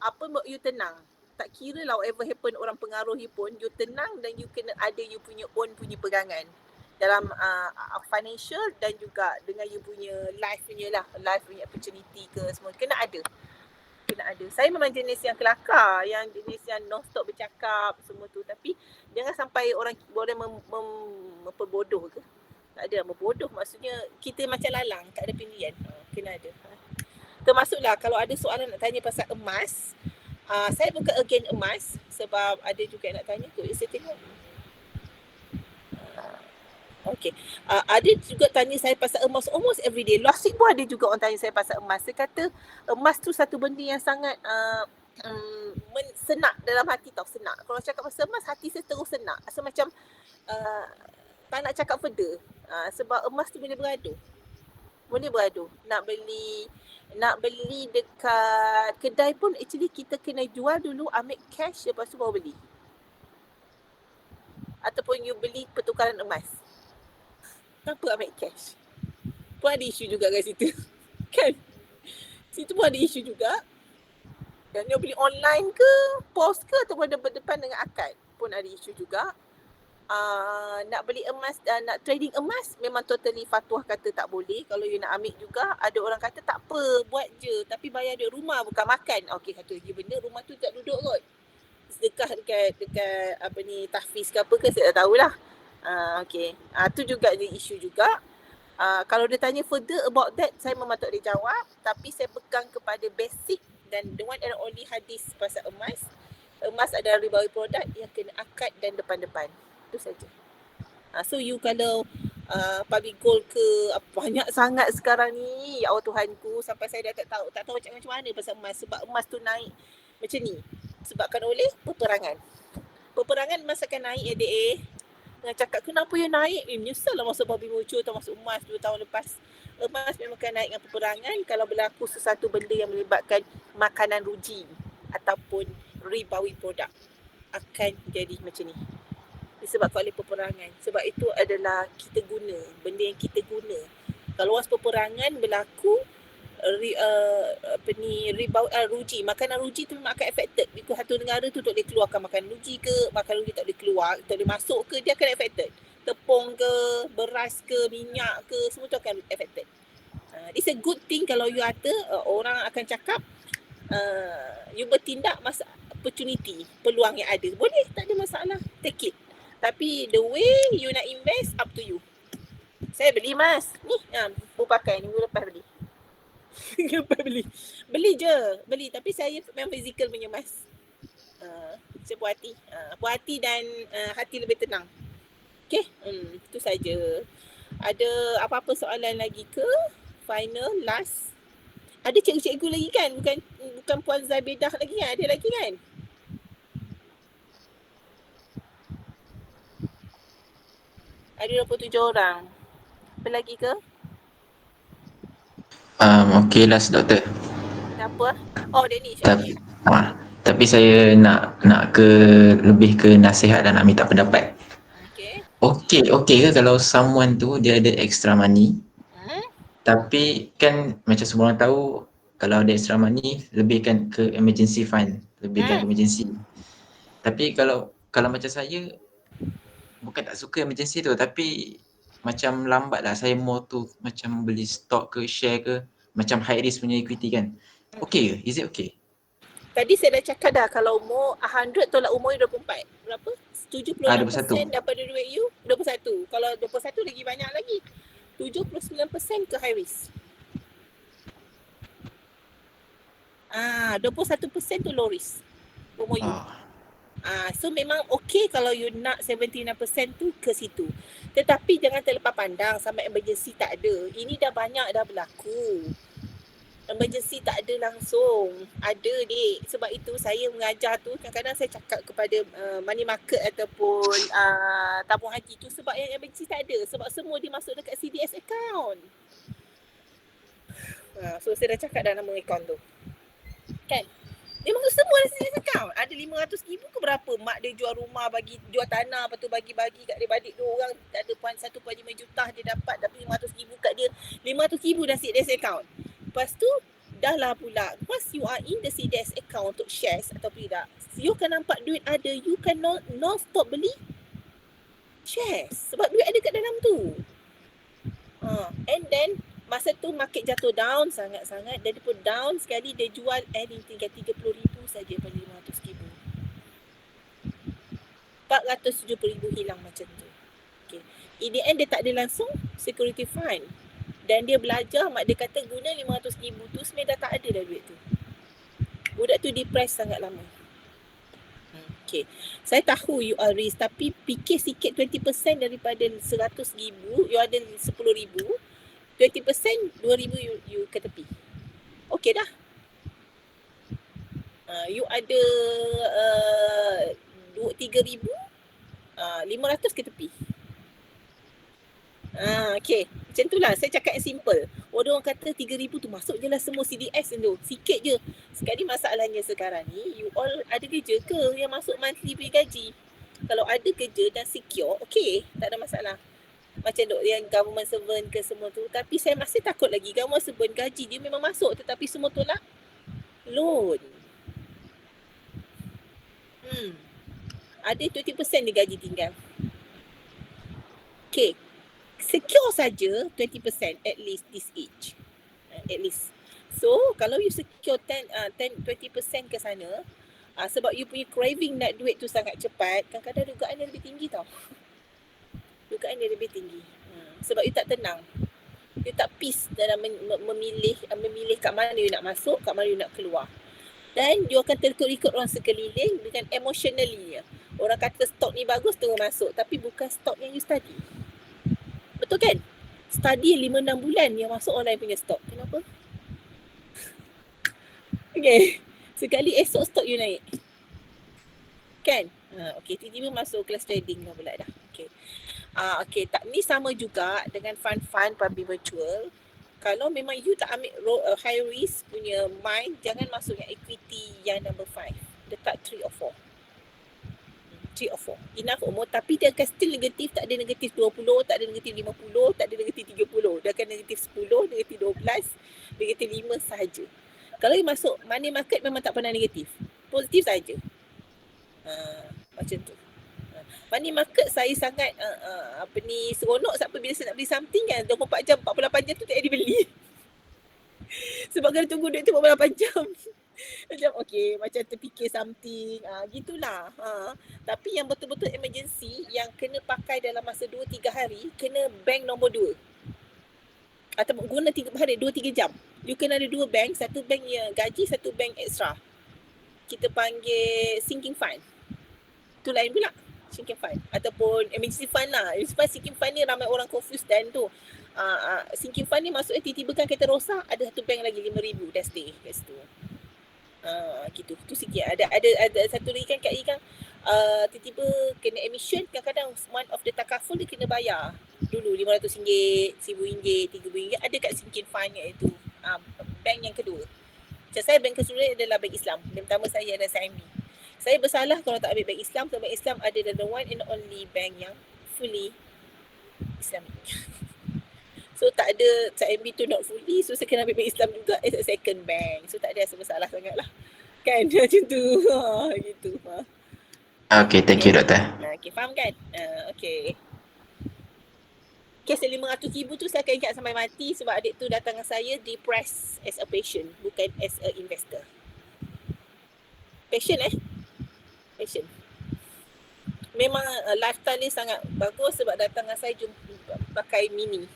Apa buat you tenang. Tak kira lah whatever happen, orang pengaruhi pun, you tenang dan you kena ada you punya own punya pegangan dalam financial dan juga dengan you punya life punya opportunity ke semua. Kena ada. Saya memang jenis yang kelakar, yang jenis yang non-stop bercakap semua tu, tapi jangan sampai orang memperbodoh ke. Tak ada, membodoh maksudnya kita macam lalang, tak ada pilihan. Kena ada. Termasuklah kalau ada soalan nak tanya pasal emas, saya bukan again emas sebab ada juga yang nak tanya tu. Saya tengok. Okay. Ada juga tanya saya pasal emas almost every day. Last week pun ada juga orang tanya saya pasal emas. Saya kata emas tu satu benda yang sangat senak dalam hati tau, senak. Kalau cakap pasal emas, hati saya terus senak. So macam tak nak cakap further. Sebab emas tu boleh bergaduh. Nak beli dekat kedai pun actually kita kena jual dulu, ambil cash, lepas tu baru beli. Ataupun you beli pertukaran emas. Kenapa ambil cash? Pun ada isu juga kat situ. Kan? Situ pun ada isu juga. Dan you beli online ke, pos ke, ataupun depan dengan akad pun ada isu juga. Nak beli emas, nak trading emas memang totally fatwa kata tak boleh. Kalau you nak ambil juga, ada orang kata tak apa, buat je, tapi bayar dia, rumah bukan makan. Okey, satu lagi benda, rumah tu tak duduk kot. Sedekah dekat apa ni, tahfiz ke apa ke, saya tak tahulah. Okay, tu juga ada isu juga. Kalau dia tanya further about that, saya memang tak boleh jawab, tapi saya pegang kepada basic dan the one and only hadis pasal emas. Emas adalah ribawi produk yang kena akad dan depan-depan. Itu saja. So you kalau public gold ke, banyak sangat sekarang ni, ya Allah Tuhanku, sampai saya dah tak tahu macam mana pasal emas. Sebab emas tu naik macam ni sebabkan oleh peperangan. Peperangan emas akan naik Dengan cakap kenapa you naik? Menyesal lah masa babi muncul atau masuk emas 2 tahun lepas. Emas memang akan naik dengan peperangan kalau berlaku sesuatu benda yang melibatkan makanan ruji ataupun ribawi produk akan jadi macam ni. Disebabkan oleh peperangan. Sebab itu adalah kita guna, benda yang kita guna. Kalau once peperangan berlaku, ruji, makanan ruji tu memang akan affected. Because satu negara tu tak boleh keluarkan makanan ruji ke, makanan ruji tak boleh keluar, tak boleh masuk ke, dia akan affected. Tepung ke, beras ke, minyak ke, semua tu akan affected. It's a good thing kalau you ada, orang akan cakap, you bertindak masa opportunity, peluang yang ada. Boleh, tak ada masalah, take it. Tapi the way you nak invest, up to you. Saya beli mas, ni baru pakai ni, minggu lepas beli. Lepas beli je, beli. Tapi saya memang physical punya mas. Saya puas hati, dan hati lebih tenang. Okay, itu saja. Ada apa-apa soalan lagi ke? Final, last. Ada cikgu-cikgu lagi kan? Bukan Puan Zabedah lagi kan? Ada lagi kan? Ada 27 orang. Apa lagi ke? Okay last doktor. Kenapa? Oh, Danish. Tapi saya nak lebih ke nasihat dan nak minta pendapat. Okay ke kalau someone tu dia ada extra money, tapi kan macam semua orang tahu kalau ada extra money lebihkan ke emergency fund, lebihkan ke emergency. Tapi kalau macam saya bukan tak suka emergency tu, tapi macam lambat lah saya more tu macam beli stock ke share ke, macam high risk punya equity kan. Okay ke? Is it okay? Tadi saya dah cakap dah, kalau umur 100 tolak umur 24. Berapa? 76% daripada duit you, 21. Kalau 21 lagi banyak lagi. 79% ke high risk. 21% tu low risk umur you. So memang okay kalau you nak 79% tu ke situ. Tetapi jangan terlepas pandang sampai emergency tak ada. Ini dah banyak dah berlaku. Emergency tak ada langsung. Ada dek. Sebab itu saya mengajar tu, kadang-kadang saya cakap kepada money market ataupun tabung haji tu, sebab yang emergency tak ada. Sebab semua dia masuk dekat CDS account. So saya dah cakap dah nama account tu. Kan? Dia masuk semua dalam CDS account. Ada 500,000 ke berapa mak dia jual rumah, jual tanah, lepas tu bagi-bagi kat adik-beradik 2 orang. Ada 1.5 juta dia dapat, tapi 500,000 kat dia. 500,000 dah CDS account. Lepas tu, dah lah pula, once you are in the CDS account untuk shares atau tidak, you kan nampak duit ada, you kan non-stop beli shares. Sebab duit ada kat dalam tu. And then, masa tu market jatuh down sangat-sangat. Dan dia pun down sekali, dia jual tinggal 30,000 saja pada 500,000. 470,000 hilang macam tu. Okay. In the end, dia tak ada langsung security fund. Dan dia belajar, mak dia kata guna 500,000 tu sebenarnya dah tak ada dah duit tu. Budak tu depress sangat lama. Okay. Saya tahu you are risk, tapi fikir sikit 20% daripada 100,000, you ada 10,000, 20%, 2,000 you ke tepi. Okay dah. You ada 3,000, 500 ke tepi. Okay. Macam tu lah. Saya cakap yang simple. Orang kata 3,000 tu masuk je lah semua CDS tu. Sikit je. Sekali masalahnya sekarang ni, you all ada kerja ke yang masuk monthly punya gaji? Kalau ada kerja dan secure, okay. Tak ada masalah. Macam yang government servant ke semua tu. Tapi saya masih takut lagi. Government servant gaji dia memang masuk, tetapi semua tolak loan. Ada 20% dia gaji tinggal. Okay. Secure saja 20% at least this age. At least. So, kalau you secure 20% ke sana, sebab you punya craving nak duit tu sangat cepat, kadang-kadang dugaan dia lebih tinggi tau. Dugaan dia lebih tinggi. Sebab you tak tenang. You tak peace dalam memilih kat mana you nak masuk, kat mana you nak keluar. Dan you akan terikut-ikut orang sekeliling dengan emotionally. Orang kata stok ni bagus, tunggu masuk. Tapi bukan stok yang you study. Betul kan? Study 5-6 bulan yang masuk orang lain punya stok. Kenapa? Okay. Sekali esok stok you naik. Kan? Okay, tiba-tiba masuk kelas trading lah pula dah. Okay. Okay, tak, ni sama juga dengan fund public virtual. Kalau memang you tak ambil high risk punya mind, jangan masuk yang equity yang number 5. Letak 3 or 4. 3 or 4. Enough umur, tapi dia akan still negatif, tak ada negatif 20, tak ada negatif 50, tak ada negatif 30. Dia akan negatif 10, negatif 12, negatif 5 sahaja. Kalau you masuk money market memang tak pernah negatif. Positif saja. Macam tu. Money market saya sangat seronok siapa bila saya nak beli something kan 24 jam, 48 jam tu tak ada dibeli. Sebab kena tunggu duit tu 48 jam. Macam okay, macam terfikir something, gitulah. Tapi yang betul-betul emergency yang kena pakai dalam masa 2-3 hari, kena bank nombor 2. Atau guna 3 hari, 2-3 jam. You kena ada 2 bank, satu bank yang gaji, satu bank extra. Kita panggil sinking fund. Tu lain pula, sinking fund. Ataupun emergency fund lah. Emergency fund, sinking fund ni ramai orang confused dan tu. Sinking fund ni maksudnya tiba-tiba kan kereta rosak, ada satu bank lagi 5,000 dah stay kat situ. Gitu. Tu sikit. Ada satu lagi kan Kak I kan tiba-tiba kena emission, kadang-kadang one of the takaful dia kena bayar dulu RM500, RM1,000, RM3,000 ada kat sinking fund iaitu bank yang kedua. Macam saya bank kedua adalah bank Islam. Bank pertama saya adalah CIMB. Saya bersalah kalau tak ambil bank Islam, sebab bank Islam adalah the one and only bank yang fully Islamic. So tak ada CIMB tu not fully, so saya kena ambil bank Islam juga as a second bank. So tak ada rasa bersalah sangat lah. Kan macam tu. Gitu. Okay, thank you doktor. Okay, faham kan? Okay. Kes RM500,000 tu saya akan ingat sampai mati sebab adik tu datang dengan saya depressed as a patient, bukan as a investor. Patient Patient. Memang lifestyle ni sangat bagus sebab datang dengan saya pakai mini.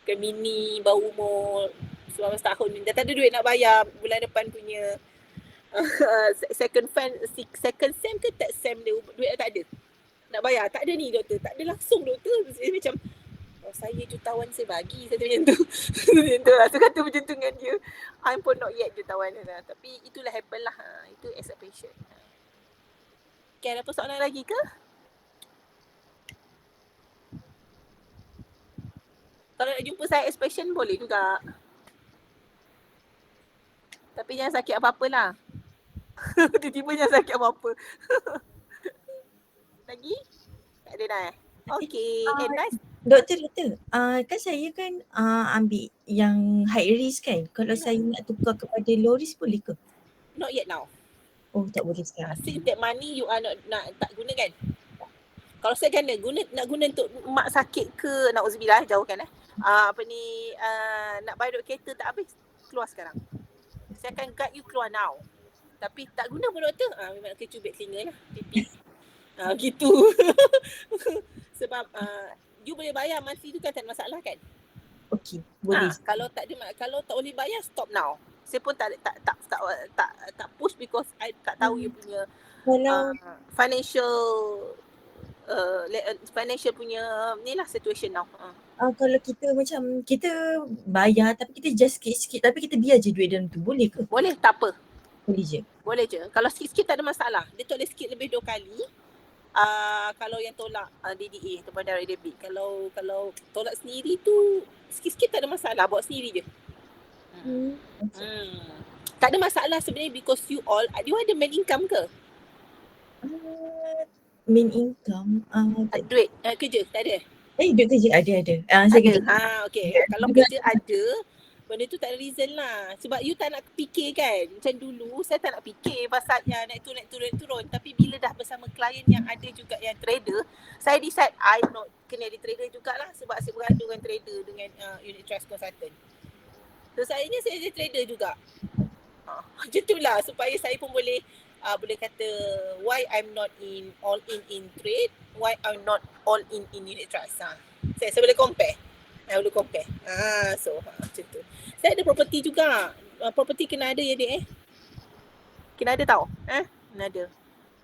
Ke mini baru umur 19 tahun ni. Dah tak ada duit nak bayar bulan depan punya second sem ke third sem dia, duit dah tak ada. Nak bayar, tak ada ni doktor. Tak ada langsung doktor. Saya macam, saya jutawan saya bagi. Saya macam tu. Macam tu lah. Saya kata macam tu dengan dia. I'm pun not yet jutawan lah. Tapi itulah happen lah. Itu as a patient. Okay, ada persoalan lagi ke? Kalau nak jumpa saya as patient boleh juga. Tapi jangan sakit apa-apa lah. Tiba-tiba jangan sakit apa-apa. Lagi? Tak ada dah. Okay. Nice. Doktor, kan saya kan ambil yang high risk kan. Kalau saya nak tukar kepada low risk boleh ke? Not yet now. Oh, tak boleh sekarang. Since that money you are nak tak guna kan? Kalau saya kan nak guna untuk mak sakit ke, na'udzubillah, jauhkan nak bayar duit kereta tak habis, keluar sekarang. Saya akan guide you keluar now. Tapi tak guna pun doktor, memang nak cubit telinga lah, pipis. Gitu. Sebab you boleh bayar monthly tu kan tak ada masalah kan? Okey, boleh. Kalau tak boleh bayar, stop now. Saya pun tak push because I tak tahu you punya financial punya ni lah situation now. Kalau kita macam kita bayar tapi kita just sikit-sikit tapi kita biar je duit dalam tu, boleh ke? Boleh, tak apa. Boleh je. Kalau sikit-sikit tak ada masalah. Dia tolak sikit lebih 2 kali. Kalau yang tolak DDA ataupun direct debit. Kalau tolak sendiri tu sikit-sikit tak ada masalah, buat sendiri je. Tak ada masalah sebenarnya because you ada main income ke? Main income duit kerja tak ada? Duit kerja ada. Saya kerja. Okay. Kalau kerja ada, benda tu tak ada reason lah. Sebab you tak nak fikir kan. Macam dulu saya tak nak fikir pasal yang naik turun. Tapi bila dah bersama klien yang ada juga yang trader, saya decide I not kena ada trader jugalah sebab saya bergaduh dengan trader dengan unit trust consultant. So saya jadi trader juga. Macam tu lah supaya saya pun boleh kata why I'm not all in trade, why I'm not all in unit trust. Saya boleh compare. So macam tu. Saya ada property juga. Property kena ada ya dek Kena ada tau. Kena ada.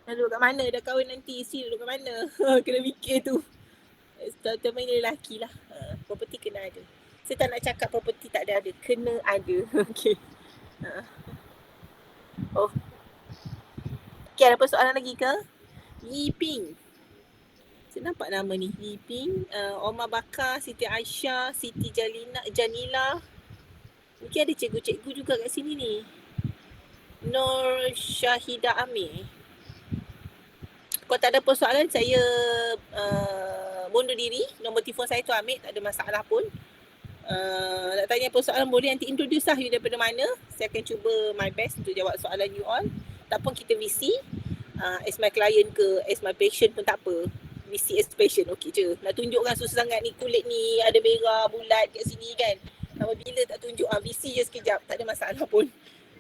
Nak duduk kat mana? Dah kahwin nanti isteri duduk kat mana? Kena fikir tu. Terutama lelaki lah. Property kena ada. Saya tak nak cakap property tak ada. Kena ada. Okay. Okay, ada persoalan lagi ke? Yiping. Saya nampak nama ni. Yiping, Omar Bakar, Siti Aisyah, Siti Janila. Mungkin ada cikgu-cikgu juga kat sini ni. Nur Syahida Amir. Kalau tak ada persoalan, saya mundur diri. Nombor telefon saya tu ambil, tak ada masalah pun. Nak tanya persoalan boleh nanti introduce lah you daripada mana. Saya akan cuba my best untuk jawab soalan you all. Tak pun kita VC, as my client ke, as my patient pun tak apa. VC as patient, okey je. Nak tunjukkan susah sangat ni, kulit ni ada merah, bulat kat sini kan. Bila tak tunjuk, VC je sekejap, tak ada masalah pun.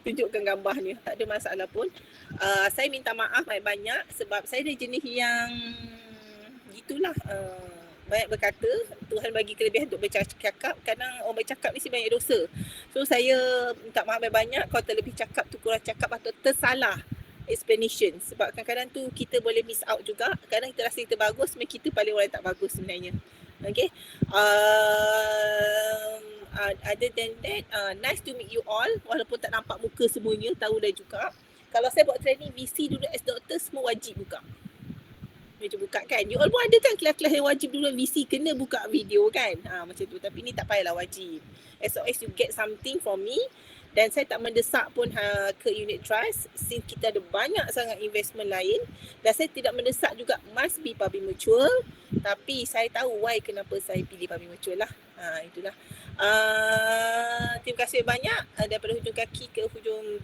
Tunjukkan gambarnya, tak ada masalah pun. Saya minta maaf banyak-banyak sebab saya dari jenis yang gitulah, banyak berkata. Tuhan bagi kelebihan untuk bercakap. Kadang orang bercakap mesti banyak dosa. So saya minta maaf banyak-banyak kalau terlebih cakap tu, kurang cakap atau tersalah explanation. Sebab kadang-kadang tu kita boleh miss out juga. Kadang kita rasa kita bagus, sebenarnya kita paling orang tak bagus sebenarnya. Okay. Other than that, nice to meet you all. Walaupun tak nampak muka semuanya, tahu dah juga. Kalau saya buat training VC dulu as doktor, semua wajib buka. Wajib buka kan. You all pun ada kan kelas-kelas yang wajib dulu VC kena buka video kan. Macam tu. Tapi ni tak payahlah wajib. As long as you get something from me. Dan saya tak mendesak pun ke unit trust since kita ada banyak sangat investment lain. Dan saya tidak mendesak juga must be public mutual. Tapi saya tahu why kenapa saya pilih public mutual lah. Itulah. Terima kasih banyak daripada hujung kaki ke hujung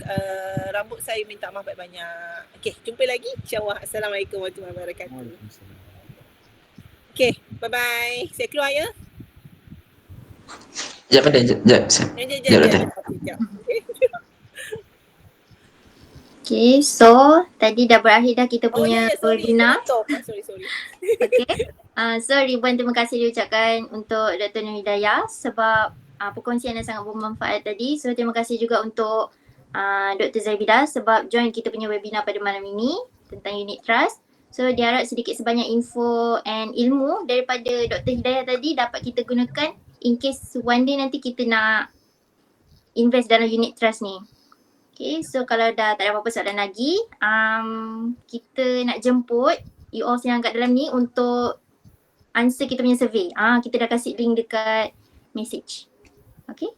rambut. Saya minta maaf banyak-banyak. Okay, jumpa lagi. InsyaAllah. Assalamualaikum warahmatullahi wabarakatuh. Okay, bye-bye. Saya keluar ya. Sekejap. Okay, so tadi dah berakhir dah kita punya webinar. Sorry. Okay. So Ribuan terima kasih diucapkan untuk Dr. Nur Hidayah sebab perkongsian yang sangat bermanfaat tadi. So terima kasih juga untuk Dr. Zaibidah sebab join kita punya webinar pada malam ini tentang unit trust. So diharap sedikit sebanyak info and ilmu daripada Dr. Hidayah tadi dapat kita gunakan in case one day nanti kita nak invest dalam unit trust ni. Okay, so kalau dah tak ada apa-apa soalan lagi, kita nak jemput you all yang kat dalam ni untuk answer kita punya survey. Kita dah kasih link dekat message. Okay.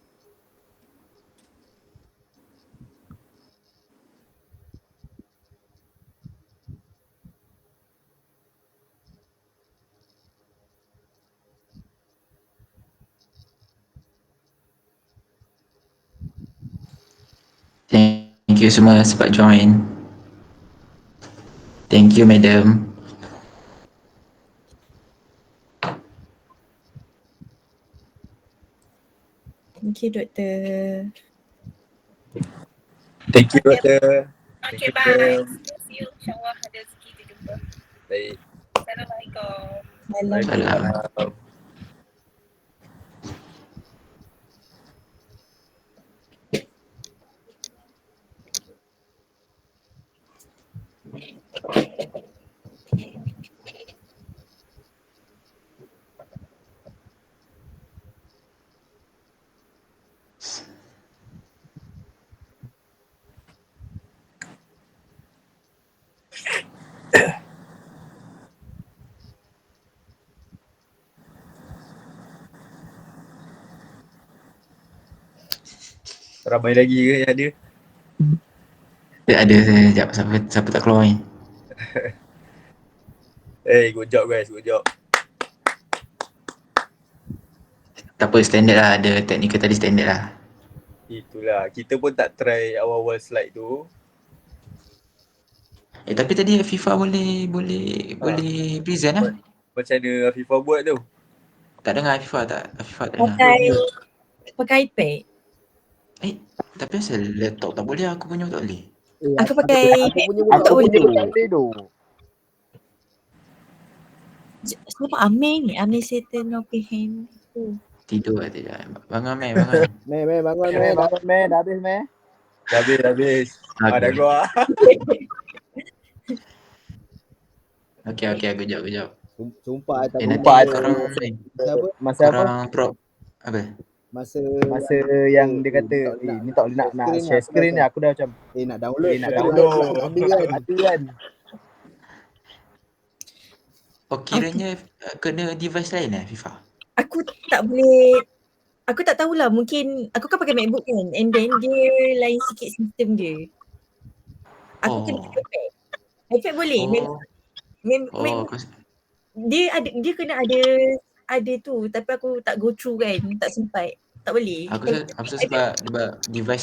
Thank you semua sebab join. Thank you madam. Thank you doktor. Thank you doktor. Okay, bye. See you. InsyaAllah ada rezeki kita jumpa. Baik. Assalamualaikum. Waalaikumsalam. Ramai lagi ke yang ada? Ada sekejap siapa tak keluar ni. Hey, good job guys, good job. Tak apa, standard lah, ada technical tadi standard lah. Itulah, kita pun tak try awal-awal slide tu. Tapi tadi FIFA boleh present lah. Macam mana Afifah buat tu? Tak dengar Afifah tak? Afifah tak dengar. Pakai iPad. Tapi asal laptop tak boleh, aku punya tak boleh. Aku pakai aku punya tak boleh tu. Siapa Amin ni? Amin Satan Opihen. Tidur lah tidak. Bangun Meh, bangun. Meh, bangun Meh. Dah habis Meh. Dah habis. Dah keluar. Okay, aku jawab. Sumpah tak Nanti korang masa apa? Korang prop apa? Masa yang dia kata ni tak boleh nak share screen ni, aku dah macam nak download. Hati kan. Kiranya kena device lain FIFA? Aku tak boleh, aku tak tahulah, mungkin aku kan pakai MacBook kan and then dia lain sikit sistem dia. Aku kena iPad. iPad boleh. Oh, kau Dia kena ada tu, tapi aku tak go through kan, tak sempat. Tak boleh. aku rasa sebab device